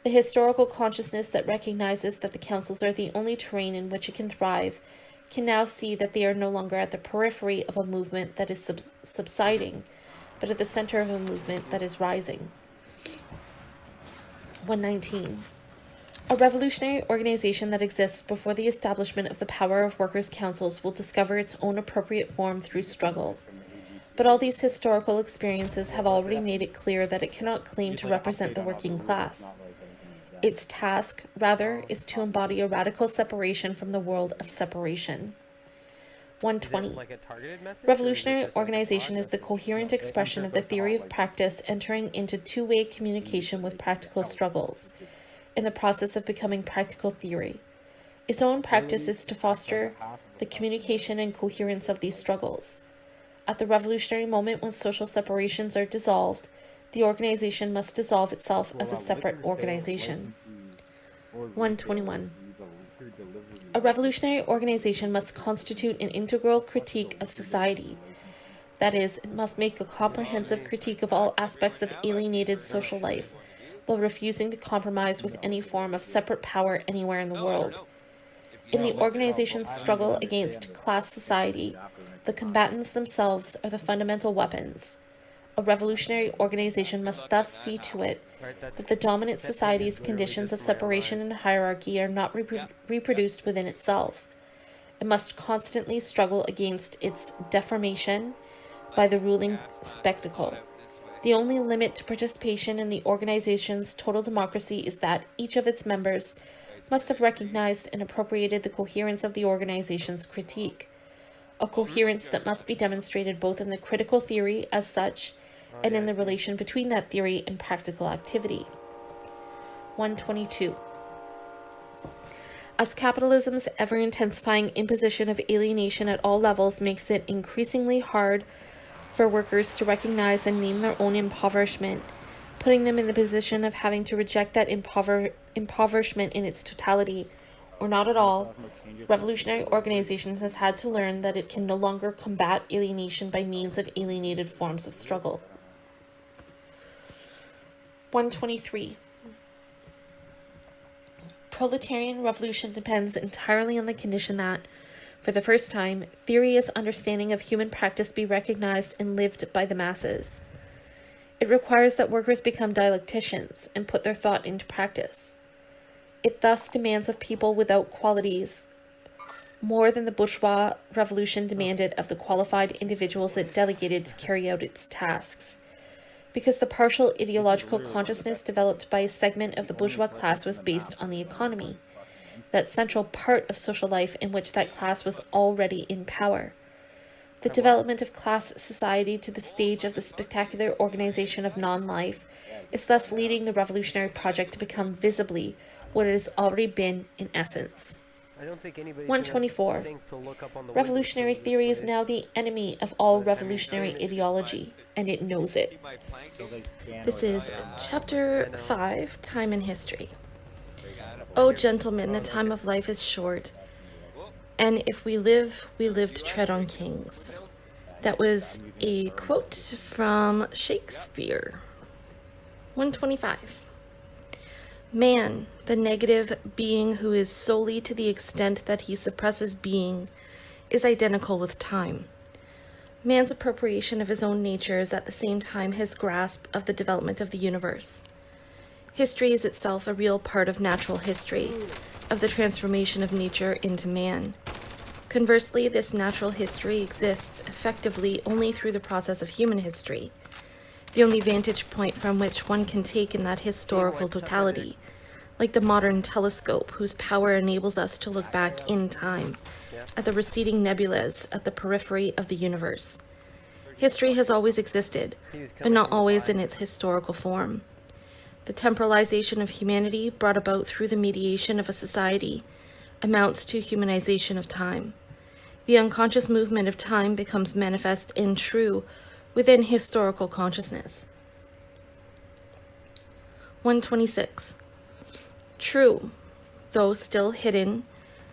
The historical consciousness that recognizes that the councils are the only terrain in which it can thrive can now see that they are no longer at the periphery of a movement that is subsiding, but at the center of a movement that is rising. 119. A revolutionary organization that exists before the establishment of the power of workers' councils will discover its own appropriate form through struggle. But all these historical experiences have already made it clear that it cannot claim to represent the working class. Its task, rather, is to embody a radical separation from the world of separation. 120. Revolutionary organization is the coherent expression of the theory of practice entering into two-way communication with practical struggles, in the process of becoming practical theory. Its own practice is to foster the communication and coherence of these struggles. At the revolutionary moment when social separations are dissolved, the organization must dissolve itself as a separate organization. 121. A revolutionary organization must constitute an integral critique of society. That is, it must make a comprehensive critique of all aspects of alienated social life, while refusing to compromise with any form of separate power anywhere in the world. In the organization's struggle against class society, the combatants themselves are the fundamental weapons. A revolutionary organization must thus see to it that the dominant society's conditions of separation and hierarchy are not reproduced within itself. It must constantly struggle against its deformation by the ruling spectacle. The only limit to participation in the organization's total democracy is that each of its members must have recognized and appropriated the coherence of the organization's critique, a coherence that must be demonstrated both in the critical theory as such and in the relation between that theory and practical activity. 122. As capitalism's ever-intensifying imposition of alienation at all levels makes it increasingly hard for workers to recognize and name their own impoverishment, putting them in the position of having to reject that impoverishment in its totality, or not at all, revolutionary organizations has had to learn that it can no longer combat alienation by means of alienated forms of struggle. 123. Proletarian revolution depends entirely on the condition that, for the first time, theory as understanding of human practice be recognized and lived by the masses. It requires that workers become dialecticians and put their thought into practice. It thus demands of people without qualities more than the bourgeois revolution demanded of the qualified individuals it delegated to carry out its tasks, because the partial ideological consciousness developed by a segment of the bourgeois class was based on the economy, that central part of social life in which that class was already in power. The development of class society to the stage of the spectacular organization of non-life is thus leading the revolutionary project to become visibly what it has already been in essence. 124. Revolutionary theory is now the enemy of all revolutionary ideology, and it knows it. This is Chapter 5, Time and History. O gentlemen, the time of life is short, and if we live to tread on kings. That was a quote from Shakespeare. 125. Man, the negative being who is solely to the extent that he suppresses being, is identical with time. Man's appropriation of his own nature is at the same time his grasp of the development of the universe. History is itself a real part of natural history, of the transformation of nature into man. Conversely, this natural history exists effectively only through the process of human history, the only vantage point from which one can take in that historical totality, like the modern telescope whose power enables us to look back in time, at the receding nebulas at the periphery of the universe. History has always existed, but not always in its historical form. The temporalization of humanity, brought about through the mediation of a society, amounts to humanization of time. The unconscious movement of time becomes manifest and true within historical consciousness. 126. True, though still hidden,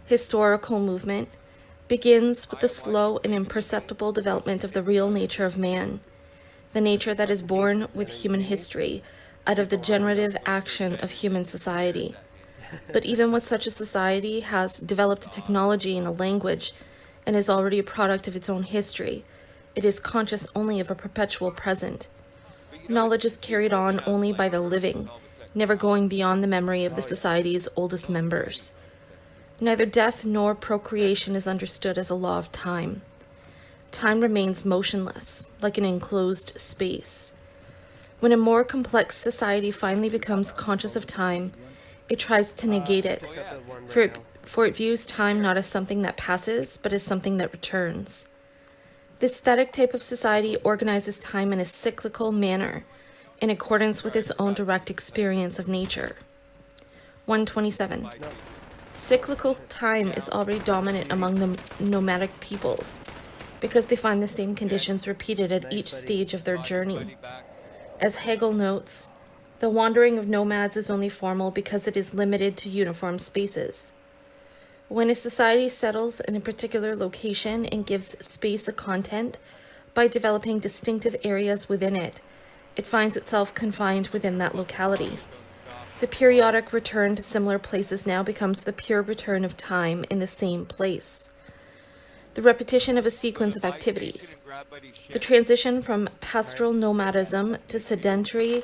historical movement begins with the slow and imperceptible development of the real nature of man, the nature that is born with human history out of the generative action of human society. But even with such a society has developed a technology and a language and is already a product of its own history, it is conscious only of a perpetual present. Knowledge is carried on only by the living, never going beyond the memory of the society's oldest members. Neither death nor procreation is understood as a law of time. Time remains motionless, like an enclosed space. When a more complex society finally becomes conscious of time, it tries to negate it, for it views time not as something that passes, but as something that returns. This static type of society organizes time in a cyclical manner, in accordance with its own direct experience of nature. 127. Cyclical time is already dominant among the nomadic peoples, because they find the same conditions repeated at each stage of their journey. As Hegel notes, the wandering of nomads is only formal because it is limited to uniform spaces. When a society settles in a particular location and gives space a content by developing distinctive areas within it, it finds itself confined within that locality. The periodic return to similar places now becomes the pure return of time in the same place. The repetition of a sequence of activities. The transition from pastoral nomadism to sedentary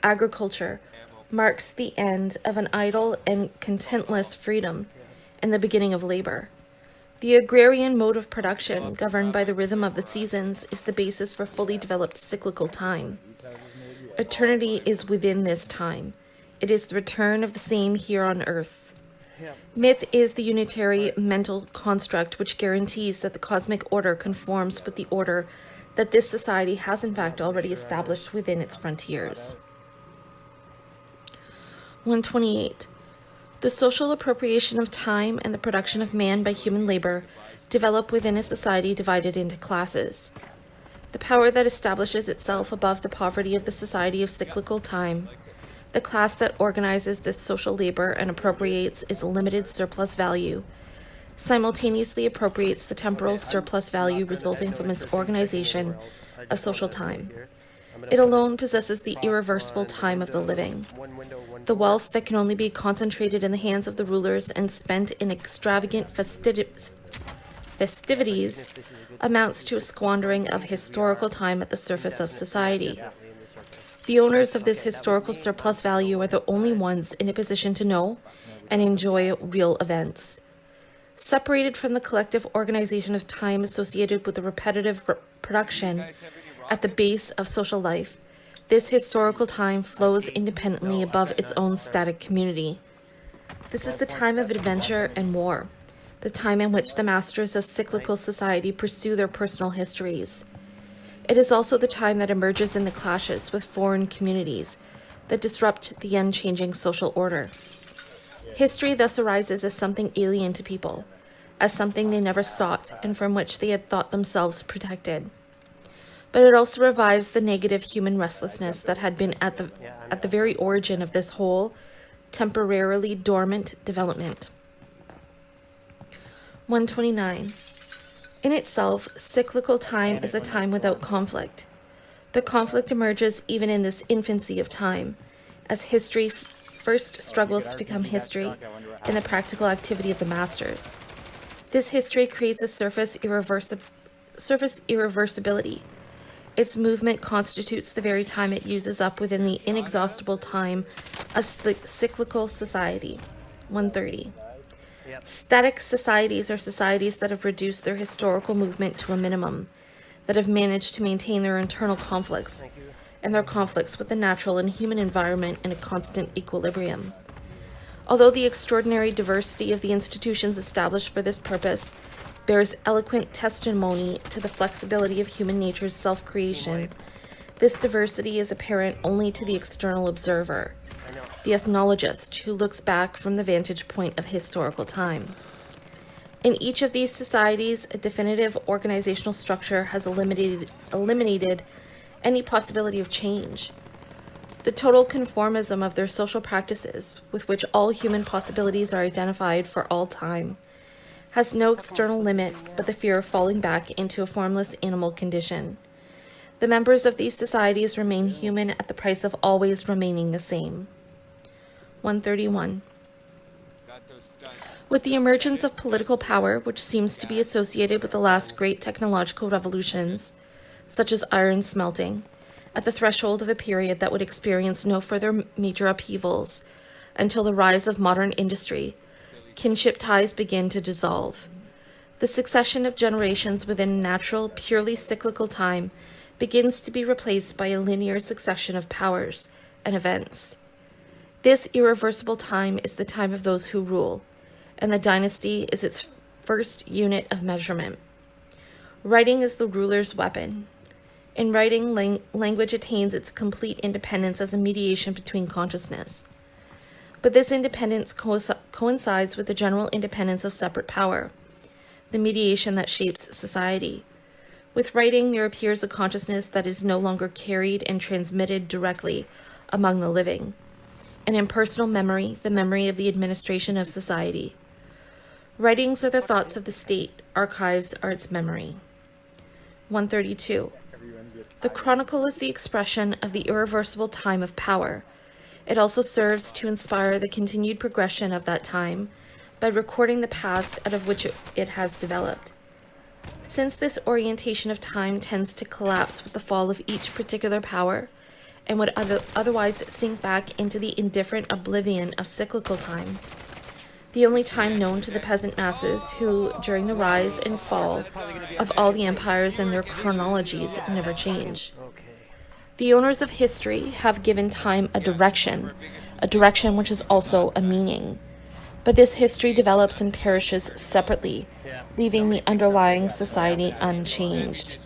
agriculture marks the end of an idle and contentless freedom and the beginning of labor. The agrarian mode of production, governed by the rhythm of the seasons, is the basis for fully developed cyclical time. Eternity is within this time. It is the return of the same here on earth. Myth is the unitary mental construct which guarantees that the cosmic order conforms with the order that this society has in fact already established within its frontiers. 128. The social appropriation of time and the production of man by human labor develop within a society divided into classes. The power that establishes itself above the poverty of the society of cyclical time, the class that organizes this social labor and appropriates its limited surplus value, simultaneously appropriates the temporal surplus value resulting from its organization of social time. It alone possesses the irreversible time of the living. The wealth that can only be concentrated in the hands of the rulers and spent in extravagant festivities amounts to a squandering of historical time at the surface of society. The owners of this historical surplus value are the only ones in a position to know and enjoy real events. Separated from the collective organization of time associated with the repetitive production at the base of social life, this historical time flows independently above its own static community. This is the time of adventure and war, the time in which the masters of cyclical society pursue their personal histories. It is also the time that emerges in the clashes with foreign communities that disrupt the unchanging social order. History thus arises as something alien to people, as something they never sought and from which they had thought themselves protected. But it also revives the negative human restlessness that had been at the very origin of this whole, temporarily dormant development. 129. In itself, cyclical time is a time without conflict. But conflict emerges even in this infancy of time, as history first struggles to become history in the practical activity of the masters. This history creates a surface irreversibility. Its movement constitutes the very time it uses up within the inexhaustible time of cyclical society. 130. Static societies are societies that have reduced their historical movement to a minimum, that have managed to maintain their internal conflicts and their conflicts with the natural and human environment in a constant equilibrium. Although the extraordinary diversity of the institutions established for this purpose bears eloquent testimony to the flexibility of human nature's self-creation, this diversity is apparent only to the external observer, the ethnologist who looks back from the vantage point of historical time. In each of these societies, a definitive organizational structure has eliminated any possibility of change. The total conformism of their social practices, with which all human possibilities are identified for all time, has no external limit but the fear of falling back into a formless animal condition. The members of these societies remain human at the price of always remaining the same. 131. With the emergence of political power, which seems to be associated with the last great technological revolutions, such as iron smelting, at the threshold of a period that would experience no further major upheavals until the rise of modern industry, kinship ties begin to dissolve. The succession of generations within natural, purely cyclical time begins to be replaced by a linear succession of powers and events. This irreversible time is the time of those who rule, and the dynasty is its first unit of measurement. Writing is the ruler's weapon. In writing, language attains its complete independence as a mediation between consciousness. But this independence coincides with the general independence of separate power, the mediation that shapes society. With writing, there appears a consciousness that is no longer carried and transmitted directly among the living, an impersonal memory, the memory of the administration of society. Writings are the thoughts of the state, archives are its memory. 132. The chronicle is the expression of the irreversible time of power. It also serves to inspire the continued progression of that time by recording the past out of which it has developed. Since this orientation of time tends to collapse with the fall of each particular power, and would otherwise sink back into the indifferent oblivion of cyclical time, the only time known to the peasant masses who, during the rise and fall of all the empires and their chronologies, never change. Okay. The owners of history have given time a direction which is also a meaning. But this history develops and perishes separately, leaving the underlying society unchanged,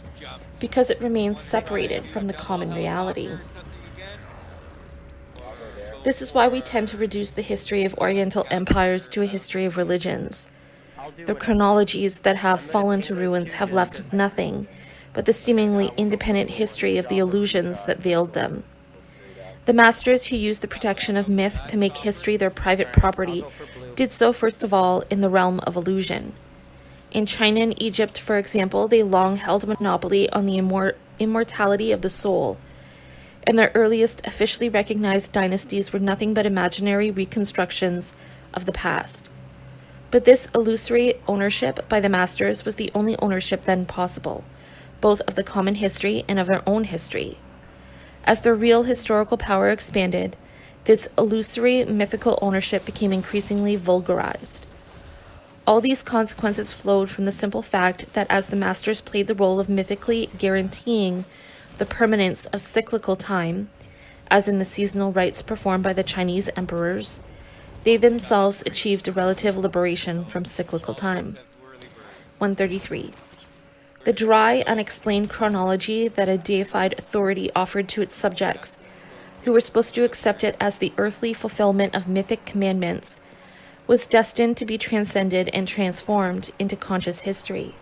because it remains separated from the common reality. This is why we tend to reduce the history of Oriental empires to a history of religions. The chronologies that have fallen to ruins have left nothing but the seemingly independent history of the illusions that veiled them. The masters who used the protection of myth to make history their private property did so first of all in the realm of illusion. In China and Egypt, for example, they long held a monopoly on the immortality of the soul, and their earliest officially recognized dynasties were nothing but imaginary reconstructions of the past. But this illusory ownership by the masters was the only ownership then possible, both of the common history and of their own history. As their real historical power expanded, this illusory mythical ownership became increasingly vulgarized. All these consequences flowed from the simple fact that as the masters played the role of mythically guaranteeing the permanence of cyclical time, as in the seasonal rites performed by the Chinese emperors, they themselves achieved a relative liberation from cyclical time. 133. The dry, unexplained chronology that a deified authority offered to its subjects, who were supposed to accept it as the earthly fulfillment of mythic commandments, was destined to be transcended and transformed into conscious history.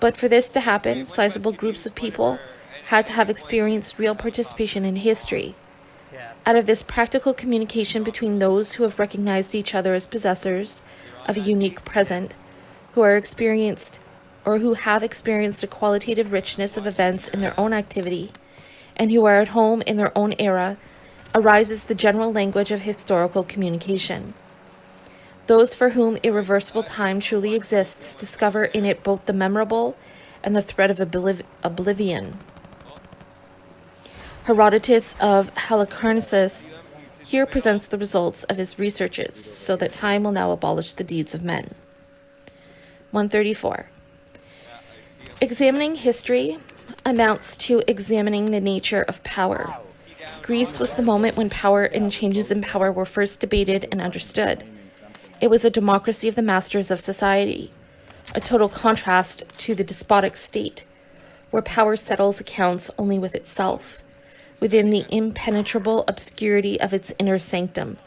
But for this to happen, sizable groups of people had to have experienced real participation in history. Out of this practical communication between those who have recognized each other as possessors of a unique present, who have experienced a qualitative richness of events in their own activity, and who are at home in their own era, arises the general language of historical communication. Those for whom irreversible time truly exists discover in it both the memorable and the thread of oblivion. Herodotus of Halicarnassus here presents the results of his researches, so that time will now abolish the deeds of men. 134. Examining history amounts to examining the nature of power. Greece was the moment when power and changes in power were first debated and understood. It was a democracy of the masters of society, a total contrast to the despotic state, where power settles accounts only with itself, within the impenetrable obscurity of its inner sanctum,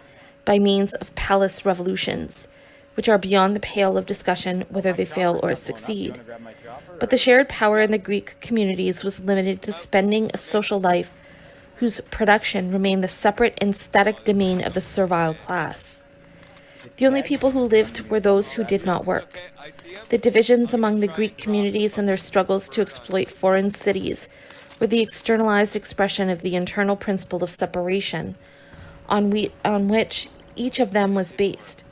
by means of palace revolutions, which are beyond the pale of discussion whether they fail or succeed. But the shared power in the Greek communities was limited to spending a social life whose production remained the separate and static domain of the servile class. The only people who lived were those who did not work. The divisions among the Greek communities and their struggles to exploit foreign cities were the externalized expression of the internal principle of separation, on which each of them was based.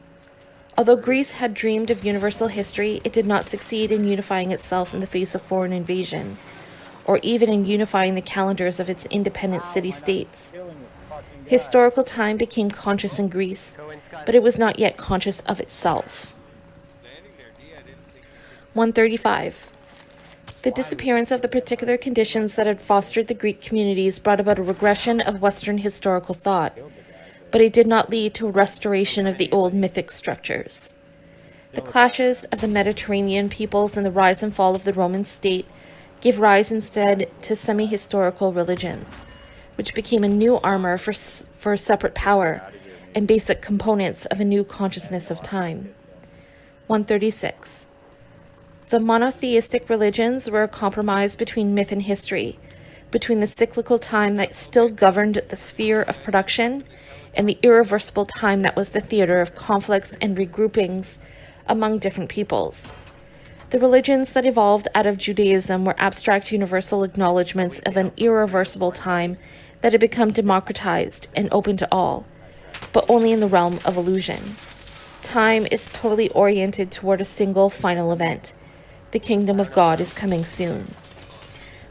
Although Greece had dreamed of universal history, it did not succeed in unifying itself in the face of foreign invasion, or even in unifying the calendars of its independent city-states. Historical time became conscious in Greece, but it was not yet conscious of itself. 135. The disappearance of the particular conditions that had fostered the Greek communities brought about a regression of Western historical thought, but it did not lead to a restoration of the old mythic structures. The clashes of the Mediterranean peoples and the rise and fall of the Roman state gave rise instead to semi-historical religions, which became a new armor for separate power and basic components of a new consciousness of time. 136. The monotheistic religions were a compromise between myth and history, between the cyclical time that still governed the sphere of production and the irreversible time that was the theater of conflicts and regroupings among different peoples. The religions that evolved out of Judaism were abstract universal acknowledgments of an irreversible time that had become democratized and open to all, but only in the realm of illusion. Time is totally oriented toward a single final event. The kingdom of God is coming soon.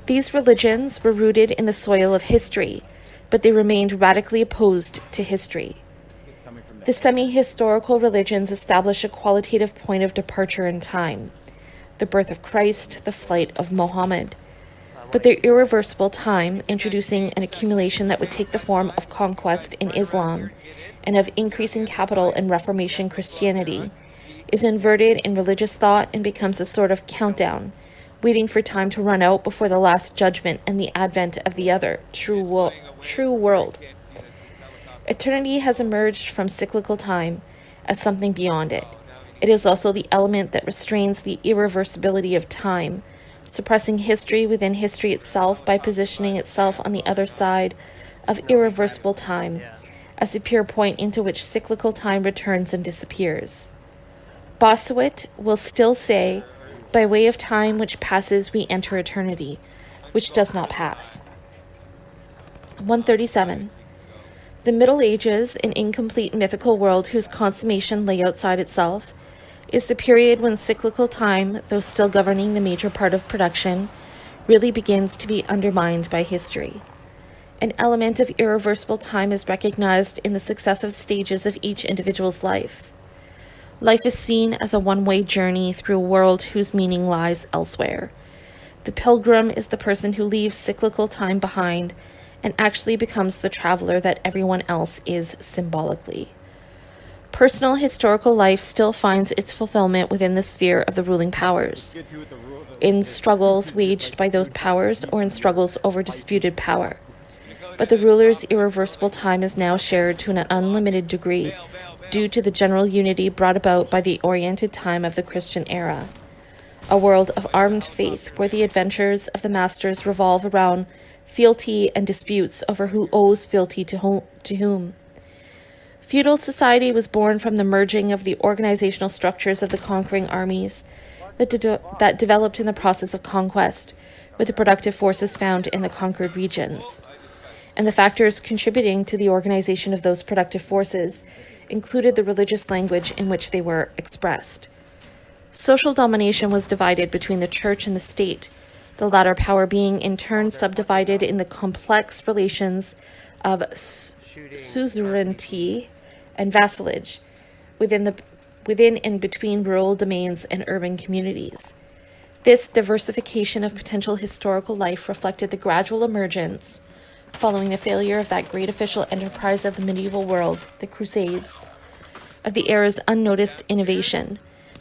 These religions were rooted in the soil of history, but they remained radically opposed to history. The semi-historical religions establish a qualitative point of departure in time, the birth of Christ, the flight of Mohammed, but their irreversible time, introducing an accumulation that would take the form of conquest in Islam and of increasing capital in Reformation Christianity, is inverted in religious thought and becomes a sort of countdown, waiting for time to run out before the last judgment and the advent of the other, true world. Eternity has emerged from cyclical time as something beyond it. It is also the element that restrains the irreversibility of time, suppressing history within history itself by positioning itself on the other side of irreversible time, as a pure point into which cyclical time returns and disappears. Bossuet will still say, by way of time which passes we enter eternity, which does not pass. 137. The Middle Ages, an incomplete mythical world whose consummation lay outside itself, is the period when cyclical time, though still governing the major part of production, really begins to be undermined by history. An element of irreversible time is recognized in the successive stages of each individual's life. Life is seen as a one-way journey through a world whose meaning lies elsewhere. The pilgrim is the person who leaves cyclical time behind and actually becomes the traveler that everyone else is symbolically. Personal historical life still finds its fulfillment within the sphere of the ruling powers, in struggles waged by those powers or in struggles over disputed power. But the ruler's irreversible time is now shared to an unlimited degree due to the general unity brought about by the oriented time of the Christian era, a world of armed faith where the adventures of the masters revolve around fealty and disputes over who owes fealty to whom. Feudal society was born from the merging of the organizational structures of the conquering armies that developed in the process of conquest with the productive forces found in the conquered regions. And the factors contributing to the organization of those productive forces included the religious language in which they were expressed. Social domination was divided between the church and the state, the latter power being in turn subdivided in the complex relations of suzerainty and vassalage within and between rural domains and urban communities. This diversification of potential historical life reflected the gradual emergence, following the failure of that great official enterprise of the medieval world, the Crusades, of the era's unnoticed innovation,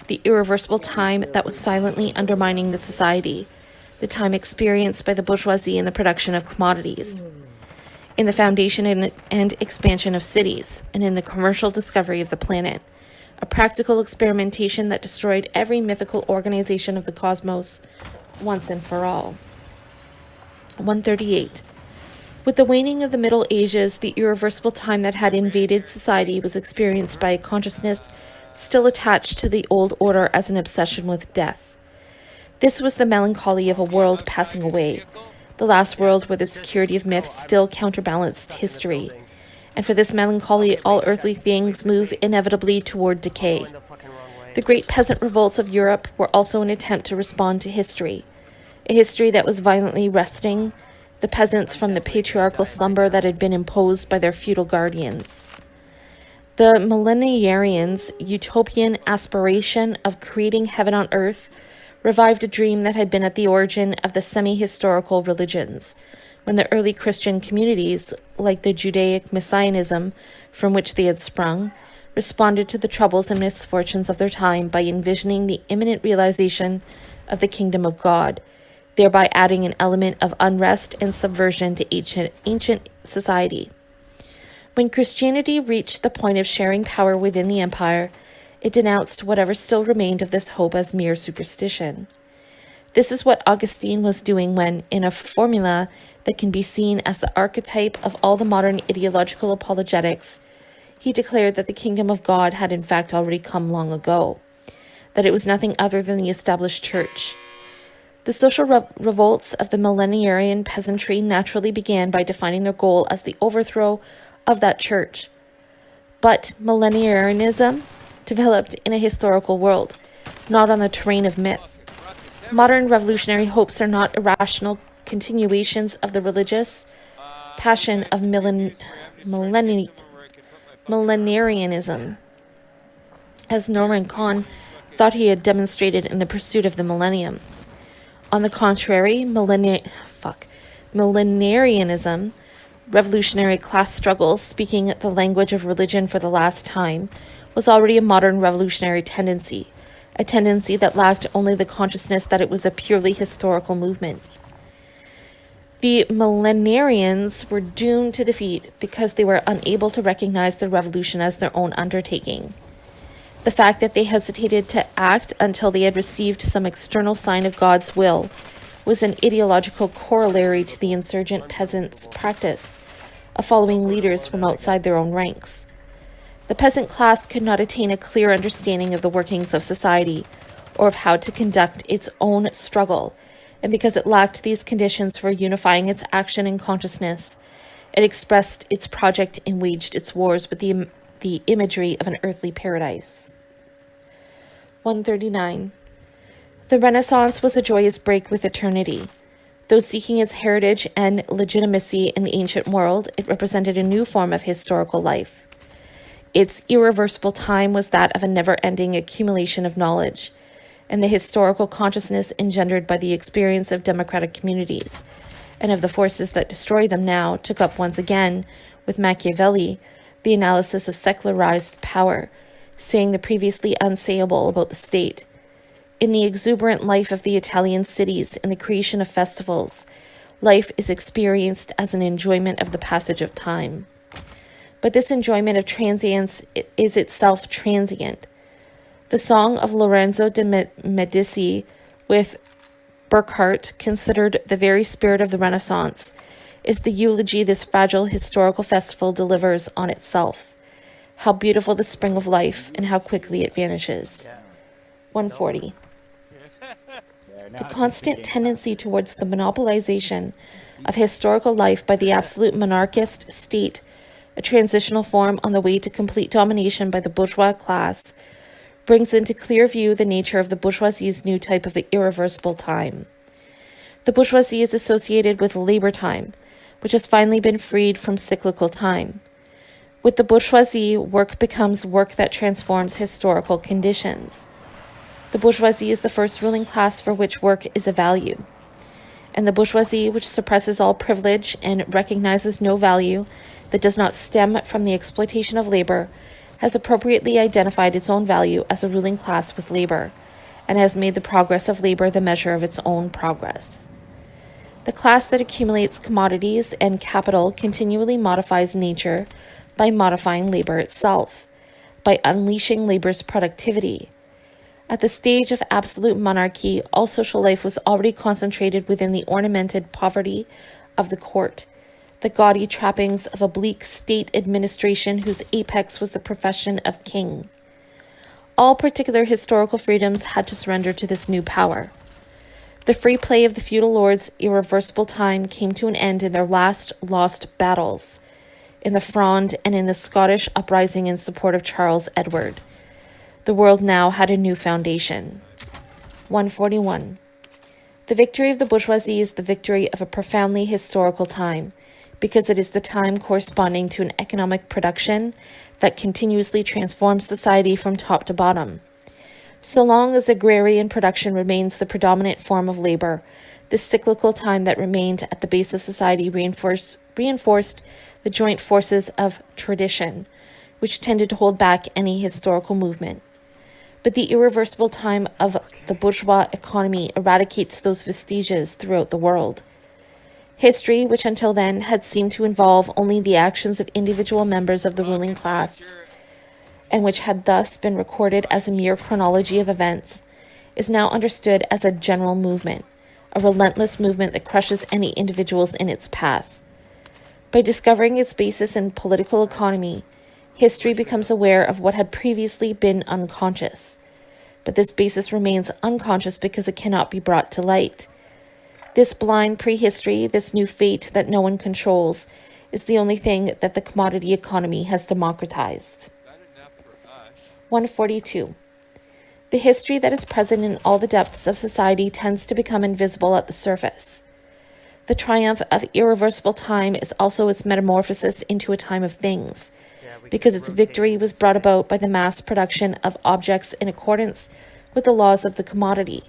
the irreversible time that was silently undermining the society, the time experienced by the bourgeoisie in the production of commodities, in the foundation and expansion of cities, and in the commercial discovery of the planet, a practical experimentation that destroyed every mythical organization of the cosmos once and for all. 138. With the waning of the Middle Ages, the irreversible time that had invaded society was experienced by a consciousness still attached to the old order as an obsession with death. This was the melancholy of a world passing away, the last world where the security of myth still counterbalanced history. And for this melancholy, all earthly things move inevitably toward decay. The great peasant revolts of Europe were also an attempt to respond to history, a history that was violently wresting the peasants from the patriarchal slumber that had been imposed by their feudal guardians. The millenarians' utopian aspiration of creating heaven on earth revived a dream that had been at the origin of the semi-historical religions, when the early Christian communities, like the Judaic Messianism from which they had sprung, responded to the troubles and misfortunes of their time by envisioning the imminent realization of the kingdom of God, thereby adding an element of unrest and subversion to ancient society. When Christianity reached the point of sharing power within the empire, it denounced whatever still remained of this hope as mere superstition. This is what Augustine was doing when, in a formula that can be seen as the archetype of all the modern ideological apologetics, he declared that the kingdom of God had in fact already come long ago, that it was nothing other than the established church. The social revolts of the millenarian peasantry naturally began by defining their goal as the overthrow of that church. But millenarianism developed in a historical world, not on the terrain of myth. Modern revolutionary hopes are not irrational continuations of the religious passion of millennialism. millenarianism, as Norman Kahn thought he had demonstrated in The Pursuit of the Millennium. On the contrary, millenarianism, revolutionary class struggle, speaking the language of religion for the last time, was already a modern revolutionary tendency, a tendency that lacked only the consciousness that it was a purely historical movement. The millenarians were doomed to defeat because they were unable to recognize the revolution as their own undertaking. The fact that they hesitated to act until they had received some external sign of God's will was an ideological corollary to the insurgent peasants' practice of following leaders from outside their own ranks. The peasant class could not attain a clear understanding of the workings of society or of how to conduct its own struggle, and because it lacked these conditions for unifying its action and consciousness, it expressed its project and waged its wars with the imagery of an earthly paradise. 139. The Renaissance was a joyous break with eternity. Though seeking its heritage and legitimacy in the ancient world, it represented a new form of historical life. Its irreversible time was that of a never-ending accumulation of knowledge, and the historical consciousness engendered by the experience of democratic communities, and of the forces that destroy them now, took up once again, with Machiavelli, the analysis of secularized power, saying the previously unsayable about the state. In the exuberant life of the Italian cities and the creation of festivals, life is experienced as an enjoyment of the passage of time. But this enjoyment of transience is itself transient. The song of Lorenzo de Medici, with Burckhardt considered the very spirit of the Renaissance, is the eulogy this fragile historical festival delivers on itself. How beautiful the spring of life, and how quickly it vanishes. 140. The constant tendency towards the monopolization of historical life by the absolute monarchist state, a transitional form on the way to complete domination by the bourgeois class, brings into clear view the nature of the bourgeoisie's new type of irreversible time. The bourgeoisie is associated with labor time, which has finally been freed from cyclical time. With the bourgeoisie, work becomes work that transforms historical conditions. The bourgeoisie is the first ruling class for which work is a value. And the bourgeoisie, which suppresses all privilege and recognizes no value that does not stem from the exploitation of labor, has appropriately identified its own value as a ruling class with labor, and has made the progress of labor the measure of its own progress. The class that accumulates commodities and capital continually modifies nature by modifying labor itself, by unleashing labor's productivity. At the stage of absolute monarchy, all social life was already concentrated within the ornamented poverty of the court, the gaudy trappings of a bleak state administration whose apex was the profession of king. All particular historical freedoms had to surrender to this new power. The free play of the feudal lords' irreversible time came to an end in their last lost battles, in the Fronde and in the Scottish uprising in support of Charles Edward. The world now had a new foundation. 141. The victory of the bourgeoisie is the victory of a profoundly historical time, because it is the time corresponding to an economic production that continuously transforms society from top to bottom. So long as agrarian production remains the predominant form of labor, this cyclical time that remained at the base of society reinforced the joint forces of tradition, which tended to hold back any historical movement. But the irreversible time of the bourgeois economy eradicates those vestiges throughout the world. History, which until then had seemed to involve only the actions of individual members of the ruling class, and which had thus been recorded as a mere chronology of events, is now understood as a general movement, a relentless movement that crushes any individuals in its path. By discovering its basis in political economy, history becomes aware of what had previously been unconscious. But this basis remains unconscious because it cannot be brought to light. This blind prehistory, this new fate that no one controls, is the only thing that the commodity economy has democratized. 142. The history that is present in all the depths of society tends to become invisible at the surface. The triumph of irreversible time is also its metamorphosis into a time of things, because its victory was brought about by the mass production of objects in accordance with the laws of the commodity.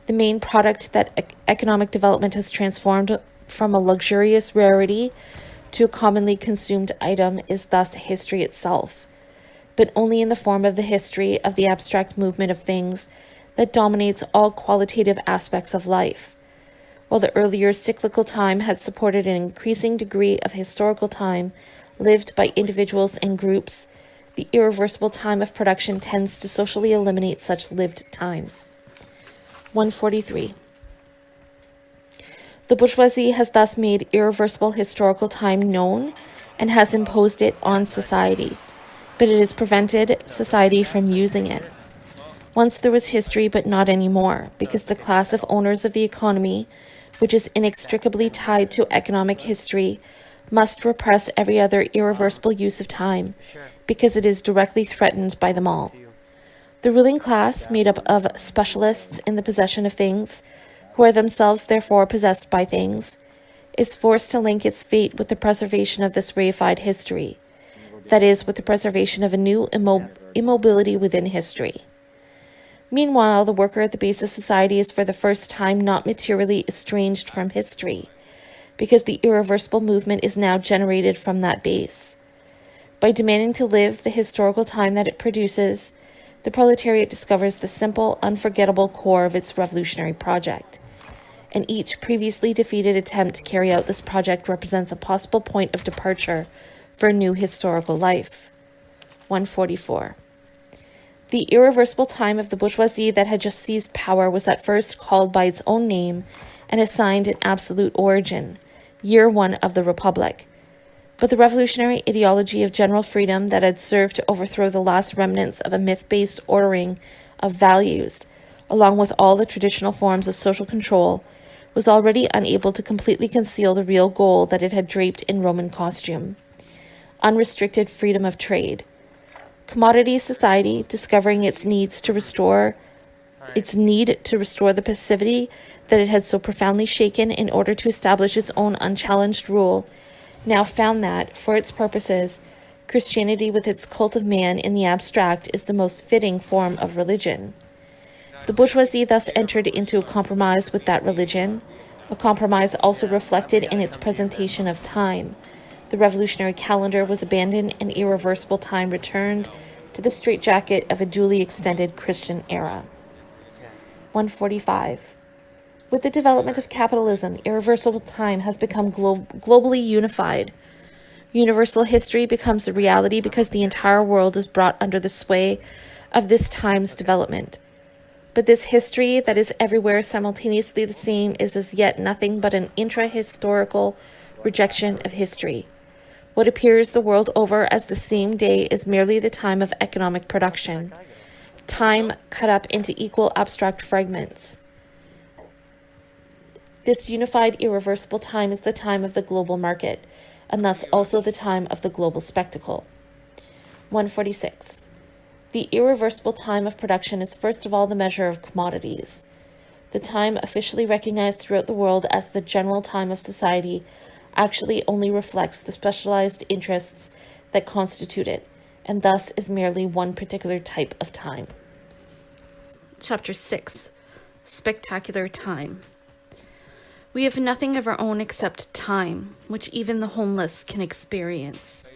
The main product that economic development has transformed from a luxurious rarity to a commonly consumed item is thus history itself, but only in the form of the history of the abstract movement of things that dominates all qualitative aspects of life. While the earlier cyclical time had supported an increasing degree of historical time lived by individuals and groups, the irreversible time of production tends to socially eliminate such lived time. 143. The bourgeoisie has thus made irreversible historical time known and has imposed it on society, but it has prevented society from using it. Once there was history, but not anymore, because the class of owners of the economy, which is inextricably tied to economic history, must repress every other irreversible use of time, because it is directly threatened by them all. The ruling class, made up of specialists in the possession of things, who are themselves therefore possessed by things, is forced to link its fate with the preservation of this reified history, that is, with the preservation of a new immobility within history. Meanwhile, the worker at the base of society is for the first time not materially estranged from history, because the irreversible movement is now generated from that base. By demanding to live the historical time that it produces, the proletariat discovers the simple, unforgettable core of its revolutionary project, and each previously defeated attempt to carry out this project represents a possible point of departure for a new historical life. 144. The irreversible time of the bourgeoisie that had just seized power was at first called by its own name and assigned an absolute origin, year one of the Republic. But the revolutionary ideology of general freedom that had served to overthrow the last remnants of a myth-based ordering of values, along with all the traditional forms of social control, was already unable to completely conceal the real goal that it had draped in Roman costume: unrestricted freedom of trade. Commodity society, discovering its need to restore the passivity that it had so profoundly shaken in order to establish its own unchallenged rule, now found that, for its purposes, Christianity with its cult of man in the abstract is the most fitting form of religion. The bourgeoisie thus entered into a compromise with that religion, a compromise also reflected in its presentation of time. The revolutionary calendar was abandoned and irreversible time returned to the straitjacket of a duly extended Christian era. 145. With the development of capitalism, irreversible time has become globally unified. Universal history becomes a reality because the entire world is brought under the sway of this time's development. But this history that is everywhere simultaneously the same is as yet nothing but an intra-historical rejection of history. What appears the world over as the same day is merely the time of economic production, time cut up into equal abstract fragments. This unified irreversible time is the time of the global market, and thus also the time of the global spectacle. 146. The irreversible time of production is first of all the measure of commodities. The time officially recognized throughout the world as the general time of society actually only reflects the specialized interests that constitute it, and thus is merely one particular type of time. Chapter 6. Spectacular time. We have nothing of our own except time, which even the homeless can experience.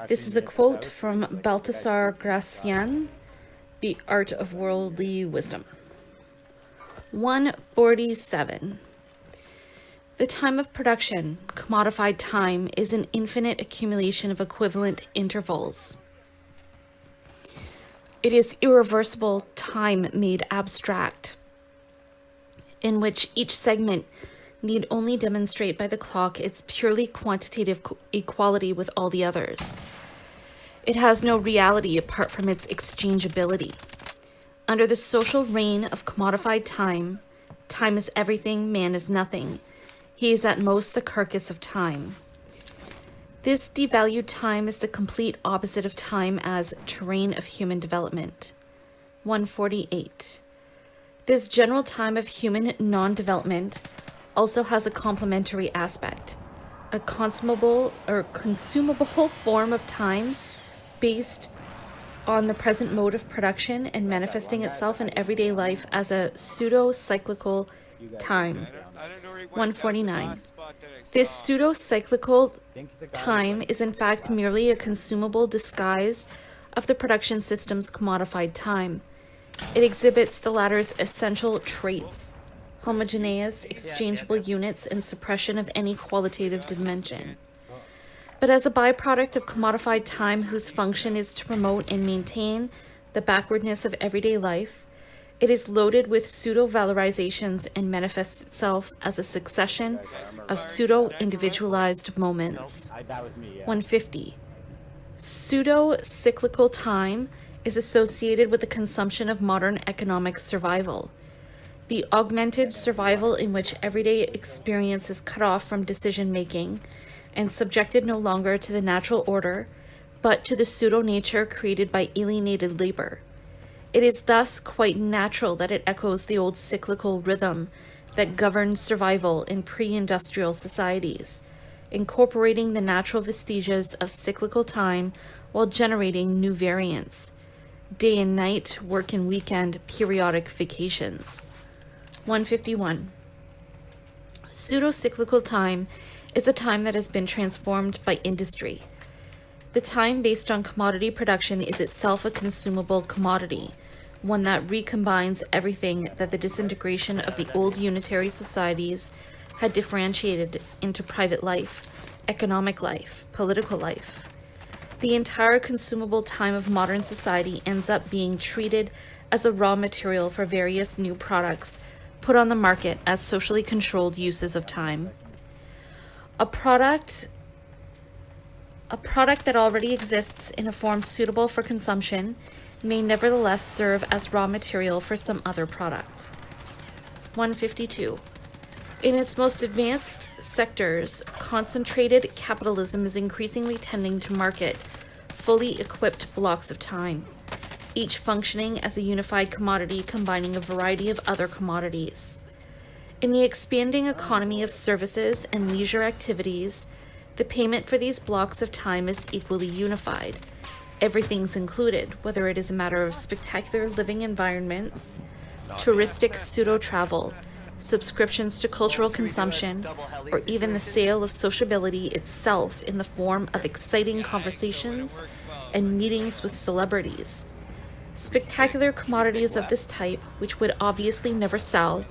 This is a quote from Baltasar Gracian, The Art of Worldly Wisdom. 147. The time of production, commodified time, is an infinite accumulation of equivalent intervals. It is irreversible time made abstract, in which each segment need only demonstrate by the clock its purely quantitative equality with all the others. It has no reality apart from its exchangeability. Under the social reign of commodified time, time is everything, man is nothing. He is at most the carcass of time. This devalued time is the complete opposite of time as terrain of human development. 148. This general time of human non-development also has a complementary aspect. a consumable form of time based on the present mode of production and manifesting itself in everyday life as a pseudo-cyclical time. I don't know where he went. 149. That's the last spot that I This saw. pseudo-cyclical Think he's a guy time with is in fact merely a consumable disguise of the production system's commodified time. It exhibits the latter's essential traits: homogeneous, exchangeable units, and suppression of any qualitative dimension. But as a byproduct of commodified time whose function is to promote and maintain the backwardness of everyday life, it is loaded with pseudo-valorizations and manifests itself as a succession of pseudo-individualized moments. That was me, yeah. 150. Pseudo-cyclical time is associated with the consumption of modern economic survival. The augmented survival in which everyday experience is cut off from decision-making and subjected no longer to the natural order, but to the pseudo-nature created by alienated labor. It is thus quite natural that it echoes the old cyclical rhythm that governed survival in pre-industrial societies, incorporating the natural vestiges of cyclical time while generating new variants: day and night, work and weekend, periodic vacations. 151. Pseudo-cyclical time is a time that has been transformed by industry. The time based on commodity production is itself a consumable commodity, one that recombines everything that the disintegration of the old unitary societies had differentiated into private life, economic life, political life. The entire consumable time of modern society ends up being treated as a raw material for various new products put on the market as socially controlled uses of time. A product that already exists in a form suitable for consumption may nevertheless serve as raw material for some other product. 152. In its most advanced sectors, concentrated capitalism is increasingly tending to market fully equipped blocks of time, each functioning as a unified commodity combining a variety of other commodities. In the expanding economy of services and leisure activities, the payment for these blocks of time is equally unified. Everything's included, whether it is a matter of spectacular living environments, touristic pseudo-travel, subscriptions to cultural consumption, or even the sale of sociability itself in the form of exciting conversations and meetings with celebrities. Spectacular commodities of this type, which would obviously never sell,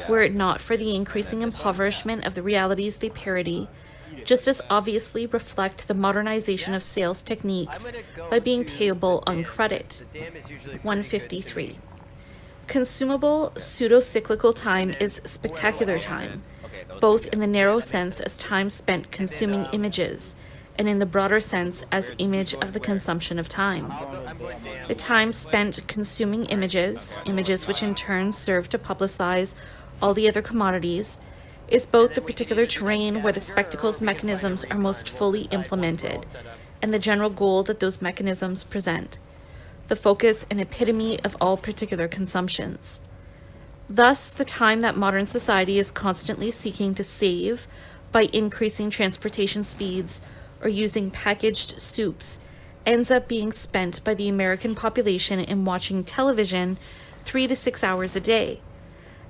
were it not for the increasing impoverishment of the realities they parody, just as obviously reflect the modernization of sales techniques by being payable on credit. 153. Consumable pseudo-cyclical time is spectacular time, both in the narrow sense as time spent consuming images, and in the broader sense as image of the consumption of time. The time spent consuming images which in turn serve to publicize all the other commodities, is both the particular terrain where the spectacle's mechanisms are most fully implemented, and the general goal that those mechanisms present, the focus and epitome of all particular consumptions. Thus, the time that modern society is constantly seeking to save by increasing transportation speeds or using packaged soups ends up being spent by the American population in watching television 3 to 6 hours a day.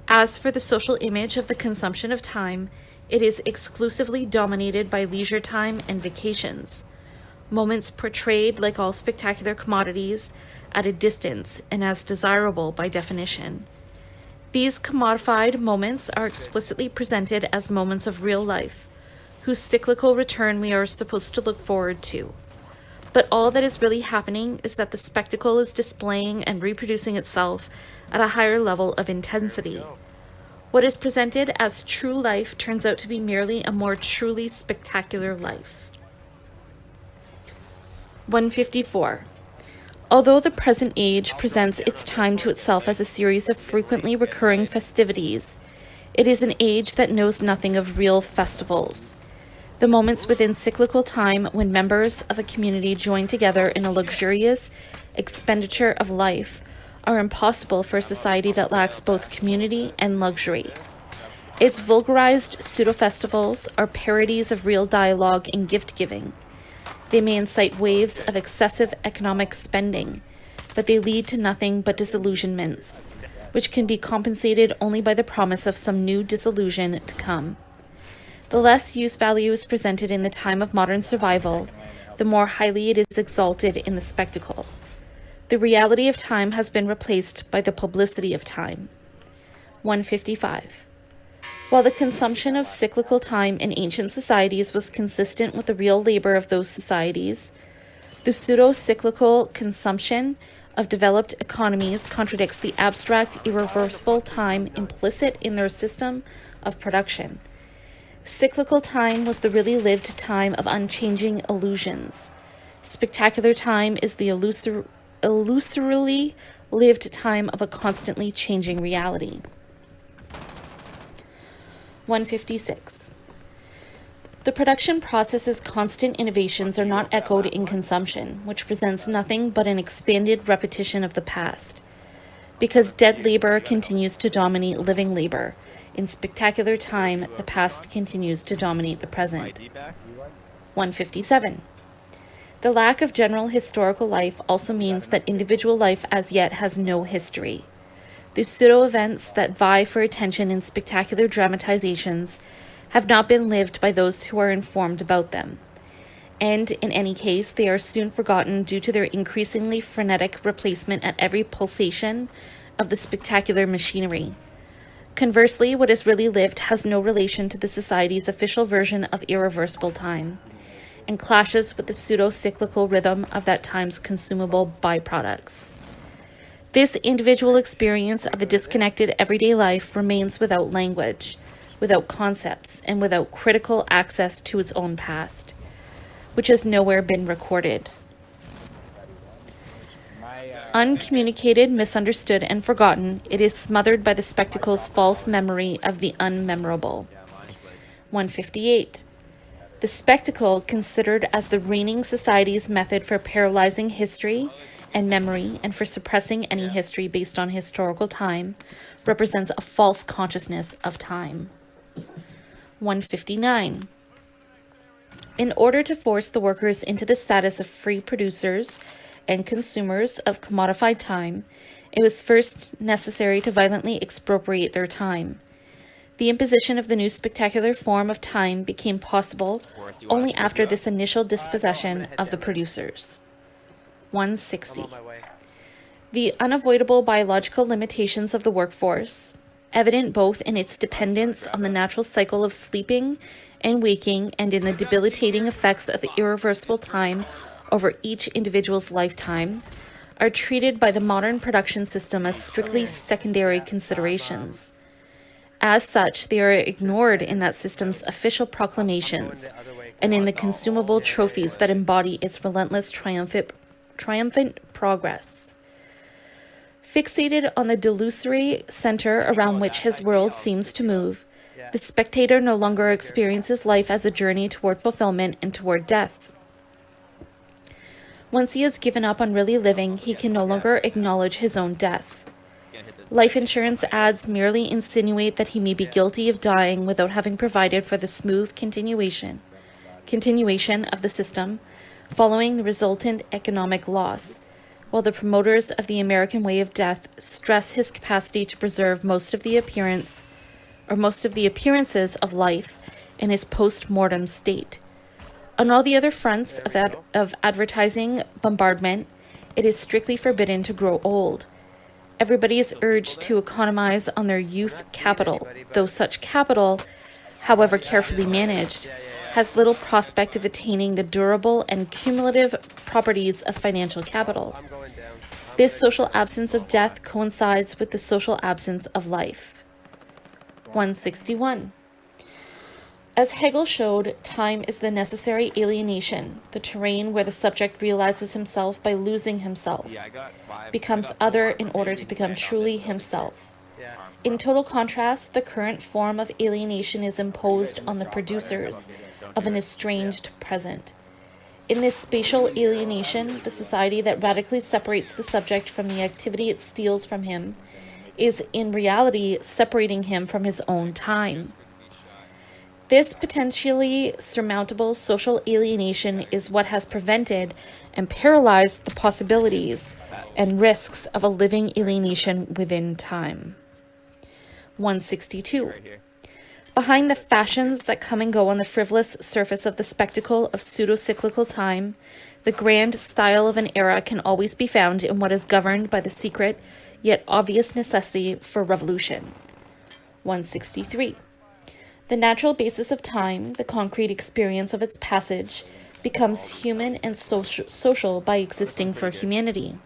As for the social image of the consumption of time, it is exclusively dominated by leisure time and vacations, moments portrayed like all spectacular commodities at a distance and as desirable by definition. These commodified moments are explicitly presented as moments of real life, whose cyclical return we are supposed to look forward to. But all that is really happening is that the spectacle is displaying and reproducing itself at a higher level of intensity. What is presented as true life turns out to be merely a more truly spectacular life. 154. Although the present age presents its time to itself as a series of frequently recurring festivities, it is an age that knows nothing of real festivals. The moments within cyclical time when members of a community join together in a luxurious expenditure of life are impossible for a society that lacks both community and luxury. Its vulgarized pseudo-festivals are parodies of real dialogue and gift-giving. They may incite waves of excessive economic spending, but they lead to nothing but disillusionments, which can be compensated only by the promise of some new disillusion to come. The less use value is presented in the time of modern survival, the more highly it is exalted in the spectacle. The reality of time has been replaced by the publicity of time. 155. While the consumption of cyclical time in ancient societies was consistent with the real labor of those societies, the pseudo-cyclical consumption of developed economies contradicts the abstract, irreversible time implicit in their system of production. Cyclical time was the really lived time of unchanging illusions. Spectacular time is the illusorily lived time of a constantly changing reality. 156. The production process's constant innovations are not echoed in consumption, which presents nothing but an expanded repetition of the past. Because dead labor continues to dominate living labor, in spectacular time, the past continues to dominate the present. 157. The lack of general historical life also means that individual life as yet has no history. The pseudo-events that vie for attention in spectacular dramatizations have not been lived by those who are informed about them. And, in any case, they are soon forgotten due to their increasingly frenetic replacement at every pulsation of the spectacular machinery. Conversely, what is really lived has no relation to the society's official version of irreversible time, and clashes with the pseudo-cyclical rhythm of that time's consumable byproducts. This individual experience of a disconnected everyday life remains without language, without concepts, and without critical access to its own past, which has nowhere been recorded. Uncommunicated, misunderstood, and forgotten, it is smothered by the spectacle's false memory of the unmemorable. 158. The spectacle, considered as the reigning society's method for paralyzing history and memory and for suppressing any history based on historical time, represents a false consciousness of time. 159. In order to force the workers into the status of free producers and consumers of commodified time, it was first necessary to violently expropriate their time. The imposition of the new spectacular form of time became possible only after this initial dispossession of the producers. 160. The unavoidable biological limitations of the workforce, evident both in its dependence on the natural cycle of sleeping and waking and in the debilitating effects of the irreversible time over each individual's lifetime, are treated by the modern production system as strictly secondary considerations. As such, they are ignored in that system's official proclamations and in the consumable trophies that embody its relentless triumphant progress. Fixated on the delusory center around which his world seems to move, the spectator no longer experiences life as a journey toward fulfillment and toward death. Once he has given up on really living, he can no longer acknowledge his own death. Life insurance ads merely insinuate that he may be guilty of dying without having provided for the smooth continuation of the system following the resultant economic loss, while the promoters of the American way of death stress his capacity to preserve most of the appearances of life in his post-mortem state. On all the other fronts of advertising bombardment, it is strictly forbidden to grow old. Everybody is urged to economize on their youth capital, though such capital, however carefully managed, has little prospect of attaining the durable and cumulative properties of financial capital. This social absence of death coincides with the social absence of life. 161. As Hegel showed, time is the necessary alienation, the terrain where the subject realizes himself by losing himself, becomes other in order to become truly himself. In total contrast, the current form of alienation is imposed on the producers of an estranged present. In this spatial alienation, the society that radically separates the subject from the activity it steals from him is in reality separating him from his own time. This potentially surmountable social alienation is what has prevented and paralyzed the possibilities and risks of a living alienation within time. 162. Right here. Behind the fashions that come and go on the frivolous surface of the spectacle of pseudo-cyclical time, the grand style of an era can always be found in what is governed by the secret yet obvious necessity for revolution. 163. The natural basis of time, the concrete experience of its passage, becomes human and social by existing for humanity.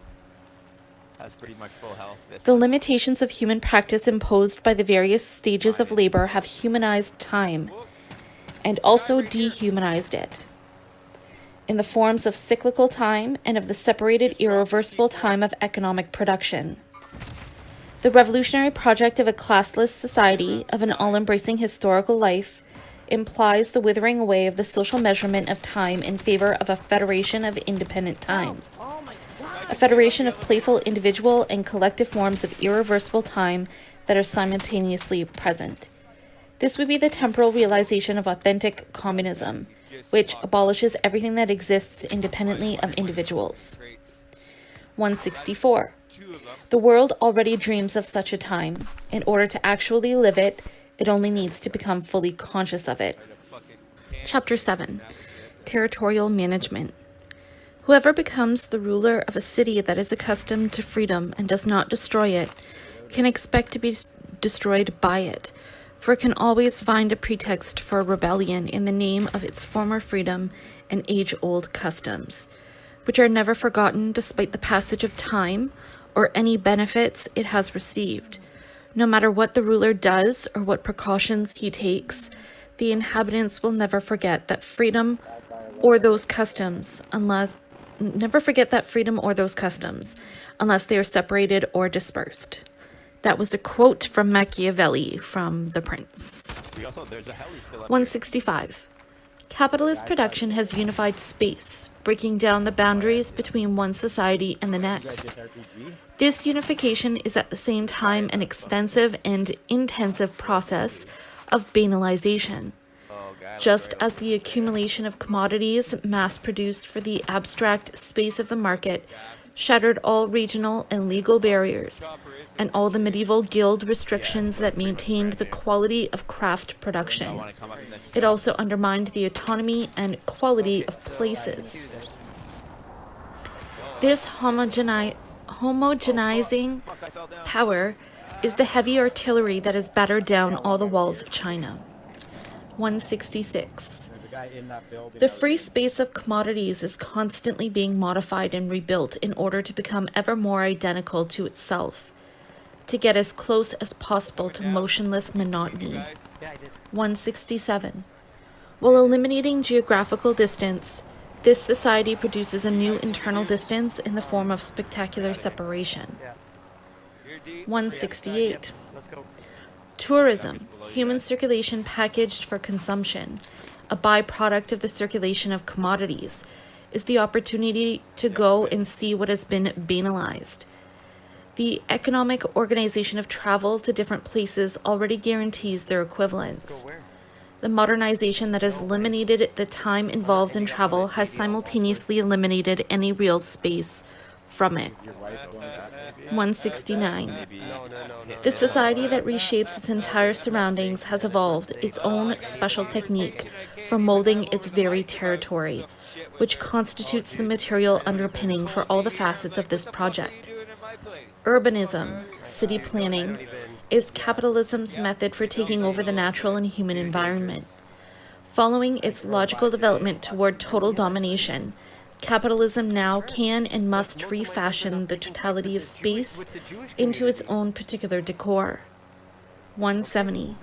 That's pretty much full health. The limitations of human practice imposed by the various stages of labor have humanized time and also dehumanized it. In the forms of cyclical time and of the separated, irreversible time of economic production. The revolutionary project of a classless society, of an all-embracing historical life, implies the withering away of the social measurement of time in favor of a federation of independent times. A federation of playful individual and collective forms of irreversible time that are simultaneously present. This would be the temporal realization of authentic communism, which abolishes everything that exists independently of individuals. 164. The world already dreams of such a time. In order to actually live it, it only needs to become fully conscious of it. Chapter 7. Territorial Management. Whoever becomes the ruler of a city that is accustomed to freedom and does not destroy it, can expect to be destroyed by it, for it can always find a pretext for rebellion in the name of its former freedom and age-old customs, which are never forgotten despite the passage of time or any benefits it has received. No matter what the ruler does or what precautions he takes, the inhabitants will never forget that freedom or those customs unless they are separated or dispersed. That was a quote from Machiavelli from The Prince. There's a heli still up 165. Capitalist production has unified space, breaking down the boundaries between one society and the next. This unification is at the same time an extensive and intensive process of banalization. Just as the accumulation of commodities mass-produced for the abstract space of the market shattered all regional and legal barriers, and all the medieval guild restrictions that maintained the quality of craft production. It also undermined the autonomy and quality of places. This homogenizing power is the heavy artillery that has battered down all the walls of China. 166. The free space of commodities is constantly being modified and rebuilt in order to become ever more identical to itself, to get as close as possible to motionless monotony. 167. While eliminating geographical distance, this society produces a new internal distance in the form of spectacular separation. 168. Tourism, human circulation packaged for consumption, a byproduct of the circulation of commodities, is the opportunity to go and see what has been banalized. The economic organization of travel to different places already guarantees their equivalence. The modernization that has eliminated the time involved in travel has simultaneously eliminated any real space from it. 169. The society that reshapes its entire surroundings has evolved its own special technique for molding its very territory, which constitutes the material underpinning for all the facets of this project. Urbanism, city planning, is capitalism's method for taking over the natural and human environment. Following its logical development toward total domination, capitalism now can and must refashion the totality of space into its own particular decor. 170.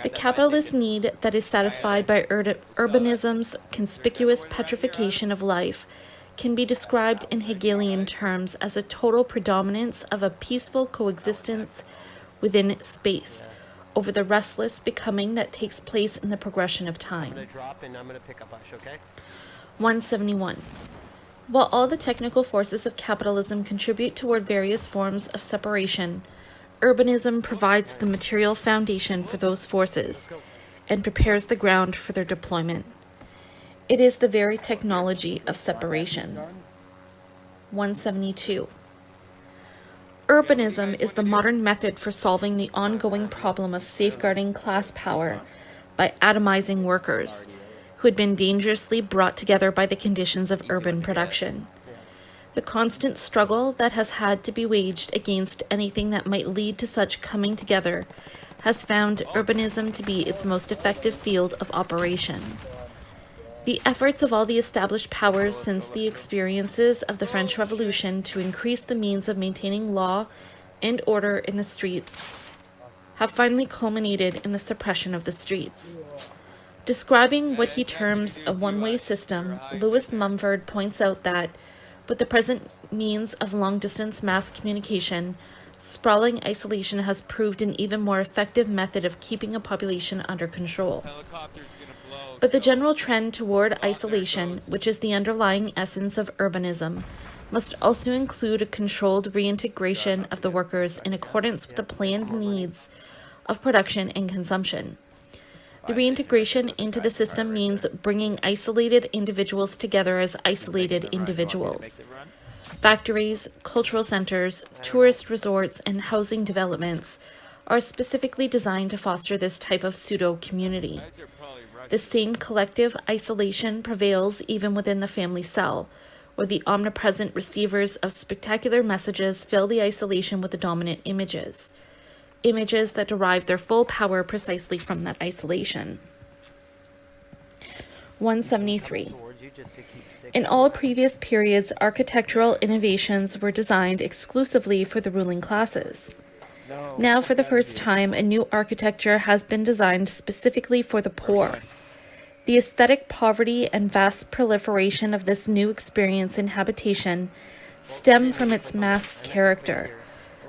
The capitalist need that is satisfied by urbanism's conspicuous petrification of life can be described in Hegelian terms as a total predominance of a peaceful coexistence within space over the restless becoming that takes place in the progression of time. 171. While all the technical forces of capitalism contribute toward various forms of separation, Urbanism provides the material foundation for those forces and prepares the ground for their deployment. It is the very technology of separation. 172. Urbanism is the modern method for solving the ongoing problem of safeguarding class power by atomizing workers, who had been dangerously brought together by the conditions of urban production. The constant struggle that has had to be waged against anything that might lead to such coming together has found urbanism to be its most effective field of operation. The efforts of all the established powers since the experiences of the French Revolution to increase the means of maintaining law and order in the streets have finally culminated in the suppression of the streets. Describing what he terms a one-way system, Lewis Mumford points out that, with the present means of long-distance mass communication, sprawling isolation has proved an even more effective method of keeping a population under control. But the general trend toward isolation, which is the underlying essence of urbanism, must also include a controlled reintegration of the workers in accordance with the planned needs of production and consumption. The reintegration into the system means bringing isolated individuals together as isolated individuals. Factories, cultural centers, tourist resorts, and housing developments are specifically designed to foster this type of pseudo-community. The same collective isolation prevails even within the family cell, where the omnipresent receivers of spectacular messages fill the isolation with the dominant images that derive their full power precisely from that isolation. 173. In all previous periods, architectural innovations were designed exclusively for the ruling classes. Now, for the first time, a new architecture has been designed specifically for the poor. The aesthetic poverty and vast proliferation of this new experience in habitation stem from its mass character,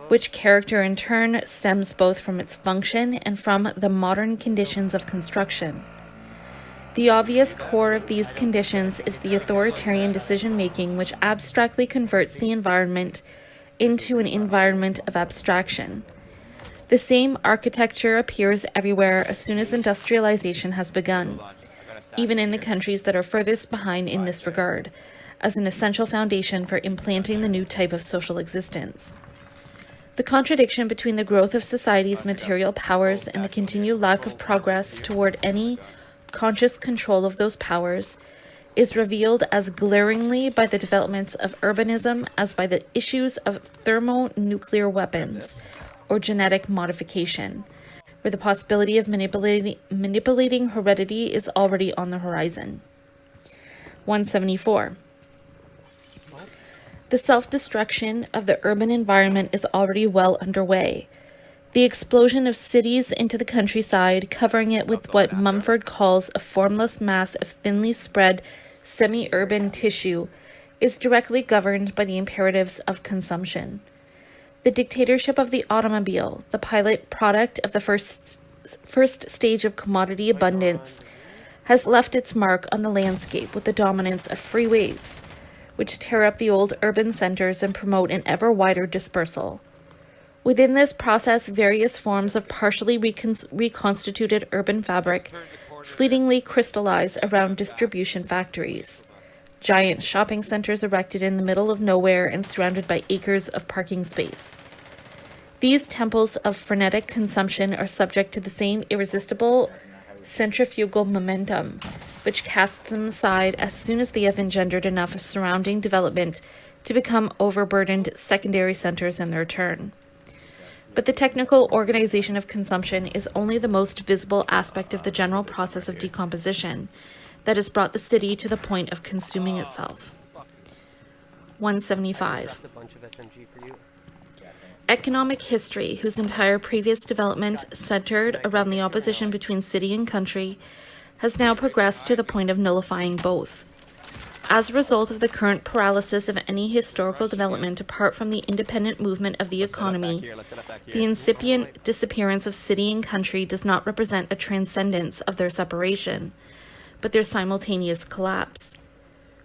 which character in turn stems both from its function and from the modern conditions of construction. The obvious core of these conditions is the authoritarian decision-making, which abstractly converts the environment into an environment of abstraction. The same architecture appears everywhere as soon as industrialization has begun, even in the countries that are furthest behind in this regard, as an essential foundation for implanting the new type of social existence. The contradiction between the growth of society's material powers and the continued lack of progress toward any conscious control of those powers is revealed as glaringly by the developments of urbanism as by the issues of thermonuclear weapons or genetic modification, where the possibility of manipulating heredity is already on the horizon. 174. The self-destruction of the urban environment is already well underway. The explosion of cities into the countryside, covering it with what Mumford calls a formless mass of thinly spread semi-urban tissue, is directly governed by the imperatives of consumption. The dictatorship of the automobile, the pilot product of the first stage of commodity abundance, has left its mark on the landscape with the dominance of freeways, which tear up the old urban centers and promote an ever wider dispersal. Within this process, various forms of partially reconstituted urban fabric fleetingly crystallize around distribution factories. Giant shopping centers erected in the middle of nowhere and surrounded by acres of parking space. These temples of frenetic consumption are subject to the same irresistible centrifugal momentum, which casts them aside as soon as they have engendered enough surrounding development to become overburdened secondary centers in their turn. But the technical organization of consumption is only the most visible aspect of the general process of decomposition that has brought the city to the point of consuming itself. 175. Economic history, whose entire previous development centered around the opposition between city and country, has now progressed to the point of nullifying both. As a result of the current paralysis of any historical development apart from the independent movement of the economy, the incipient disappearance of city and country does not represent a transcendence of their separation, but their simultaneous collapse.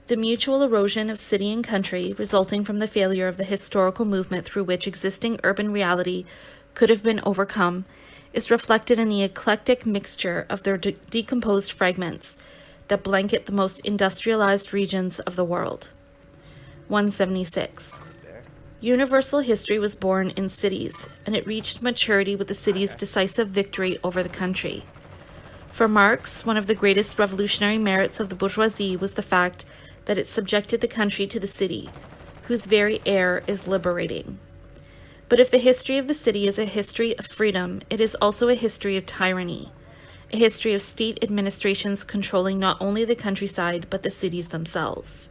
The mutual erosion of city and country, resulting from the failure of the historical movement through which existing urban reality could have been overcome is reflected in the eclectic mixture of their decomposed fragments that blanket the most industrialized regions of the world. 176. Universal history was born in cities, and it reached maturity with the city's decisive victory over the country. For Marx, one of the greatest revolutionary merits of the bourgeoisie was the fact that it subjected the country to the city, whose very air is liberating. But if the history of the city is a history of freedom, it is also a history of tyranny, a history of state administrations controlling not only the countryside, but the cities themselves.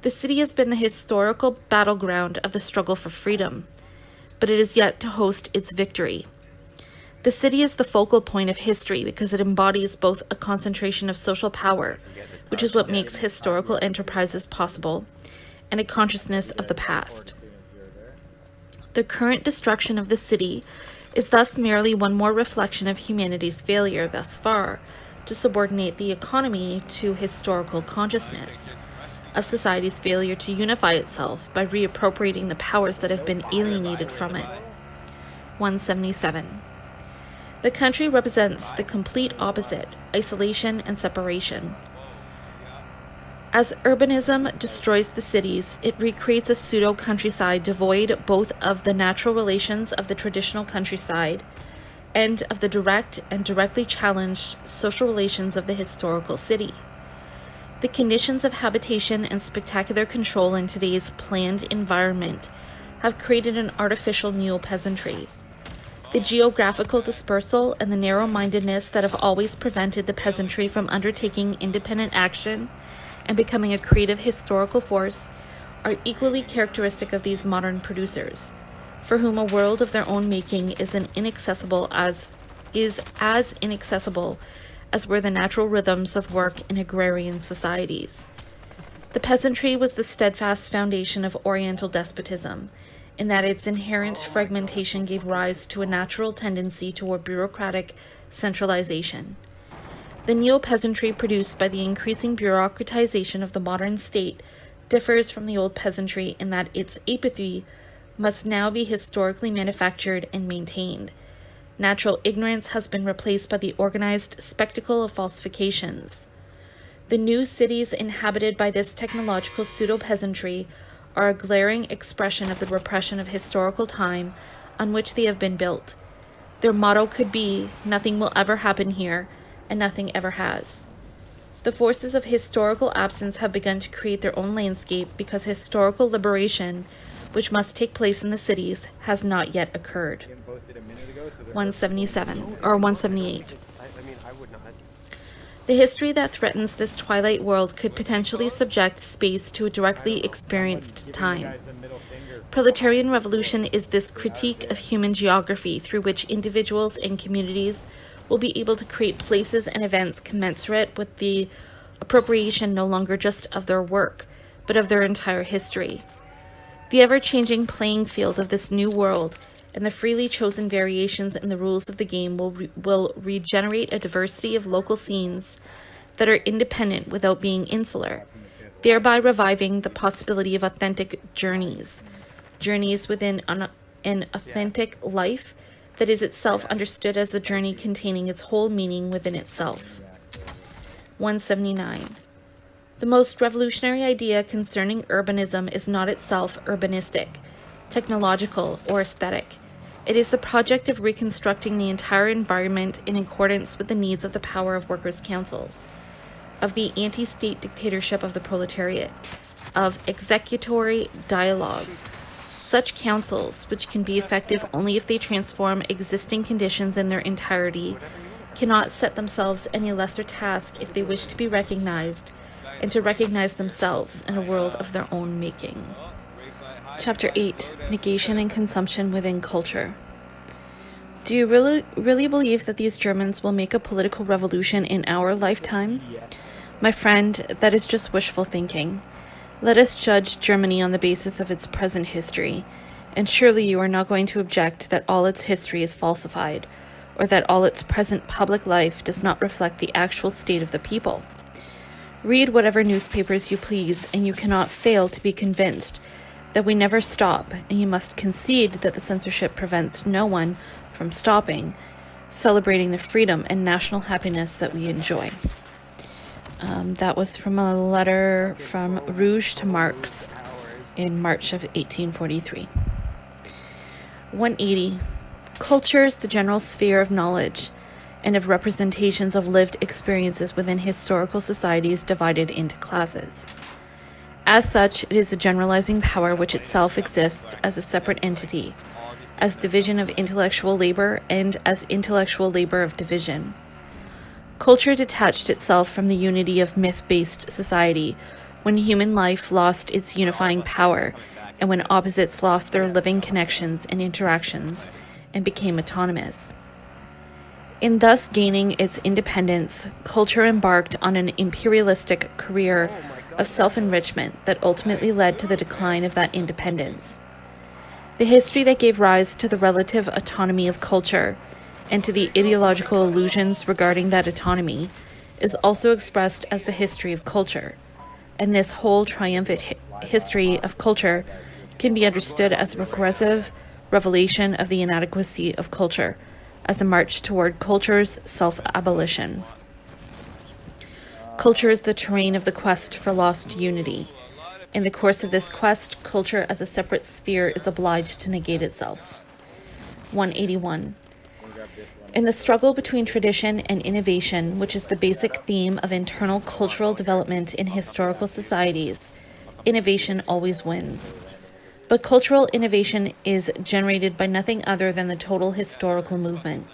The city has been the historical battleground of the struggle for freedom, but it is yet to host its victory. The city is the focal point of history because it embodies both a concentration of social power, which is what makes historical enterprises possible, and a consciousness of the past. The current destruction of the city is thus merely one more reflection of humanity's failure thus far to subordinate the economy to historical consciousness, of society's failure to unify itself by reappropriating the powers that have been alienated from it. 177. The country represents the complete opposite, isolation and separation. As urbanism destroys the cities, it recreates a pseudo-countryside devoid both of the natural relations of the traditional countryside and of the direct and directly challenged social relations of the historical city. The conditions of habitation and spectacular control in today's planned environment have created an artificial neo-peasantry. The geographical dispersal and the narrow-mindedness that have always prevented the peasantry from undertaking independent action and becoming a creative historical force are equally characteristic of these modern producers, for whom a world of their own making is as inaccessible as were the natural rhythms of work in agrarian societies. The peasantry was the steadfast foundation of Oriental despotism, in that its inherent fragmentation gave rise to a natural tendency toward bureaucratic centralization. The neo-peasantry produced by the increasing bureaucratization of the modern state differs from the old peasantry in that its apathy must now be historically manufactured and maintained. Natural ignorance has been replaced by the organized spectacle of falsifications. The new cities inhabited by this technological pseudo-peasantry are a glaring expression of the repression of historical time on which they have been built. Their motto could be, "Nothing will ever happen here," and nothing ever has. The forces of historical absence have begun to create their own landscape because historical liberation, which must take place in the cities, has not yet occurred. 177 or 178. The history that threatens this twilight world could potentially subject space to a directly experienced time. Proletarian revolution is this critique of human geography through which individuals and communities will be able to create places and events commensurate with the appropriation no longer just of their work, but of their entire history. The ever-changing playing field of this new world and the freely chosen variations in the rules of the game will regenerate a diversity of local scenes that are independent without being insular, thereby reviving the possibility of authentic journeys within an authentic life that is itself understood as a journey containing its whole meaning within itself. 179. The most revolutionary idea concerning urbanism is not itself urbanistic, technological, or aesthetic. It is the project of reconstructing the entire environment in accordance with the needs of the power of workers' councils, of the anti-state dictatorship of the proletariat, of executory dialogue. Such councils, which can be effective only if they transform existing conditions in their entirety, cannot set themselves any lesser task if they wish to be recognized and to recognize themselves in a world of their own making. Chapter 8. Negation and Consumption Within Culture. Do you really believe that these Germans will make a political revolution in our lifetime? My friend, that is just wishful thinking. Let us judge Germany on the basis of its present history, and surely you are not going to object that all its history is falsified, or that all its present public life does not reflect the actual state of the people. Read whatever newspapers you please, and you cannot fail to be convinced that we never stop, and you must concede that the censorship prevents no one from stopping, celebrating the freedom and national happiness that we enjoy. That was from a letter from Rouge to Marx in March of 1843. 180. Culture is the general sphere of knowledge and of representations of lived experiences within historical societies divided into classes. As such, it is a generalizing power which itself exists as a separate entity, as division of intellectual labor and as intellectual labor of division. Culture detached itself from the unity of myth-based society when human life lost its unifying power and when opposites lost their living connections and interactions and became autonomous. In thus gaining its independence, culture embarked on an imperialistic career of self-enrichment that ultimately led to the decline of that independence. The history that gave rise to the relative autonomy of culture and to the ideological illusions regarding that autonomy is also expressed as the history of culture, and this whole triumphant history of culture can be understood as a progressive revelation of the inadequacy of culture, as a march toward culture's self-abolition. Culture is the terrain of the quest for lost unity. In the course of this quest, culture as a separate sphere is obliged to negate itself. 181. In the struggle between tradition and innovation, which is the basic theme of internal cultural development in historical societies, innovation always wins. But cultural innovation is generated by nothing other than the total historical movement,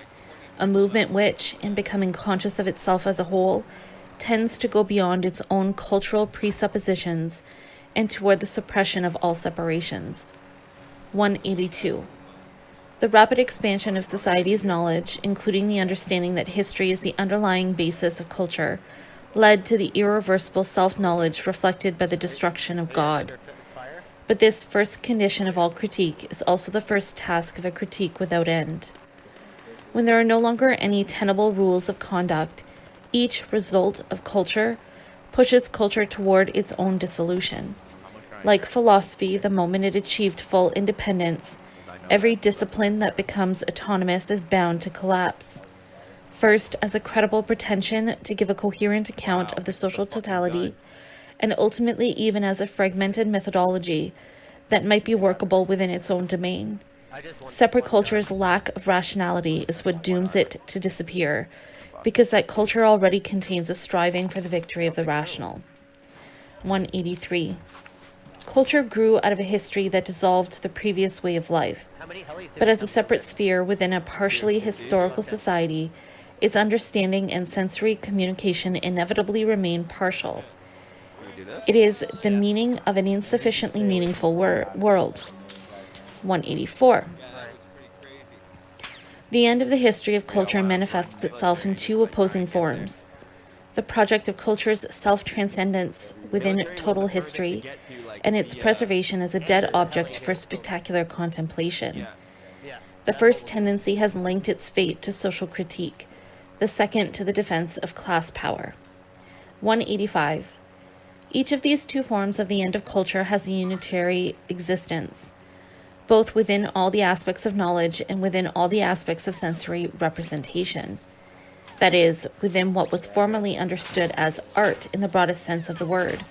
a movement which, in becoming conscious of itself as a whole, tends to go beyond its own cultural presuppositions and toward the suppression of all separations. 182. The rapid expansion of society's knowledge, including the understanding that history is the underlying basis of culture, led to the irreversible self-knowledge reflected by the destruction of God. But this first condition of all critique is also the first task of a critique without end. When there are no longer any tenable rules of conduct, each result of culture pushes culture toward its own dissolution. Like philosophy, the moment it achieved full independence, every discipline that becomes autonomous is bound to collapse. First, as a credible pretension to give a coherent account of the social totality, and ultimately even as a fragmented methodology that might be workable within its own domain. Separate culture's lack of rationality is what dooms it to disappear, because that culture already contains a striving for the victory of the rational. 183. Culture grew out of a history that dissolved the previous way of life, but as a separate sphere within a partially historical society, its understanding and sensory communication inevitably remain partial. It is the meaning of an insufficiently meaningful world. 184. The end of the history of culture manifests itself in two opposing forms. The project of culture's self-transcendence within total history, and its preservation as a dead object for spectacular contemplation. The first tendency has linked its fate to social critique, the second to the defense of class power. 185. Each of these two forms of the end of culture has a unitary existence, both within all the aspects of knowledge and within all the aspects of sensory representation. That is, within what was formerly understood as art in the broadest sense of the word.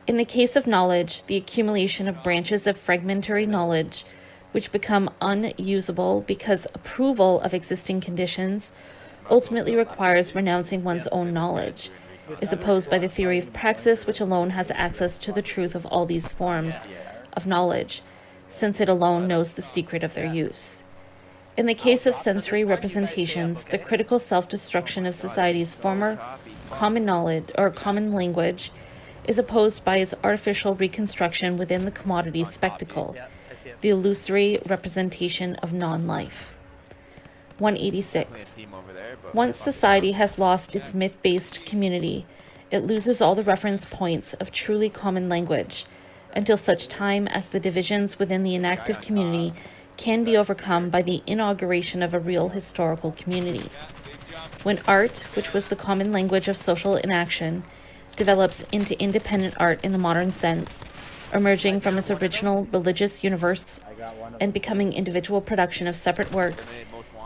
In the case of knowledge, the accumulation of branches of fragmentary knowledge, which become unusable because approval of existing conditions ultimately requires renouncing one's own knowledge, is opposed by the theory of praxis, which alone has access to the truth of all these forms of knowledge, since it alone knows the secret of their use. In the case of sensory representations, the critical self-destruction of society's former common knowledge or common language is opposed by its artificial reconstruction within the commodity spectacle, the illusory representation of non-life. 186. Once society has lost its myth-based community, it loses all the reference points of truly common language, until such time as the divisions within the inactive community can be overcome by the inauguration of a real historical community. When art, which was the common language of social inaction, develops into independent art in the modern sense, emerging from its original religious universe I got one of and becoming individual production of separate works,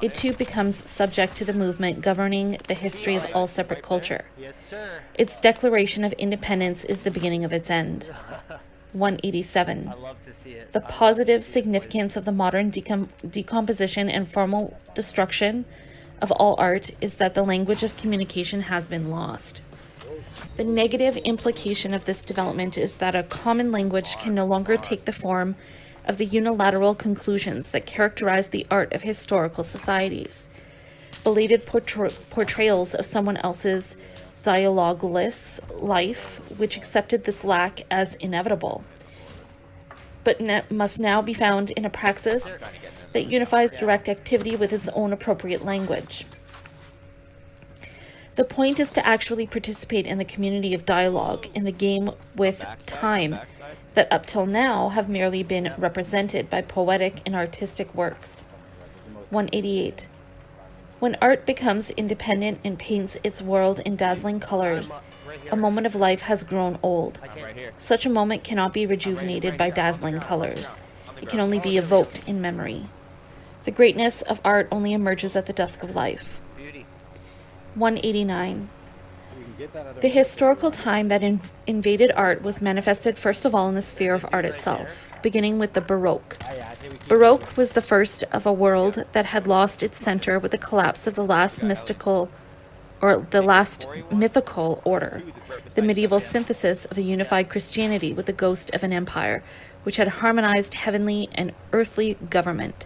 it too becomes subject to the movement governing the history of all separate culture. Yes, sir. Its declaration of independence is the beginning of its end. 187. I love to see it. The positive significance of the modern decomposition and formal destruction of all art is that the language of communication has been lost. The negative implication of this development is that a common language can no longer take the form of the unilateral conclusions that characterize the art of historical societies. Belated portrayals of someone else's dialogueless life, which accepted this lack as inevitable, but must now be found in a praxis that unifies direct activity with its own appropriate language. The point is to actually participate in the community of dialogue in the game with time that up till now have merely been represented by poetic and artistic works. 188. When art becomes independent and paints its world in dazzling colors, a moment of life has grown old. Such a moment cannot be rejuvenated by dazzling colors. It can only be evoked in memory. The greatness of art only emerges at the dusk of life. 189. The historical time that invaded art was manifested first of all in the sphere of art itself, beginning with the Baroque. Baroque was the first of a world that had lost its center with the collapse of the last mythical order, the medieval synthesis of a unified Christianity with the ghost of an empire, which had harmonized heavenly and earthly government.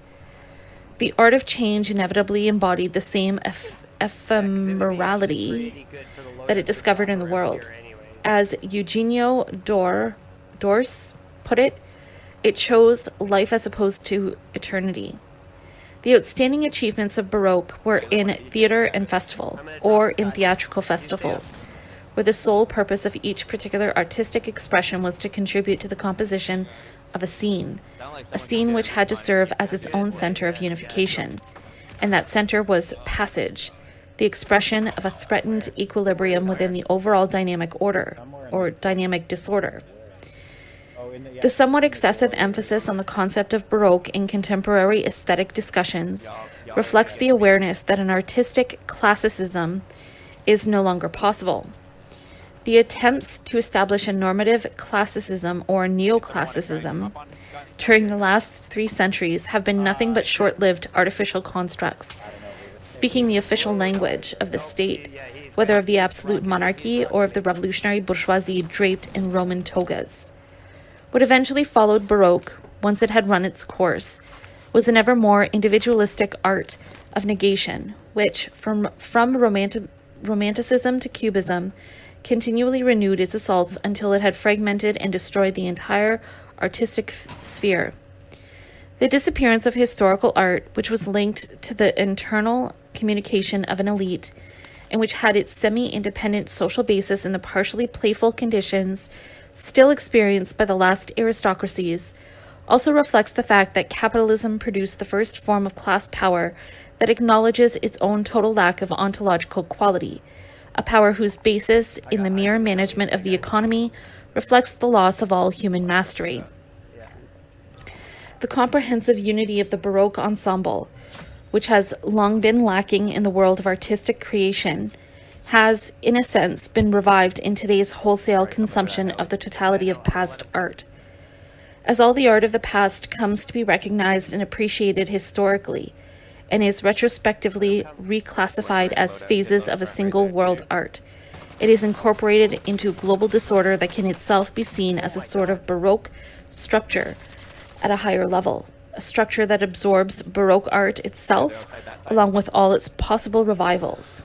The art of change inevitably embodied the same ephemerality that it discovered in the world. As Eugenio Dors put it, it chose life as opposed to eternity. The outstanding achievements of Baroque were in theater and festival, or in theatrical festivals, where the sole purpose of each particular artistic expression was to contribute to the composition of a scene which had to serve as its own center of unification, and that center was passage, the expression of a threatened equilibrium within the overall dynamic order, or dynamic disorder. The somewhat excessive emphasis on the concept of Baroque in contemporary aesthetic discussions reflects the awareness that an artistic classicism is no longer possible. The attempts to establish a normative classicism or neoclassicism during the last 3 centuries have been nothing but short-lived artificial constructs, speaking the official language of the state, whether of the absolute monarchy or of the revolutionary bourgeoisie draped in Roman togas. What eventually followed Baroque, once it had run its course, was an ever more individualistic art of negation, which, from Romanticism to Cubism, continually renewed its assaults until it had fragmented and destroyed the entire artistic sphere. The disappearance of historical art, which was linked to the internal communication of an elite, and which had its semi-independent social basis in the partially playful conditions still experienced by the last aristocracies, also reflects the fact that capitalism produced the first form of class power that acknowledges its own total lack of ontological quality, a power whose basis in the mere management of the economy reflects the loss of all human mastery. The comprehensive unity of the Baroque ensemble, which has long been lacking in the world of artistic creation, has, in a sense, been revived in today's wholesale consumption of the totality of past art. As all the art of the past comes to be recognized and appreciated historically, and is retrospectively reclassified as phases of a single world art, it is incorporated into global disorder that can itself be seen as a sort of Baroque structure at a higher level, a structure that absorbs Baroque art itself, along with all its possible revivals.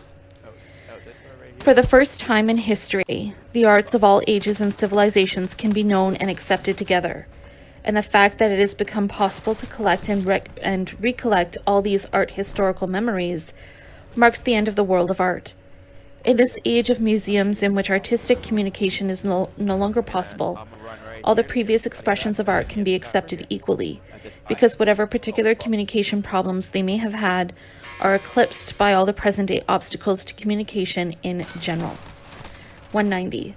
For the first time in history, the arts of all ages and civilizations can be known and accepted together, and the fact that it has become possible to collect and recollect all these art historical memories marks the end of the world of art. In this age of museums in which artistic communication is no longer possible, all the previous expressions of art can be accepted equally, because whatever particular communication problems they may have had are eclipsed by all the present-day obstacles to communication in general. 190.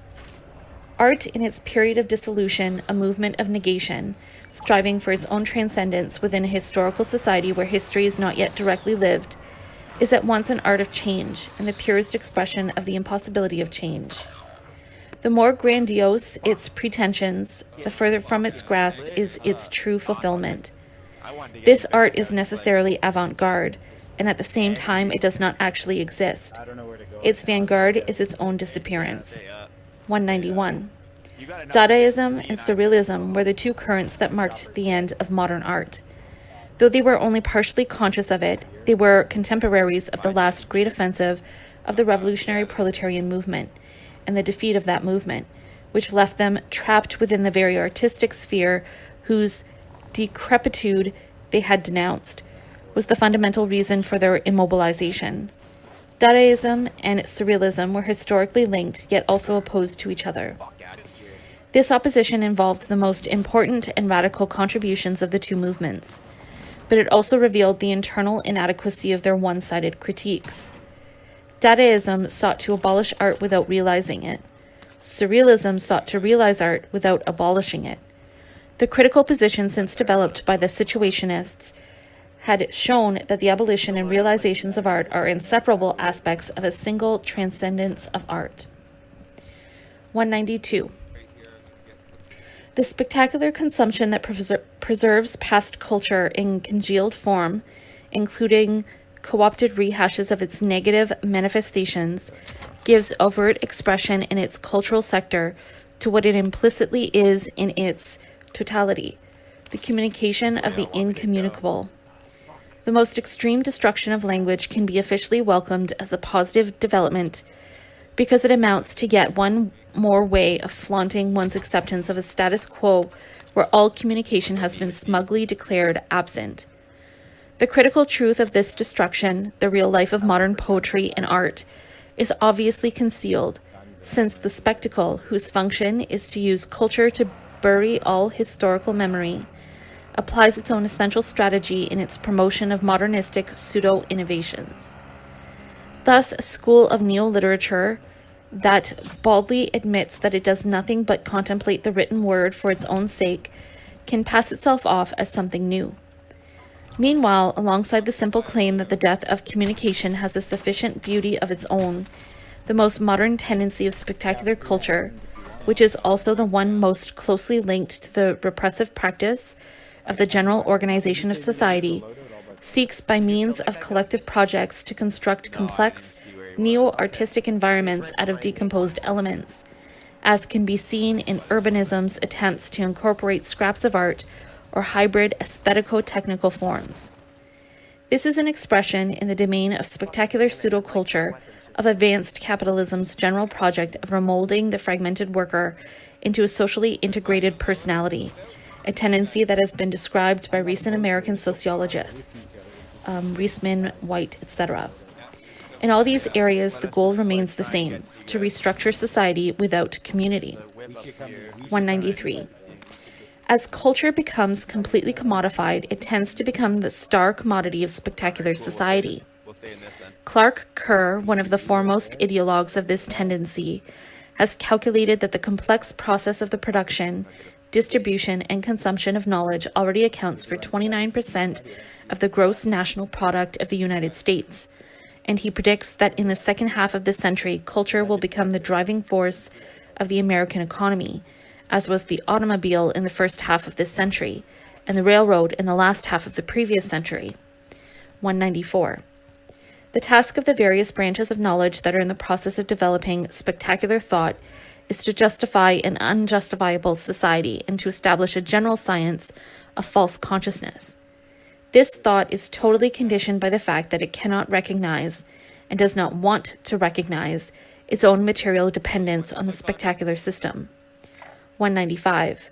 Art, in its period of dissolution, a movement of negation, striving for its own transcendence within a historical society where history is not yet directly lived, is at once an art of change and the purest expression of the impossibility of change. The more grandiose its pretensions, the further from its grasp is its true fulfillment. This art is necessarily avant-garde, and at the same time it does not actually exist. I don't know where to go. Its vanguard is its own disappearance. 191. Dadaism and Surrealism were the two currents that marked the end of modern art. Though they were only partially conscious of it, they were contemporaries of the last great offensive of the revolutionary proletarian movement and the defeat of that movement, which left them trapped within the very artistic sphere whose decrepitude they had denounced, was the fundamental reason for their immobilization. Dadaism and Surrealism were historically linked, yet also opposed to each other. This opposition involved the most important and radical contributions of the two movements, but it also revealed the internal inadequacy of their one-sided critiques. Dadaism sought to abolish art without realizing it. Surrealism sought to realize art without abolishing it. The critical position since developed by the Situationists had shown that the abolition and realizations of art are inseparable aspects of a single transcendence of art. 192. The spectacular consumption that preserves past culture in congealed form, including co-opted rehashes of its negative manifestations, gives overt expression in its cultural sector to what it implicitly is in its totality, the communication of the incommunicable. The most extreme destruction of language can be officially welcomed as a positive development because it amounts to yet one more way of flaunting one's acceptance of a status quo where all communication has been smugly declared absent. The critical truth of this destruction, the real life of modern poetry and art, is obviously concealed, since the spectacle, whose function is to use culture to bury all historical memory, applies its own essential strategy in its promotion of modernistic pseudo-innovations. Thus, a school of neo-literature that baldly admits that it does nothing but contemplate the written word for its own sake can pass itself off as something new. Meanwhile, alongside the simple claim that the death of communication has a sufficient beauty of its own, the most modern tendency of spectacular culture, which is also the one most closely linked to the repressive practice of the general organization of society, seeks by means of collective projects to construct complex, neo-artistic environments out of decomposed elements, as can be seen in urbanism's attempts to incorporate scraps of art or hybrid aesthetico-technical forms. This is an expression in the domain of spectacular pseudo-culture of advanced capitalism's general project of remolding the fragmented worker into a socially integrated personality, a tendency that has been described by recent American sociologists, Reisman, White, etc. In all these areas, the goal remains the same, to restructure society without community. 193. As culture becomes completely commodified, it tends to become the star commodity of spectacular society. Clark Kerr, one of the foremost ideologues of this tendency, has calculated that the complex process of the production, distribution, and consumption of knowledge already accounts for 29% of the gross national product of the United States, and he predicts that in the second half of this century, culture will become the driving force of the American economy, as was the automobile in the first half of this century, and the railroad in the last half of the previous century. 194. The task of the various branches of knowledge that are in the process of developing spectacular thought is to justify an unjustifiable society and to establish a general science of false consciousness. This thought is totally conditioned by the fact that it cannot recognize, and does not want to recognize, its own material dependence on the spectacular system. 195.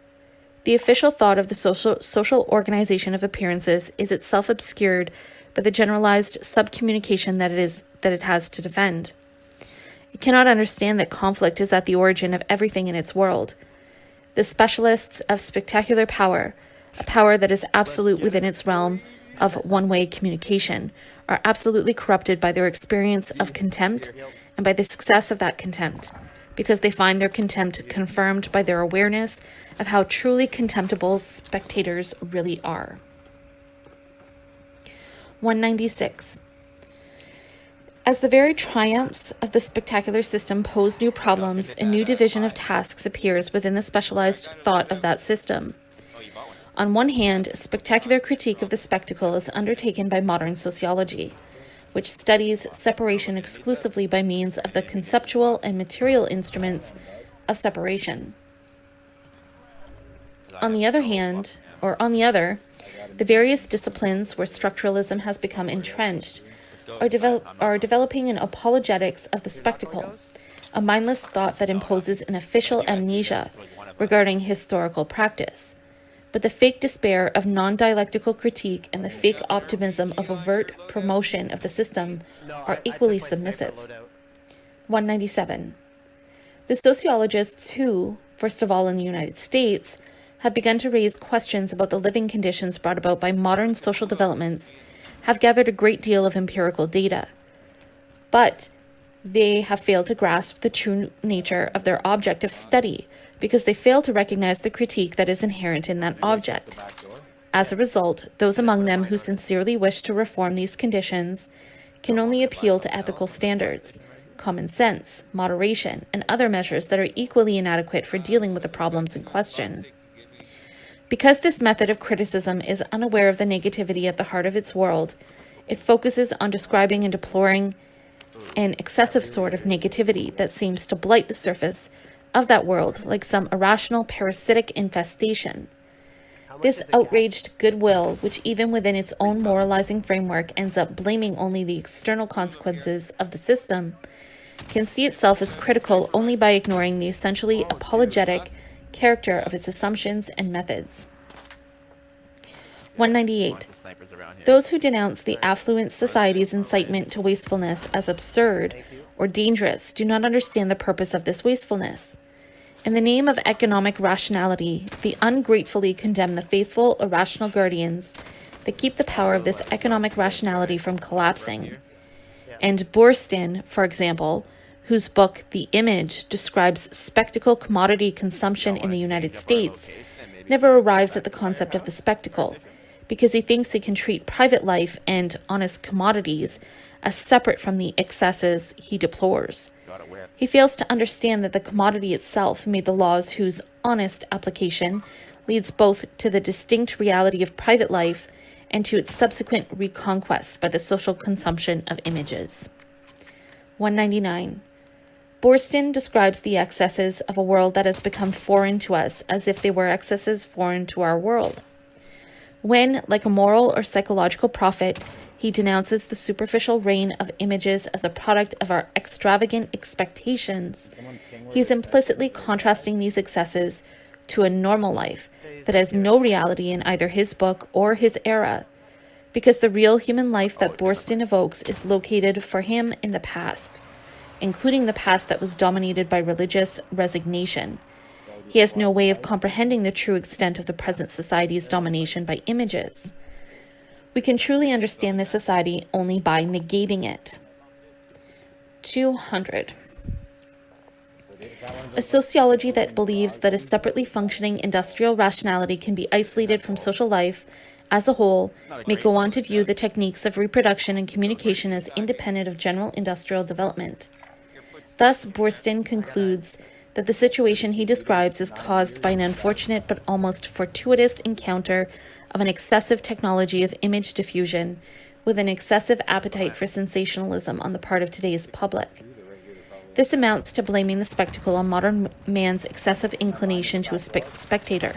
The official thought of the social organization of appearances is itself obscured by the generalized subcommunication that it has to defend. It cannot understand that conflict is at the origin of everything in its world. The specialists of spectacular power, a power that is absolute within its realm of one-way communication, are absolutely corrupted by their experience of contempt and by the success of that contempt, because they find their contempt confirmed by their awareness of how truly contemptible spectators really are. 196. As the very triumphs of the spectacular system pose new problems, a new division of tasks appears within the specialized thought of that system. On one hand, spectacular critique of the spectacle is undertaken by modern sociology, which studies separation exclusively by means of the conceptual and material instruments of separation. On the other, the various disciplines where structuralism has become entrenched are developing an apologetics of the spectacle, a mindless thought that imposes an official amnesia regarding historical practice. But the fake despair of non-dialectical critique and the fake optimism of overt promotion of the system are equally submissive. 197. The sociologists who, first of all in the United States, have begun to raise questions about the living conditions brought about by modern social developments have gathered a great deal of empirical data. But they have failed to grasp the true nature of their object of study, because they fail to recognize the critique that is inherent in that object. As a result, those among them who sincerely wish to reform these conditions can only appeal to ethical standards, common sense, moderation, and other measures that are equally inadequate for dealing with the problems in question. Because this method of criticism is unaware of the negativity at the heart of its world, it focuses on describing and deploring an excessive sort of negativity that seems to blight the surface of that world like some irrational parasitic infestation. This outraged goodwill, which even within its own moralizing framework ends up blaming only the external consequences of the system, can see itself as critical only by ignoring the essentially apologetic character of its assumptions and methods. 198. Those who denounce the affluent society's incitement to wastefulness as absurd or dangerous do not understand the purpose of this wastefulness. In the name of economic rationality, they ungratefully condemn the faithful, irrational guardians that keep the power of this economic rationality from collapsing. And Boorstin, for example, whose book The Image describes spectacle commodity consumption in the United States, never arrives at the concept of the spectacle, because he thinks he can treat private life and honest commodities as separate from the excesses he deplores. He fails to understand that the commodity itself made the laws whose honest application leads both to the distinct reality of private life and to its subsequent reconquest by the social consumption of images. 199. Boorstin describes the excesses of a world that has become foreign to us as if they were excesses foreign to our world. When, like a moral or psychological prophet, he denounces the superficial reign of images as a product of our extravagant expectations, he is implicitly contrasting these excesses to a normal life that has no reality in either his book or his era, because the real human life that Boorstin evokes is located for him in the past, including the past that was dominated by religious resignation. He has no way of comprehending the true extent of the present society's domination by images. We can truly understand this society only by negating it. 200. A sociology that believes that a separately functioning industrial rationality can be isolated from social life as a whole may go on to view the techniques of reproduction and communication as independent of general industrial development. Thus, Boorstin concludes that the situation he describes is caused by an unfortunate but almost fortuitous encounter of an excessive technology of image diffusion with an excessive appetite for sensationalism on the part of today's public. This amounts to blaming the spectacle on modern man's excessive inclination to a spectator.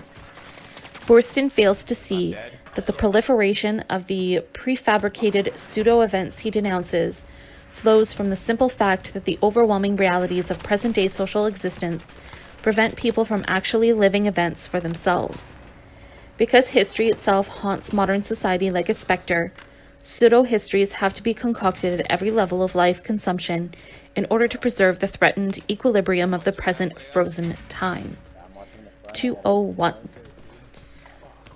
Boorstin fails to see that the proliferation of the prefabricated pseudo-events he denounces flows from the simple fact that the overwhelming realities of present-day social existence prevent people from actually living events for themselves. Because history itself haunts modern society like a specter, pseudo-histories have to be concocted at every level of life consumption in order to preserve the threatened equilibrium of the present frozen time. 201.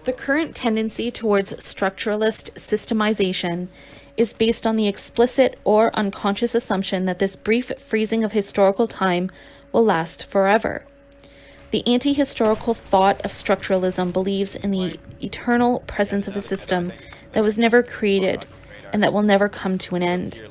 The current tendency towards structuralist systemization is based on the explicit or unconscious assumption that this brief freezing of historical time will last forever. The anti-historical thought of structuralism believes in the eternal presence of a system that was never created and that will never come to an end.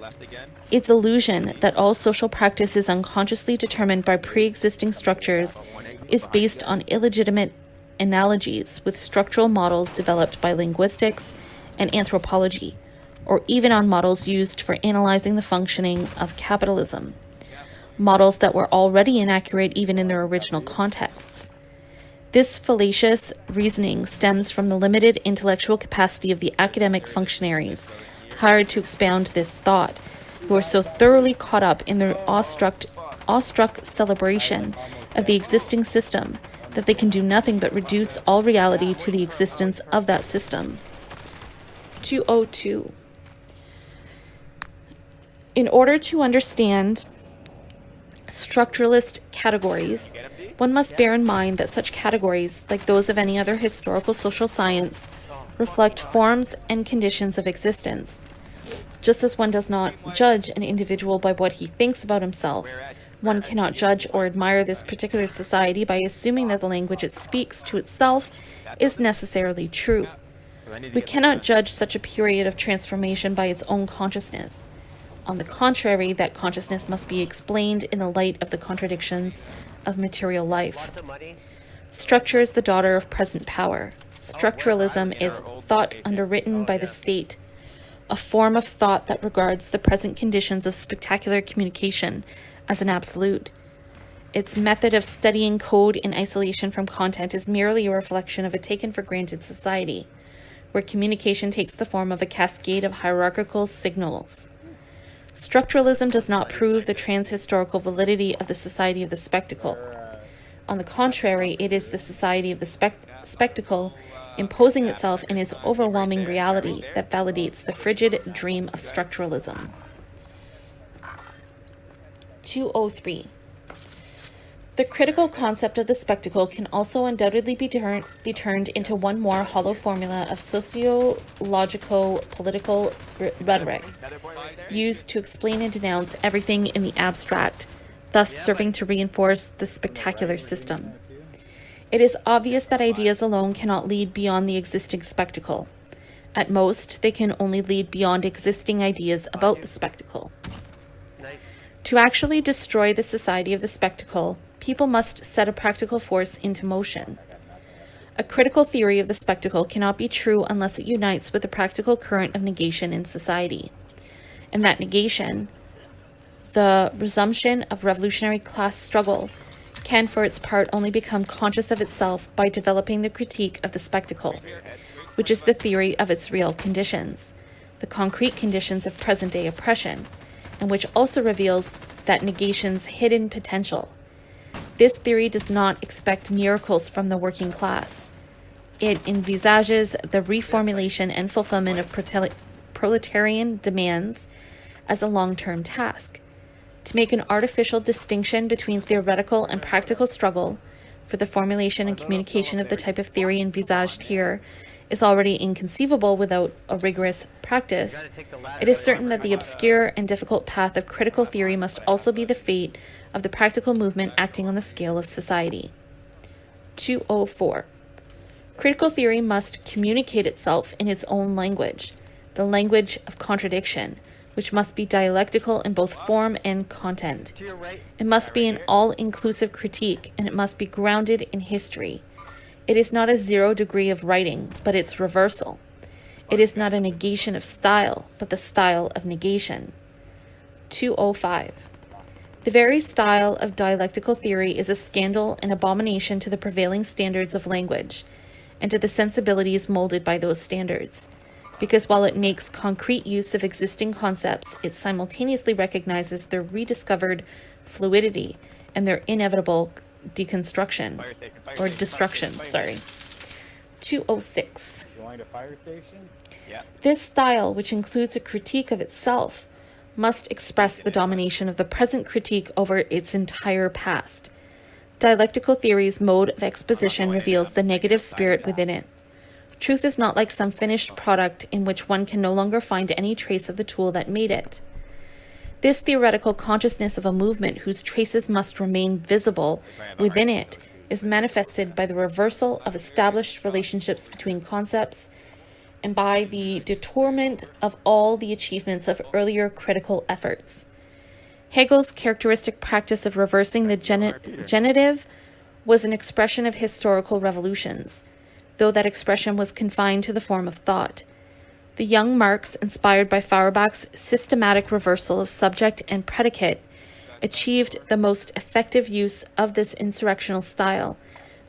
Its illusion that all social practice is unconsciously determined by pre-existing structures is based on illegitimate analogies with structural models developed by linguistics and anthropology, or even on models used for analyzing the functioning of capitalism, models that were already inaccurate even in their original contexts. This fallacious reasoning stems from the limited intellectual capacity of the academic functionaries hired to expound this thought, who are so thoroughly caught up in their awestruck celebration of the existing system that they can do nothing but reduce all reality to the existence of that system. 202. In order to understand structuralist categories, one must bear in mind that such categories, like those of any other historical social science, reflect forms and conditions of existence. Just as one does not judge an individual by what he thinks about himself, one cannot judge or admire this particular society by assuming that the language it speaks to itself is necessarily true. We cannot judge such a period of transformation by its own consciousness. On the contrary, that consciousness must be explained in the light of the contradictions of material life. Structure is the daughter of present power. Structuralism is thought underwritten by the state, a form of thought that regards the present conditions of spectacular communication as an absolute. Its method of studying code in isolation from content is merely a reflection of a taken-for-granted society, where communication takes the form of a cascade of hierarchical signals. Structuralism does not prove the trans-historical validity of the society of the spectacle. On the contrary, it is the society of the spectacle imposing itself in its overwhelming reality that validates the frigid dream of structuralism. 203. The critical concept of the spectacle can also undoubtedly be turned into one more hollow formula of sociologico-political rhetoric, used to explain and denounce everything in the abstract, thus serving to reinforce the spectacular system. It is obvious that ideas alone cannot lead beyond the existing spectacle. At most, they can only lead beyond existing ideas about the spectacle. To actually destroy the society of the spectacle, people must set a practical force into motion. A critical theory of the spectacle cannot be true unless it unites with the practical current of negation in society. And that negation, the resumption of revolutionary class struggle, can for its part only become conscious of itself by developing the critique of the spectacle, which is the theory of its real conditions, the concrete conditions of present-day oppression, and which also reveals that negation's hidden potential. This theory does not expect miracles from the working class. It envisages the reformulation and fulfillment of proletarian demands as a long-term task. To make an artificial distinction between theoretical and practical struggle for the formulation and communication of the type of theory envisaged here is already inconceivable without a rigorous practice, it is certain that the obscure and difficult path of critical theory must also be the fate of the practical movement acting on the scale of society. 204. Critical theory must communicate itself in its own language, the language of contradiction, which must be dialectical in both form and content. It must be an all-inclusive critique, and it must be grounded in history. It is not a 0 degree of writing, but its reversal. It is not a negation of style, but the style of negation. 205. The very style of dialectical theory is a scandal and abomination to the prevailing standards of language, and to the sensibilities molded by those standards, because while it makes concrete use of existing concepts, it simultaneously recognizes their rediscovered fluidity and their inevitable destruction. 206. Join a fire station? This style, which includes a critique of itself, must express the domination of the present critique over its entire past. Dialectical theory's mode of exposition reveals the negative spirit within it. Truth is not like some finished product in which one can no longer find any trace of the tool that made it. This theoretical consciousness of a movement whose traces must remain visible within it is manifested by the reversal of established relationships between concepts and by the detourment of all the achievements of earlier critical efforts. Hegel's characteristic practice of reversing the genitive was an expression of historical revolutions, though that expression was confined to the form of thought. The young Marx, inspired by Feuerbach's systematic reversal of subject and predicate, achieved the most effective use of this insurrectional style,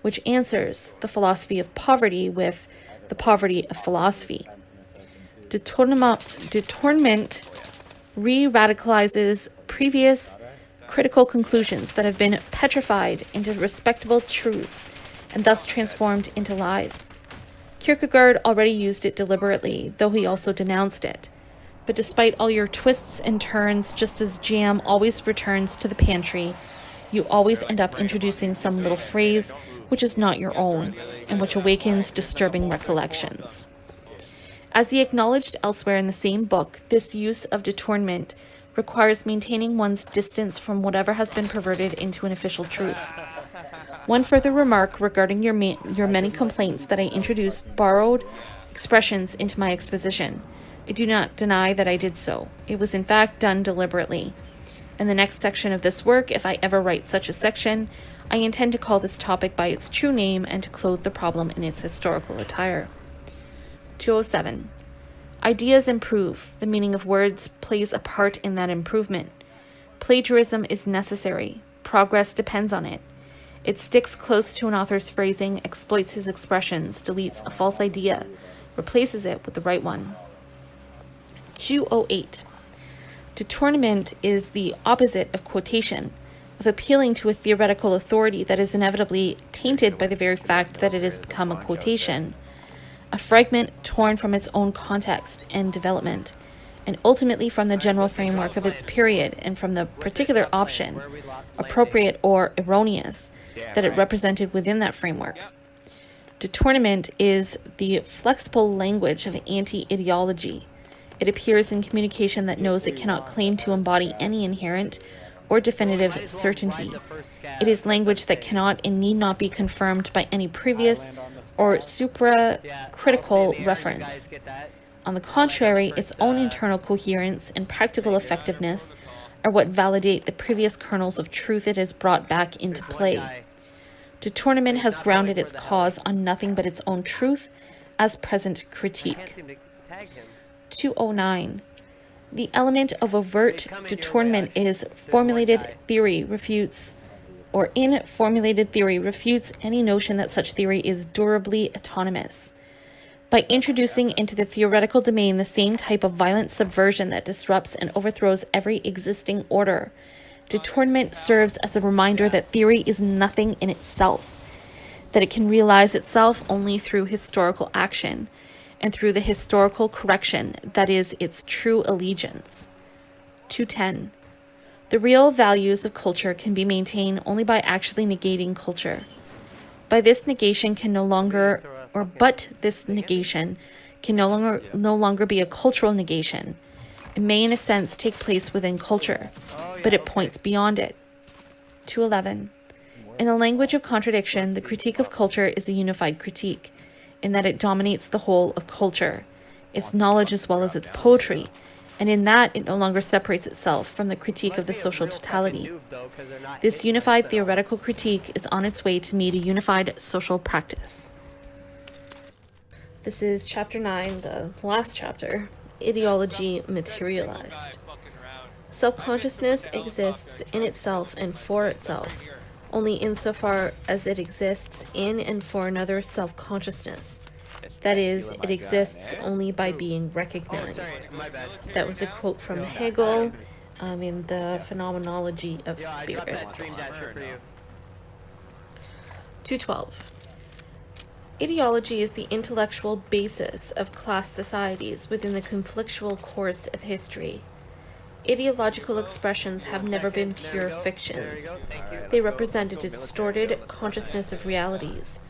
which answers the philosophy of poverty with the poverty of philosophy. Detournement re-radicalizes previous critical conclusions that have been petrified into respectable truths and thus transformed into lies. Kierkegaard already used it deliberately, though he also denounced it. But despite all your twists and turns, just as jam always returns to the pantry, you always end up introducing some little phrase which is not your own, and which awakens disturbing recollections. As he acknowledged elsewhere in the same book, this use of detournement requires maintaining one's distance from whatever has been perverted into an official truth. One further remark regarding your many complaints that I introduced borrowed expressions into my exposition. I do not deny that I did so. It was in fact done deliberately. In the next section of this work, if I ever write such a section, I intend to call this topic by its true name and to clothe the problem in its historical attire. 207. Ideas improve. The meaning of words plays a part in that improvement. Plagiarism is necessary. Progress depends on it. It sticks close to an author's phrasing, exploits his expressions, deletes a false idea, replaces it with the right one. 208. Detournement is the opposite of quotation, of appealing to a theoretical authority that is inevitably tainted by the very fact that it has become a quotation, a fragment torn from its own context and development, and ultimately from the general framework of its period and from the particular option, appropriate or erroneous, that it represented within that framework. Detournement is the flexible language of anti-ideology. It appears in communication that knows it cannot claim to embody any inherent or definitive certainty. It is language that cannot and need not be confirmed by any previous or supra-critical reference. On the contrary, its own internal coherence and practical effectiveness are what validate the previous kernels of truth it has brought back into play. Detournement has grounded its cause on nothing but its own truth as present critique. 209. The element of overt detournement is formulated theory refutes any notion that such theory is durably autonomous. By introducing into the theoretical domain the same type of violent subversion that disrupts and overthrows every existing order, detournement serves as a reminder that theory is nothing in itself, that it can realize itself only through historical action, and through the historical correction that is its true allegiance. 210. The real values of culture can be maintained only by actually negating culture. This negation can no longer be a cultural negation. It may in a sense take place within culture, but it points beyond it. 211. In the language of contradiction, the critique of culture is a unified critique, in that it dominates the whole of culture, its knowledge as well as its poetry, and in that it no longer separates itself from the critique of the social totality. This unified theoretical critique is on its way to meet a unified social practice. This is chapter 9, the last chapter, Ideology Materialized. Self-consciousness exists in itself and for itself, only insofar as it exists in and for another self-consciousness. That is, it exists only by being recognized. That was a quote from Hegel in the Phenomenology of Spirit. 212. Ideology is the intellectual basis of class societies within the conflictual course of history. Ideological expressions have never been pure fictions. They represent a distorted consciousness of realities,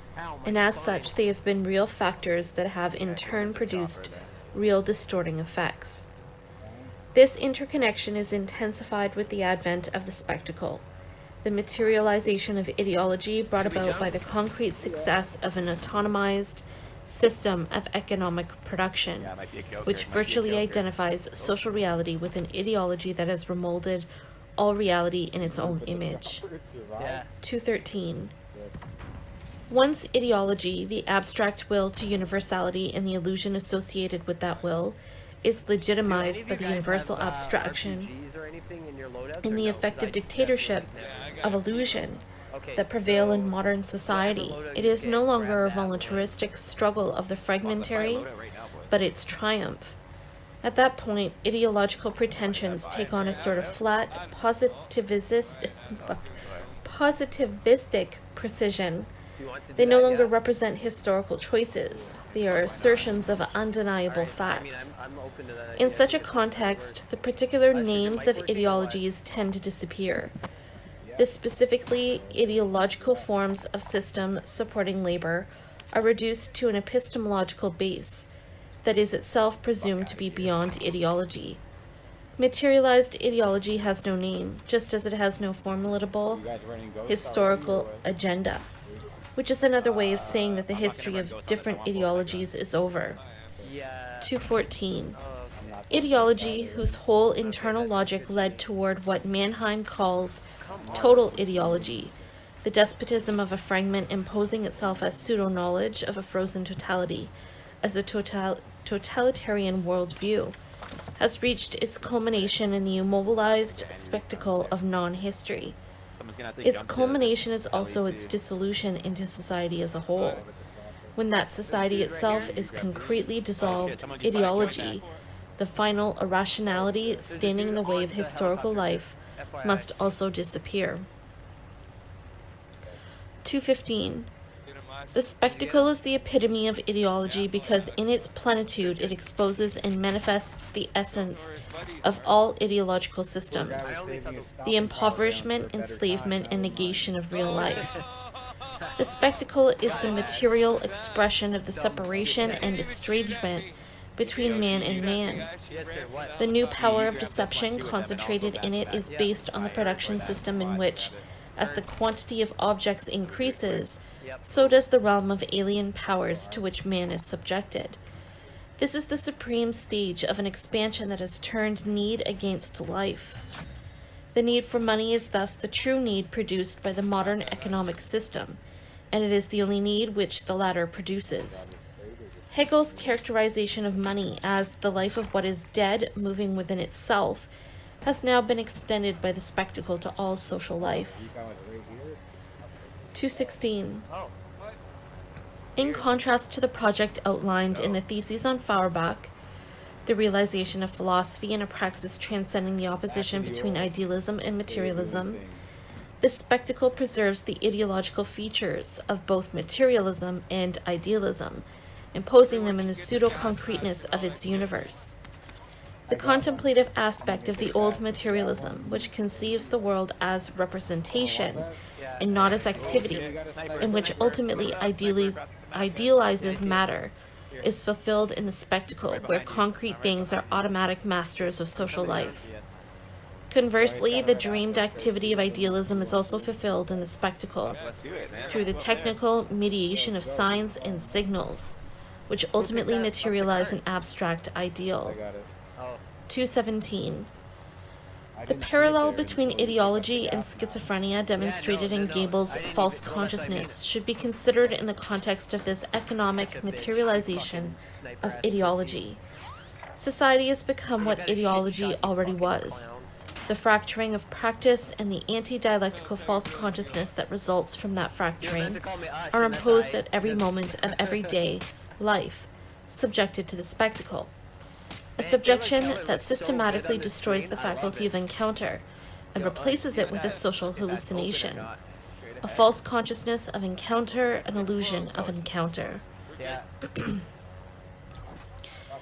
and as such they have been real factors that have in turn produced real distorting effects. This interconnection is intensified with the advent of the spectacle, the materialization of ideology brought about by the concrete success of an autonomized system of economic production, Yeah, it might be a kill which here, it might be a virtually kill here. identifies social reality with an ideology that has remolded all reality in its own image. Yeah. 213. One's ideology, the abstract will to universality and the illusion associated with that will, is legitimized by the universal abstraction RPGs or anything in your loadouts, and or the no? 'Cause effective I dictatorship Yeah, I of got it. illusion Okay, that prevail in so modern society. loadout It you is get, no grab longer a that one. voluntaristic struggle of the fragmentary, Loadout right now, boys. but its triumph. At that point, ideological pretensions take on a sort of flat, positivistic precision. Do you want to do They no that? longer Yeah. represent historical choices. They are assertions of undeniable Alright, I mean, facts. I'm open to that In idea. such a If it context, works. the particular Unless your names mic of working or what? ideologies tend to disappear. The specifically ideological forms of system supporting labor are reduced to an epistemological base that is itself presumed to be beyond ideology. Materialized ideology has no name, just as it has no formidable You guys running ghosts historical already, or what? agenda, which is another way of saying that the history of different ideologies is over. Yeah. 214. I'm not Ideology whose whole internal logic led toward what Mannheim calls total ideology, the despotism of a fragment imposing itself as pseudo-knowledge of a frozen totality, as a totalitarian worldview, has reached its culmination in the immobilized spectacle of non-history. Someone's gonna have to Its jump to culmination is the also LEC. its dissolution into society as a whole. When that society itself is concretely dissolved, ideology, the final irrationality standing in the way of historical life, FYI. must also disappear. 215. The spectacle is the epitome of ideology because in its plenitude it exposes and manifests the essence of all ideological systems, the impoverishment, enslavement, and negation of real life. The spectacle is the material expression of the separation and estrangement between man and man. Yes, sir. What? The new power of deception concentrated in it is based on the production system in which, as the quantity of objects increases, so does the realm of alien powers to which man is subjected. This is the supreme stage of an expansion that has turned need against life. The need for money is thus the true need produced by the modern economic system, and it is the only need which the latter produces. Hegel's characterization of money as the life of what is dead moving within itself has now been extended by the spectacle to all social life. 216. Oh. In contrast to the project outlined in the Theses on Feuerbach, the realization of philosophy in a praxis transcending the opposition between idealism and materialism, the spectacle preserves the ideological features of both materialism and idealism, imposing them in the pseudo-concreteness of its universe. The contemplative aspect of the old materialism, which conceives the world as representation and not as activity, and which ultimately idealizes matter, is fulfilled in the spectacle where concrete things are automatic masters of social life. Conversely, the dreamed activity of idealism is also fulfilled in the spectacle Let's do it, man. through the technical mediation of signs and signals, which ultimately materialize an abstract ideal. I got it. Oh. 217. I The didn't see it parallel there between until ideology it's and up now. schizophrenia demonstrated in Gabel's false consciousness should be considered in the context of this economic materialization of ideology. Society has become what ideology already was. The fracturing of practice and the anti-dialectical false consciousness that results from that fracturing are imposed at every moment of everyday life, subjected to the spectacle. A subjection that systematically destroys the faculty of encounter and replaces it with a social hallucination, a false consciousness of encounter, an illusion of encounter. Yeah.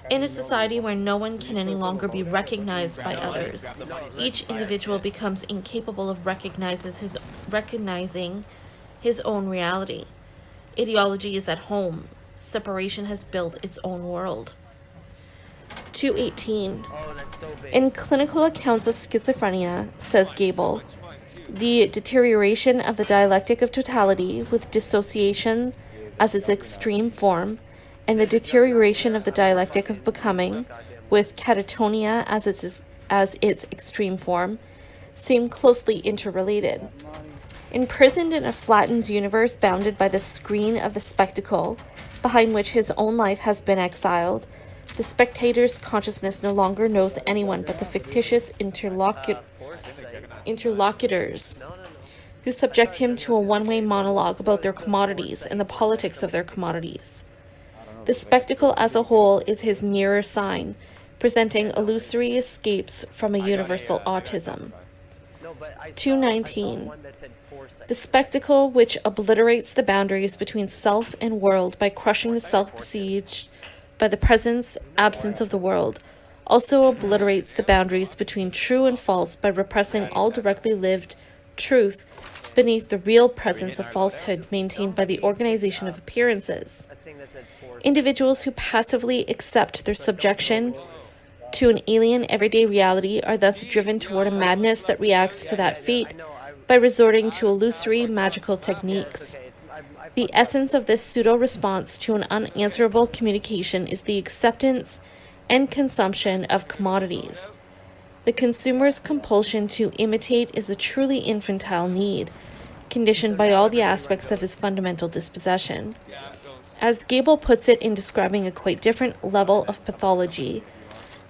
In a society where no one can any longer be recognized by others, each individual becomes incapable of recognizing his own reality. Ideology is at home. Separation has built its own world. 218. Oh, that's so big. In clinical accounts of schizophrenia, says Gable, the deterioration of the dialectic of totality with dissociation as its extreme form, and the deterioration of the dialectic of becoming with catatonia as its extreme form, seem closely interrelated. Imprisoned in a flattened universe bounded by the screen of the spectacle, behind which his own life has been exiled, the spectator's consciousness no longer knows anyone but the fictitious interlocutors who subject him to a one-way monologue about their commodities and the politics of their commodities. The spectacle as a whole is his mirror sign, presenting illusory escapes from a universal autism. 219. The spectacle which obliterates the boundaries between self and world by crushing the self besieged by the presence, absence of the world, also obliterates the boundaries between true and false by repressing all directly lived truth beneath the real presence of falsehood maintained by the organization of appearances. Individuals who passively accept their subjection to an alien everyday reality are thus driven toward a madness that reacts to that fate by resorting to illusory magical techniques. The essence of this pseudo-response to an unanswerable communication is the acceptance and consumption of commodities. The consumer's compulsion to imitate is a truly infantile need, conditioned by all the aspects of his fundamental dispossession. As Gable puts it in describing a quite different level of pathology,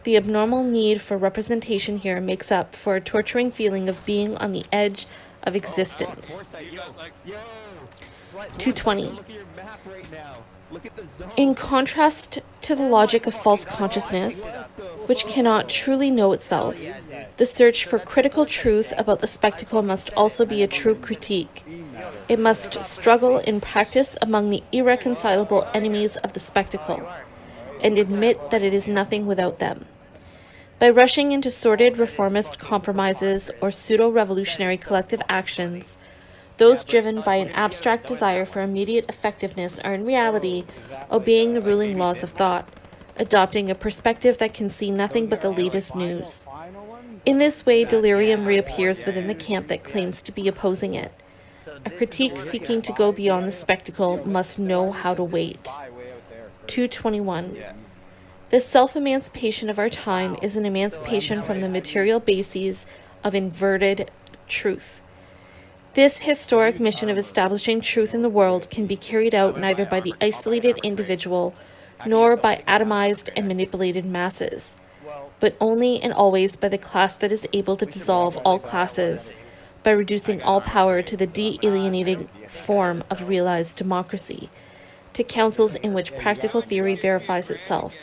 the abnormal need for representation here makes up for a torturing feeling of being on the edge of existence. 220. In contrast to the logic of false consciousness, which cannot truly know itself, the search for critical truth about the spectacle must also be a true critique. It must struggle in practice among the irreconcilable enemies of the spectacle, and admit that it is nothing without them. By rushing into sordid reformist compromises or pseudo-revolutionary collective actions, those driven by an abstract desire for immediate effectiveness are in reality obeying the ruling laws of thought, adopting a perspective that can see nothing but the latest news. In this way, delirium reappears within the camp that claims to be opposing it. A critique seeking to go beyond the spectacle must know how to wait. 221. The self-emancipation of our time is an emancipation from the material bases of inverted truth. This historic mission of establishing truth in the world can be carried out neither by the isolated individual nor by atomized and manipulated masses, but only and always by the class that is able to dissolve all classes, by reducing all power to the de-alienating form of realized democracy, to councils in which practical theory verifies itself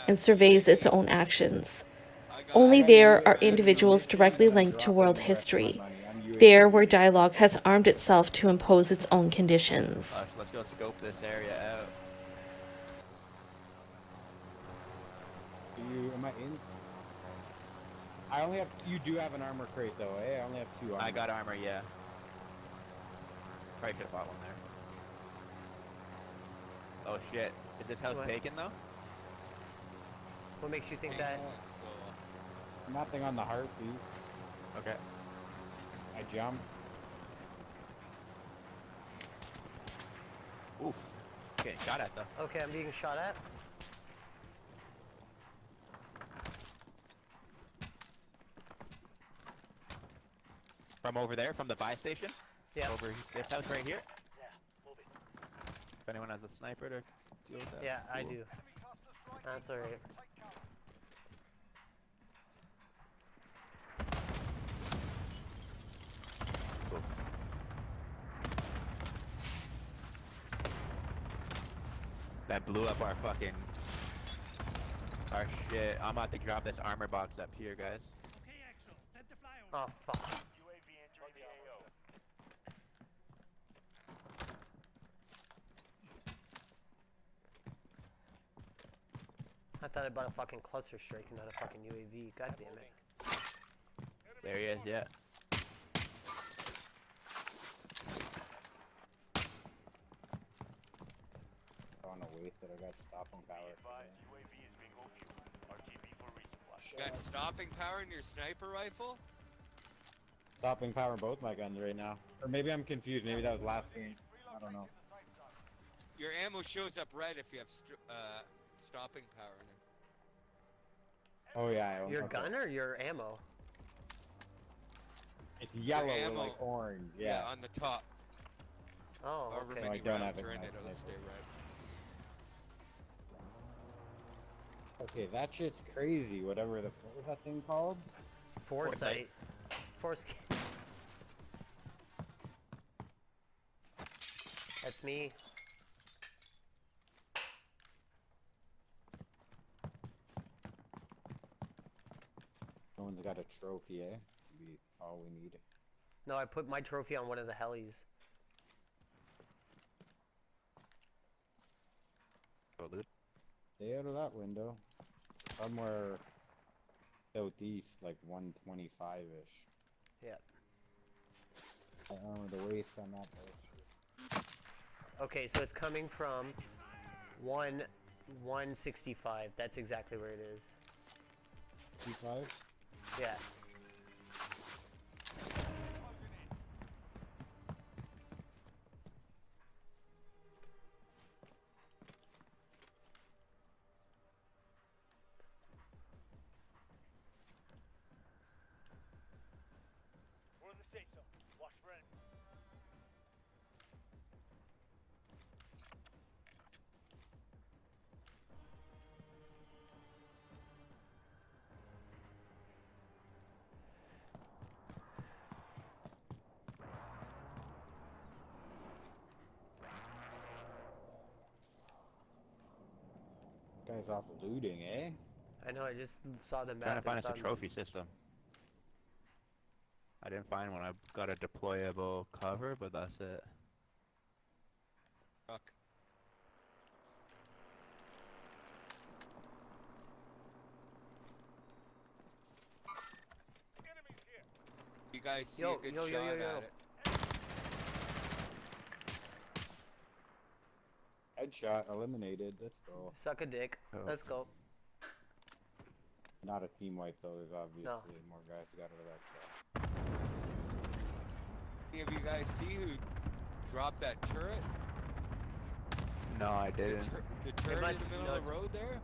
and surveys its own actions. Only there are individuals directly linked to world history, there where dialogue has armed itself to impose its own conditions. Let's go scope this area out. Am I in? I only have. You do have an armor crate though, eh? I only have 2 armor. I got armor, yeah. Probably could have bought one there. Oh shit. Is this house What? taken though? What makes you think that? Nothing on the heartbeat. Okay. I jump. Ooh. Getting shot at though. Okay, I'm being shot at. From over there, from the buy station? Yeah. Over this house right here? If anyone has a sniper to deal with that. Yeah, I Cool. do. That's alright. Cool. That blew up our fucking... our shit. I'm about to drop this armor box up here, guys. Oh, fuck. I thought I bought a fucking cluster strike and not a fucking UAV. God damn it. There he is, yeah. I don't want to waste it. I got stopping power. shit. Got stopping power in your sniper rifle? Stopping power in both my guns right now. Or maybe I'm confused. Maybe that was last game. I don't know. Your ammo shows up red if you have stopping power in it. Oh yeah. Your okay. gun or your ammo? It's yellow or ammo. like orange. Yeah, Yeah. on the top. Oh, However okay. No, I many don't rounds have it are in in my it, it'll sniper. stay red. Okay, that shit's crazy. Whatever the what was that thing called? Foresight. That's me. No one's got a trophy, eh? Be all we need. No, I put my trophy on one of the helis. Go loot. Stay out of that window. Somewhere southeast, like 125-ish. Yeah. I armor the waist on that bullshit. Okay, so it's coming from 165. That's exactly where it is. 25? Yeah. We're in the safe zone. Watch for enemies. Guy's off looting, eh? I know, I just saw the map. Trying to find and us a saw trophy system. I didn't find one. I got a deployable cover, but that's it. Fuck. Enemies here. You guys see Yo, a good yo, shot yo, yo, yo. at it. Headshot eliminated. Let's go. Suck a dick. Oh. Let's go. Not a team wipe though. There's obviously more guys got out of that truck. Any of you guys see who dropped that turret? No, I The, didn't. the turret must- in the middle no, of the road there?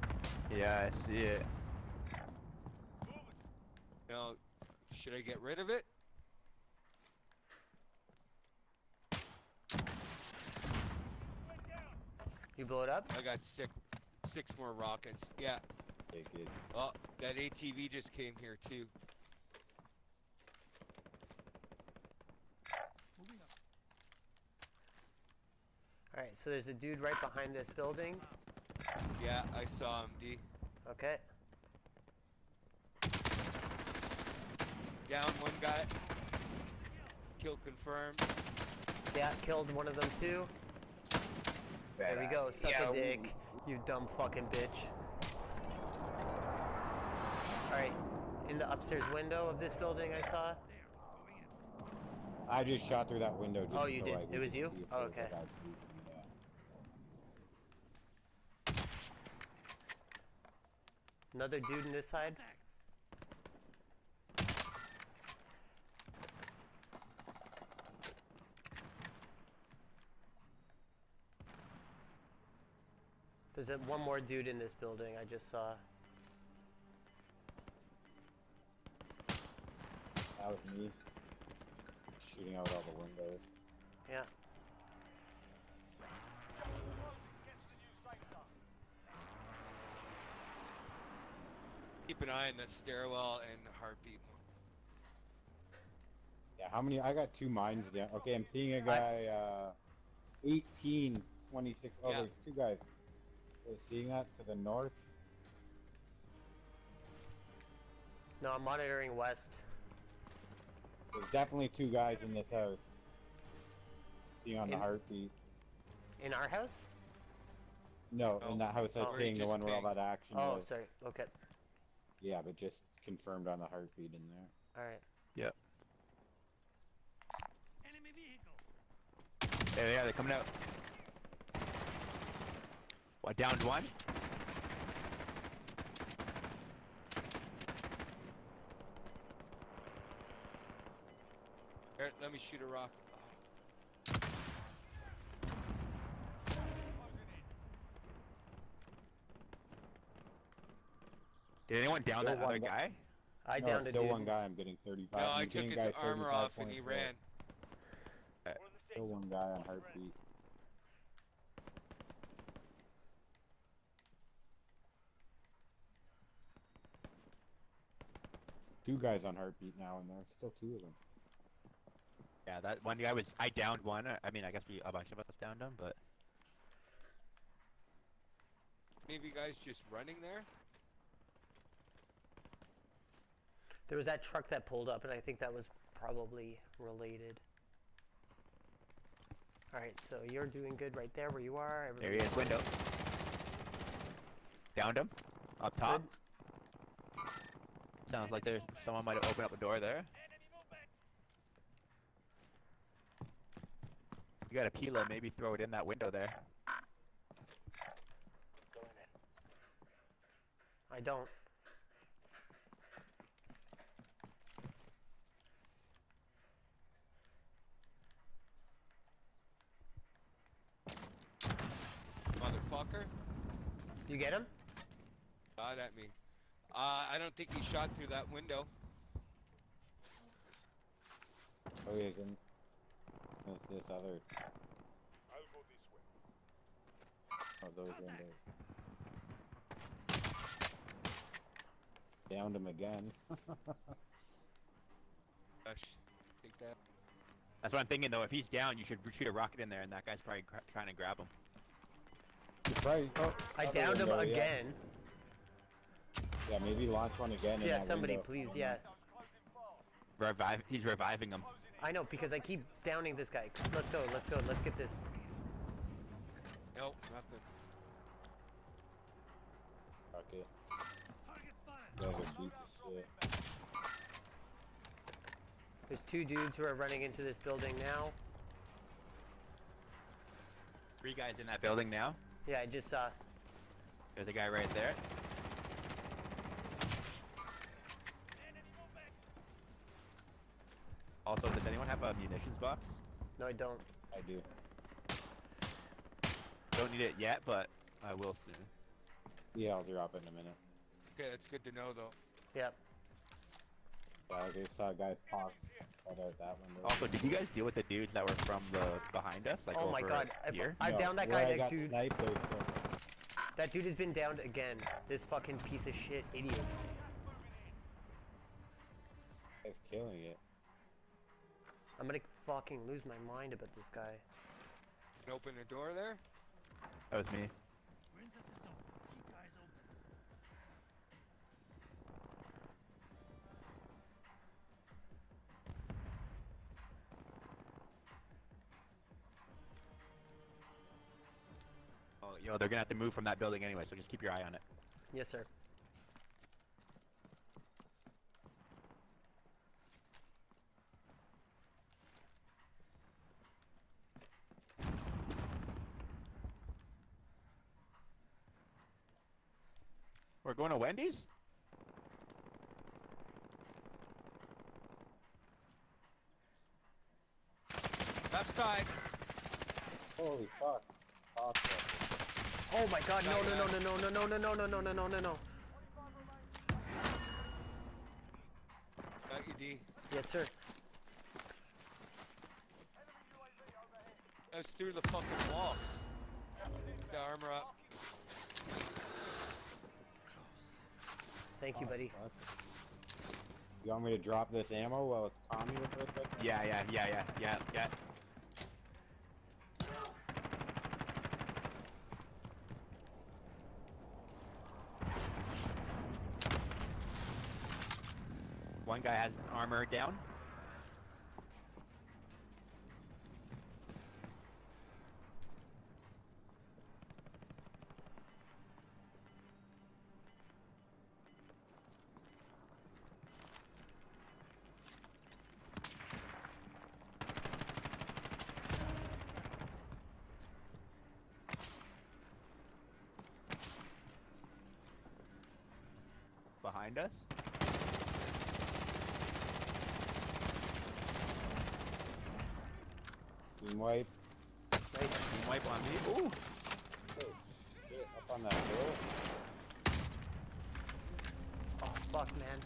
Yeah, I see it. Now, should I get rid of it? You blow it up? I got six more rockets. Yeah. Take it. Oh, that ATV just came here too. Alright, so there's a dude right behind this building. Yeah, I saw him, D. Okay. Down one guy. Kill confirmed. Yeah, killed one of them too. There we go, suck a dick, you dumb fucking bitch. Alright, in the upstairs window of this building I saw. I just shot through that window. Just Oh, you so did? I It could was you? see if Oh, there was a okay. guy shooting, yeah. Another dude in this side. There's one more dude in this building I just saw. That was me. Shooting out all the windows. Yeah. Keep an eye on the stairwell and the heartbeat. Yeah, how many? I got 2 mines down. Okay, I'm seeing a guy, 18, 26. Oh, Yeah. there's 2 guys. Seeing that to the north? No, I'm monitoring west. There's definitely 2 guys in this house. Seeing on the In- heartbeat. In our house? No, Oh. in that house Oh. I pinged, the Just one where all pinged. that action Oh, was. sorry. Okay. Yeah, but just confirmed on the heartbeat in there. Alright. Yep. Enemy vehicle. There they are. They're coming out. What? Downed one. Here, let me shoot a rock. Did anyone down Still that one other guy? I No, downed a still dude. one guy. I'm getting 35. No, I I'm took getting his guy armor off and he 35.4. ran. We're in the safe Still zone. one guy on Watch for enemies. heartbeat. Two guys on heartbeat now, and there's still two of them. Yeah, that one guy was. I downed one. I mean, I guess a bunch of us downed him, but Any of you guys just running there? There was that truck that pulled up, and I think that was probably related. Alright, so you're doing good right there where you are. there he is. Window. Downed him. Up top. Good. Sounds like there's someone might have opened up a door there. Enemy movement. You got a Pila, maybe throw it in that window there. Going in. I don't. Motherfucker. You get him? Shot at me. I don't think he shot through that window. Oh yeah, then there's this other. I'll go this way. Oh, those windows. Downed him again. Gosh, take that. That's what I'm thinking though. If he's down, you should shoot a rocket in there, and that guy's probably trying to grab him. He's right. Oh, I other downed him window, yeah. again. Yeah, maybe launch one again. in Yeah, that somebody window. please, yeah. He's reviving him. I know, because I keep downing this guy. Let's go, let's go, let's get this. Nope, nothing. Fuck it. Target spotted. Guys are beat to shit. There's two dudes who are running into this building now. 3 guys in that building now. Yeah, I just saw. There's a guy right there. Enemy movement. Also, does anyone have a munitions box? No, I don't. I do. Don't need it yet, but I will soon. Yeah, I'll drop it in a minute. Okay, that's good to know though. Yep. Yeah, I just saw a guy pop out that window. Also, did you guys deal with the dudes that were from the behind us? Like Oh my over god, here? I No, downed that where guy, I that got dude. sniped, there's still. That dude has been downed again. This fucking piece of shit idiot. Guy's killing it. I'm gonna fucking lose my mind about this guy. Can open the door there? That was me. We're inside the zone. Keep your eyes open. Oh, yo, they're gonna have to move from that building anyway, so just keep your eye on it. Yes, sir. We're going to Wendy's? Left side. Holy fuck. Awesome. Oh my god, no, no, no, no, no, no, no, no, no, no, no, no, no, no. Got you, D. Yes, sir. That's through the fucking wall. The armor up. Thank you, buddy. Fuck. You want me to drop this ammo while it's calming you for a second? Yeah. One guy has armor down. Behind us. Team wipe. Nice. Team wipe on me. Ooh. Oh shit, up on that hill. Oh, fuck, man.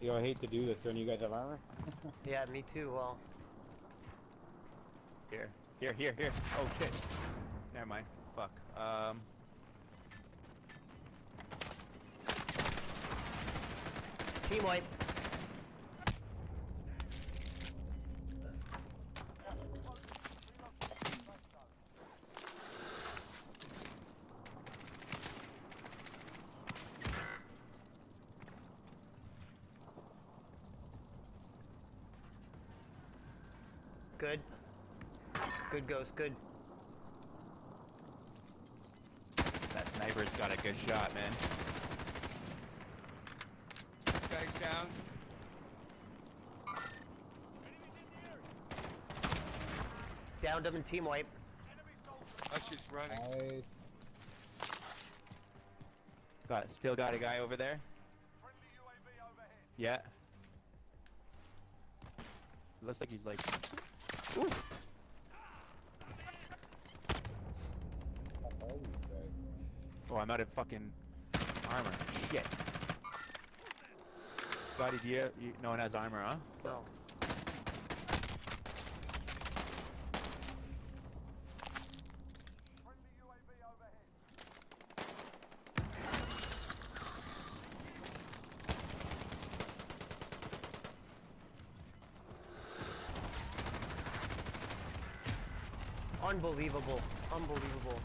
Yo, I hate to do this. Don't you guys have armor? Yeah, me too. Well, Here. Oh shit. Never mind. Fuck. team wipe. Good. Good ghost, good. That sniper's got a good shot, man. Guys down. Downed him in team wipe. Usher's running. Nice. Still got a guy over there. Friendly UAV overhead. Yeah. Looks like he's like. Ooh. How are you guys? Oh, I'm out of fucking armor. Shit. Scotty, no one has armor, huh? No. Friendly UAV overhead. Unbelievable. Unbelievable.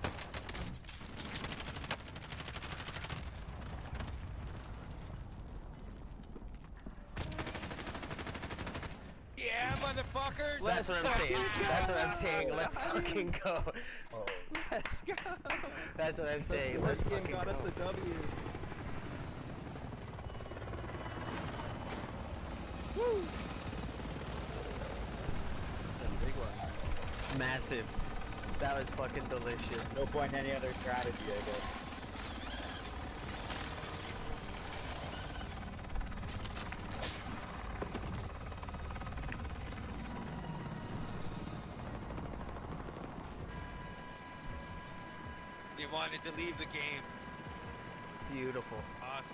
Yeah, motherfuckers! That's what I'm saying. That's what I'm saying. Let's fucking go. Oh. That's what I'm saying. Let's fucking go. W. Big one. Massive. That was fucking delicious. No point in any other strategy, I guess. You wanted to leave the game. Beautiful. Awesome.